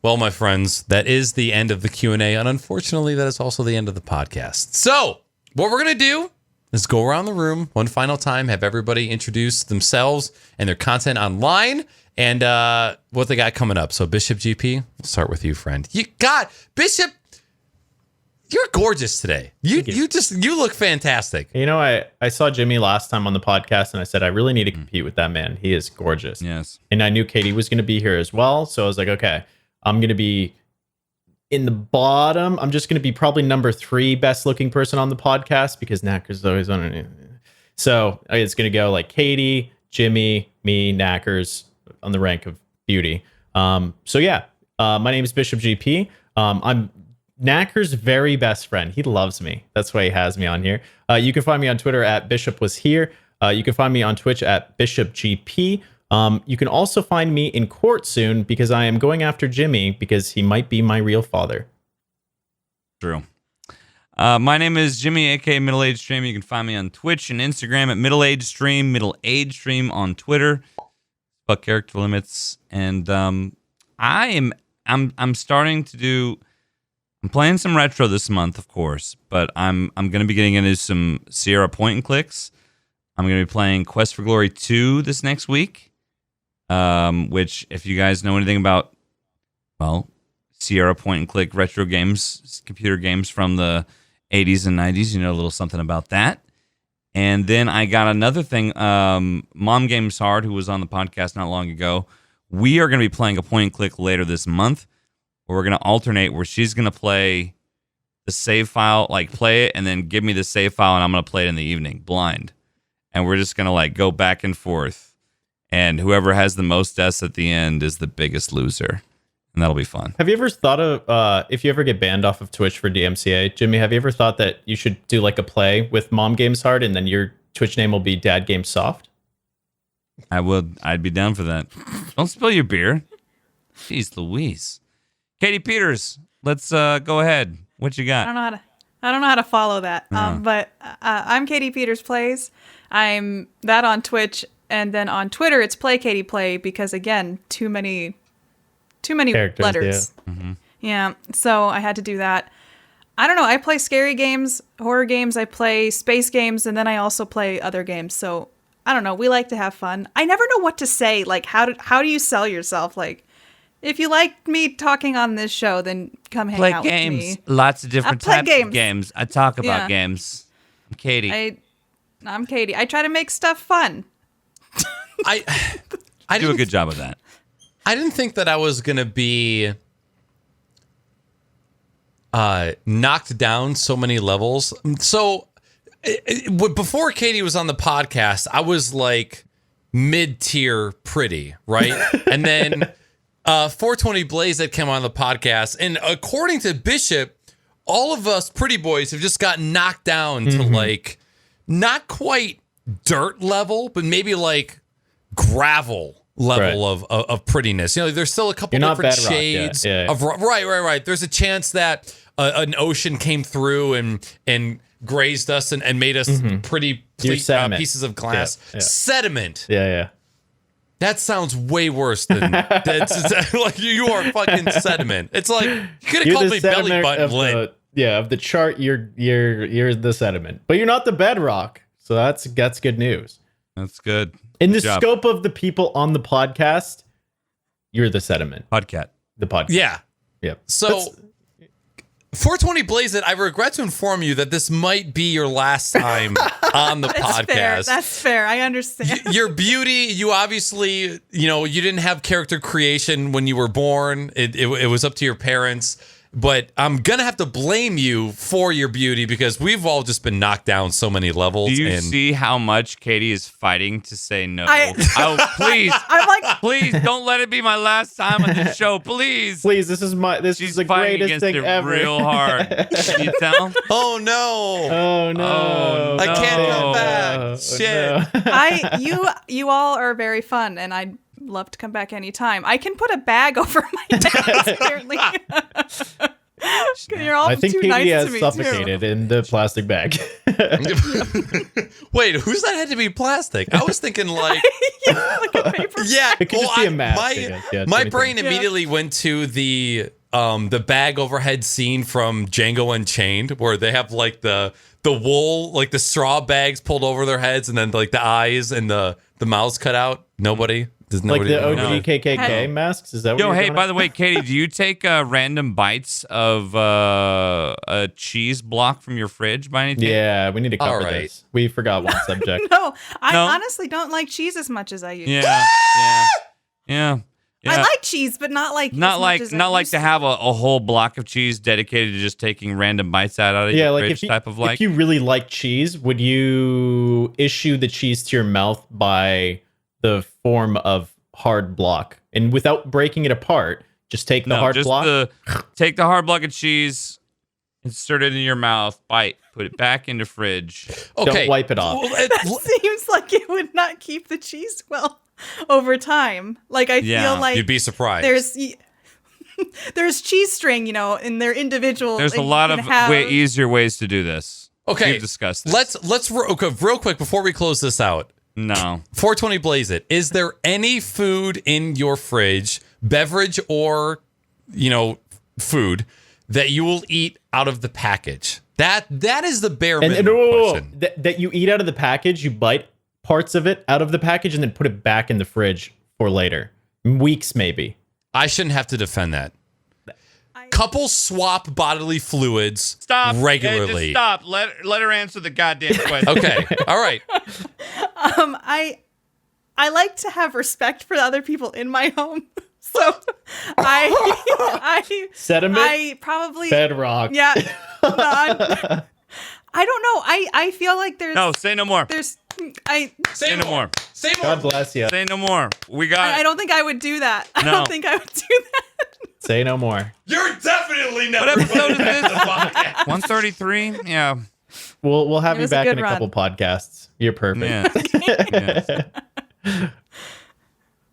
Well, my friends, that is the end of the Q&A, and unfortunately, that is also the end of the podcast. So, what we're going to do is go around the room one final time, have everybody introduce themselves and their content online, and what they got coming up. So, Bishop GP, we'll start with you, friend. Bishop, you're gorgeous today. You look fantastic. You know, I saw Jimmy last time on the podcast, and I said, I really need to compete with that man. He is gorgeous. Yes. And I knew Katie was going to be here as well. So I was like, okay, I'm going to be in the bottom. I'm just going to be probably number 3 best looking person on the podcast because Knacker's always on it. So it's going to go like Katie, Jimmy, me, Knackers on the rank of beauty. My name is Bishop GP. I'm Knacker's very best friend. He loves me. That's why he has me on here. You can find me on Twitter at Bishop was here. You can find me on Twitch at Bishop GP. You can also find me in court soon because I am going after Jimmy because he might be my real father. True. My name is Jimmy, aka Middle Age Stream. You can find me on Twitch and Instagram at Middle Age Stream, Middle Age Stream on Twitter. Fuck character limits, and I'm starting to do. I'm playing some retro this month, of course, but I'm going to be getting into some Sierra point and clicks. I'm going to be playing Quest for Glory 2 this next week, which, if you guys know anything about, well, Sierra point and click retro games, computer games from the 80s and 90s, you know a little something about that. And then I got another thing, Mom Games Hard, who was on the podcast not long ago. We are going to be playing a point and click later this month, where we're going to alternate, where she's going to play the save file, like play it, and then give me the save file, and I'm going to play it in the evening, blind. And we're just going to like go back and forth. And whoever has the most deaths at the end is the biggest loser. And that'll be fun. Have you ever thought of, if you ever get banned off of Twitch for DMCA, Jimmy, have you ever thought that you should do like a play with Mom Games Hard and then your Twitch name will be Dad Games Soft? I'd be down for that. Don't spill your beer. Jeez Louise. Katie Peters, let's go ahead. What you got? I don't know how to follow that. But I'm Katie Peters Plays. I'm that on Twitch, and then on Twitter it's Play Katie Play because again, too many Characters, letters. Yeah. Mm-hmm. Yeah, so I had to do that. I don't know. I play scary games, horror games. I play space games, and then I also play other games. So I don't know. We like to have fun. I never know what to say. Like, how do you sell yourself? Like, if you like me talking on this show, then come hang out with me. Lots of different play types of games. I talk about Yeah. games. I'm Katie. I'm Katie. I try to make stuff fun. I do a good job of that. I didn't think that I was going to be knocked down so many levels. So before Katie was on the podcast, I was like mid-tier pretty, right? And then 420 Blaze that came on the podcast. And according to Bishop, all of us pretty boys have just gotten knocked down to like not quite dirt level, but maybe like gravel level of prettiness. You know, there's still a couple different shades of right. There's a chance that an ocean came through and grazed us and made us pretty pieces of glass. Yeah. Sediment. Yeah. That sounds way worse than that's like you are fucking sediment. It's like you could have called me belly button lint. Of the chart, you're the sediment, but you're not the bedrock. So that's good news. That's good. In the scope of the people on the podcast, you're the sediment. Podcat. The podcast. Yeah. Yep. So 420 Blaze It, I regret to inform you that this might be your last time on the podcast. That's fair. I understand. Your beauty, you obviously, you didn't have character creation when you were born. It was up to your parents. But I'm going to have to blame you for your beauty because we've all just been knocked down so many levels. Do you see how much Katie is fighting to say no? Please. I'm like, please don't let it be my last time on this show. Please. Please, this is the greatest thing ever. Real hard. Can you tell? Oh no. Oh no. I can't come back. Shit. No. you all are very fun, and I'd love to come back anytime. I can put a bag over my head, apparently. You're all I think too Katie nice has to me, suffocated in the plastic bag. Wait, whose that had to be plastic? I was thinking like, too. Like a paper. yeah, It could just be a mask, I guess. Yeah, my anything. brain immediately went to the bag overhead scene from Django Unchained, where they have like the wool, like the straw bags pulled over their heads, and then like the eyes and the mouths cut out. Nobody. Does Like nobody the know? OG KKK masks? Is that what Yo, you're hey, going by at? the way, Katie, do you take random bites of a cheese block from your fridge by any chance? Yeah, we need to cover All right. this. We forgot one subject. No, I No? honestly don't like cheese as much as I used to. Yeah. I like cheese, but not like Not as like much as I not like used to have a whole block of cheese dedicated to just taking random bites out of Yeah, your like fridge if you, type of like. if you really like cheese, would you issue the cheese to your mouth by the form of hard block and without breaking it apart? Just take the hard just block. take the hard block of cheese, insert it in your mouth, bite, put it back into fridge. Okay, Don't wipe it off. Well, That seems like it would not keep the cheese well over time. Like I Yeah. feel like you'd be surprised. there's cheese string, and they're individual. There's like, a you lot can of have- easier ways to do this. Okay, We've discussed this. Let's okay, real quick before we close this out. No. 420 Blaze It. Is there any food in your fridge, beverage or food that you will eat out of the package? That is the bare And minimum no, question. that you eat out of the package, you bite parts of it out of the package and then put it back in the fridge for later. Weeks maybe. I shouldn't have to defend that. Couples swap bodily fluids Stop. regularly. Just stop. Let her answer the goddamn question. Okay. All right. I like to have respect for the other people in my home. So I Sediment, probably bedrock. yeah. No, I don't know. I feel like there's No, say no more. there's Say no more. Say more. God bless you. Say no more. We got I don't think I would do that. I No. don't think I would do that. Say no more. You're definitely never. What episode is this? the podcast. 133? Yeah. We'll have It you was a back good in a couple podcasts. You're perfect. Yeah. Yes.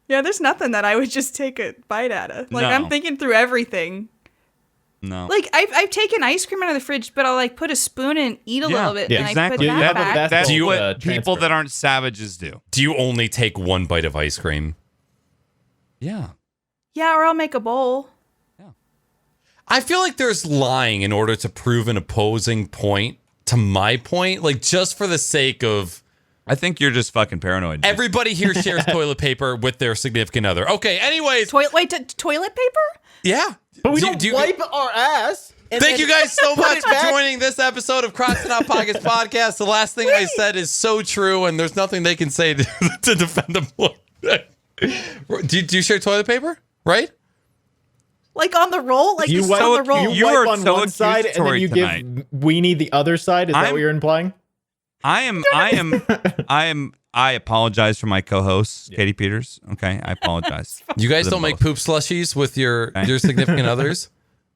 Yeah, there's nothing that I would just take a bite out of. Like No. I'm thinking through everything. No. Like I've taken ice cream out of the fridge, but I'll like put a spoon and eat a little bit, Yeah, and exactly. I put Yeah, that back. That's Do you, what people transfer. that aren't savages do. Do you only take one bite of ice cream? Yeah. Yeah, or I'll make a bowl. I feel like there's lying in order to prove an opposing point to my point, like just for the sake of I think you're just fucking paranoid. dude. everybody here shares toilet paper with their significant other. Okay, anyways, Toilet paper? yeah. But we Do- don't do you- wipe our ass. and Thank then you guys so put much it for back. joining this episode of Crocs and Out Pockets podcast. The last thing I said is so true, and there's nothing they can say to defend them. Do you share toilet paper? Right? Like on the roll? Like You just wipe, on the roll? you You wipe are on so one side and then accusatory you tonight. give Weenie the other side. Is that I'm- what you're implying? I apologize for my co-host, Katie Peters. Okay, I apologize. You guys For them don't make both. poop slushies with your significant others?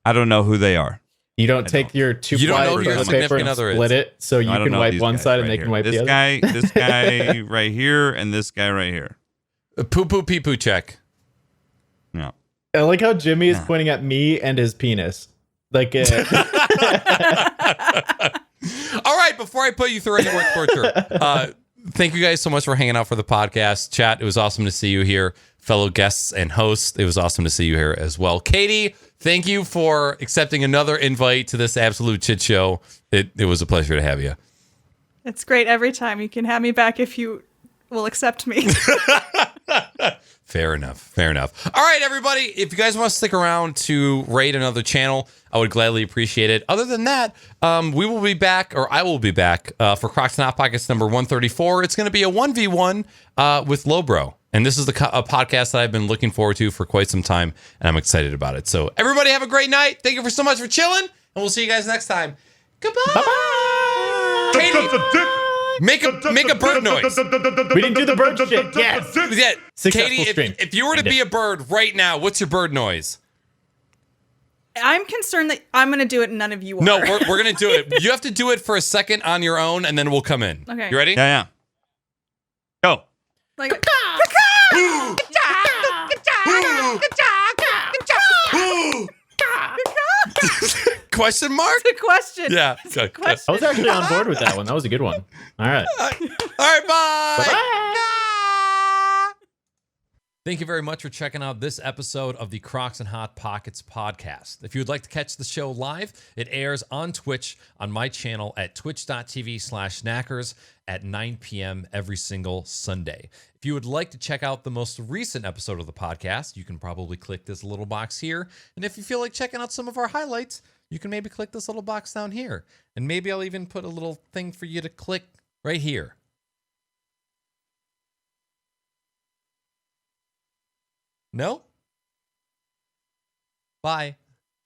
I don't know who they are. You don't take your You don't know two-ply who your toilet paper significant and other is. split it so you I don't can know wipe these one guys side and right they here. can wipe this the other. guy, this guy right here, and this guy right here. Poo poo pee poo check. No. I like how Jimmy is pointing at me and his penis. Like, All right, before I put you through any more torture, thank you guys so much for hanging out for the podcast. Chat, it was awesome to see you here. Fellow guests and hosts, it was awesome to see you here as well. Katie, thank you for accepting another invite to this absolute shit show. It was a pleasure to have you. It's great every time. You can have me back if you will accept me. Fair enough. Fair enough. All right, everybody. If you guys want to stick around to raid another channel, I would gladly appreciate it. Other than that, we will be back, or I will be back, for Crocs and Hot Pockets number 134. It's going to be a 1v1 with Lowbro. And this is a podcast that I've been looking forward to for quite some time, and I'm excited about it. So everybody have a great night. Thank you so much for chilling, and we'll see you guys next time. Goodbye. Bye-bye. Katie, make a bird noise. we didn't do the bird shit. Yes. Yeah. Successful Katie, stream. if you were to be a bird right now, what's your bird noise? I'm concerned that I'm going to do it and none of you are. No, we're going to do it. You have to do it for a second on your own, and then we'll come in. Okay. You ready? Yeah. Go. Like, Question mark? The question. Yeah. Question. I was actually on board with that one. That was a good one. All right. All right, bye. Bye. Thank you very much for checking out this episode of the Crocs and Hot Pockets podcast. If you would like to catch the show live, it airs on Twitch on my channel at twitch.tv/snackers at 9 p.m. every single Sunday. If you would like to check out the most recent episode of the podcast, you can probably click this little box here. And if you feel like checking out some of our highlights, you can maybe click this little box down here. And maybe I'll even put a little thing for you to click right here. No? Bye.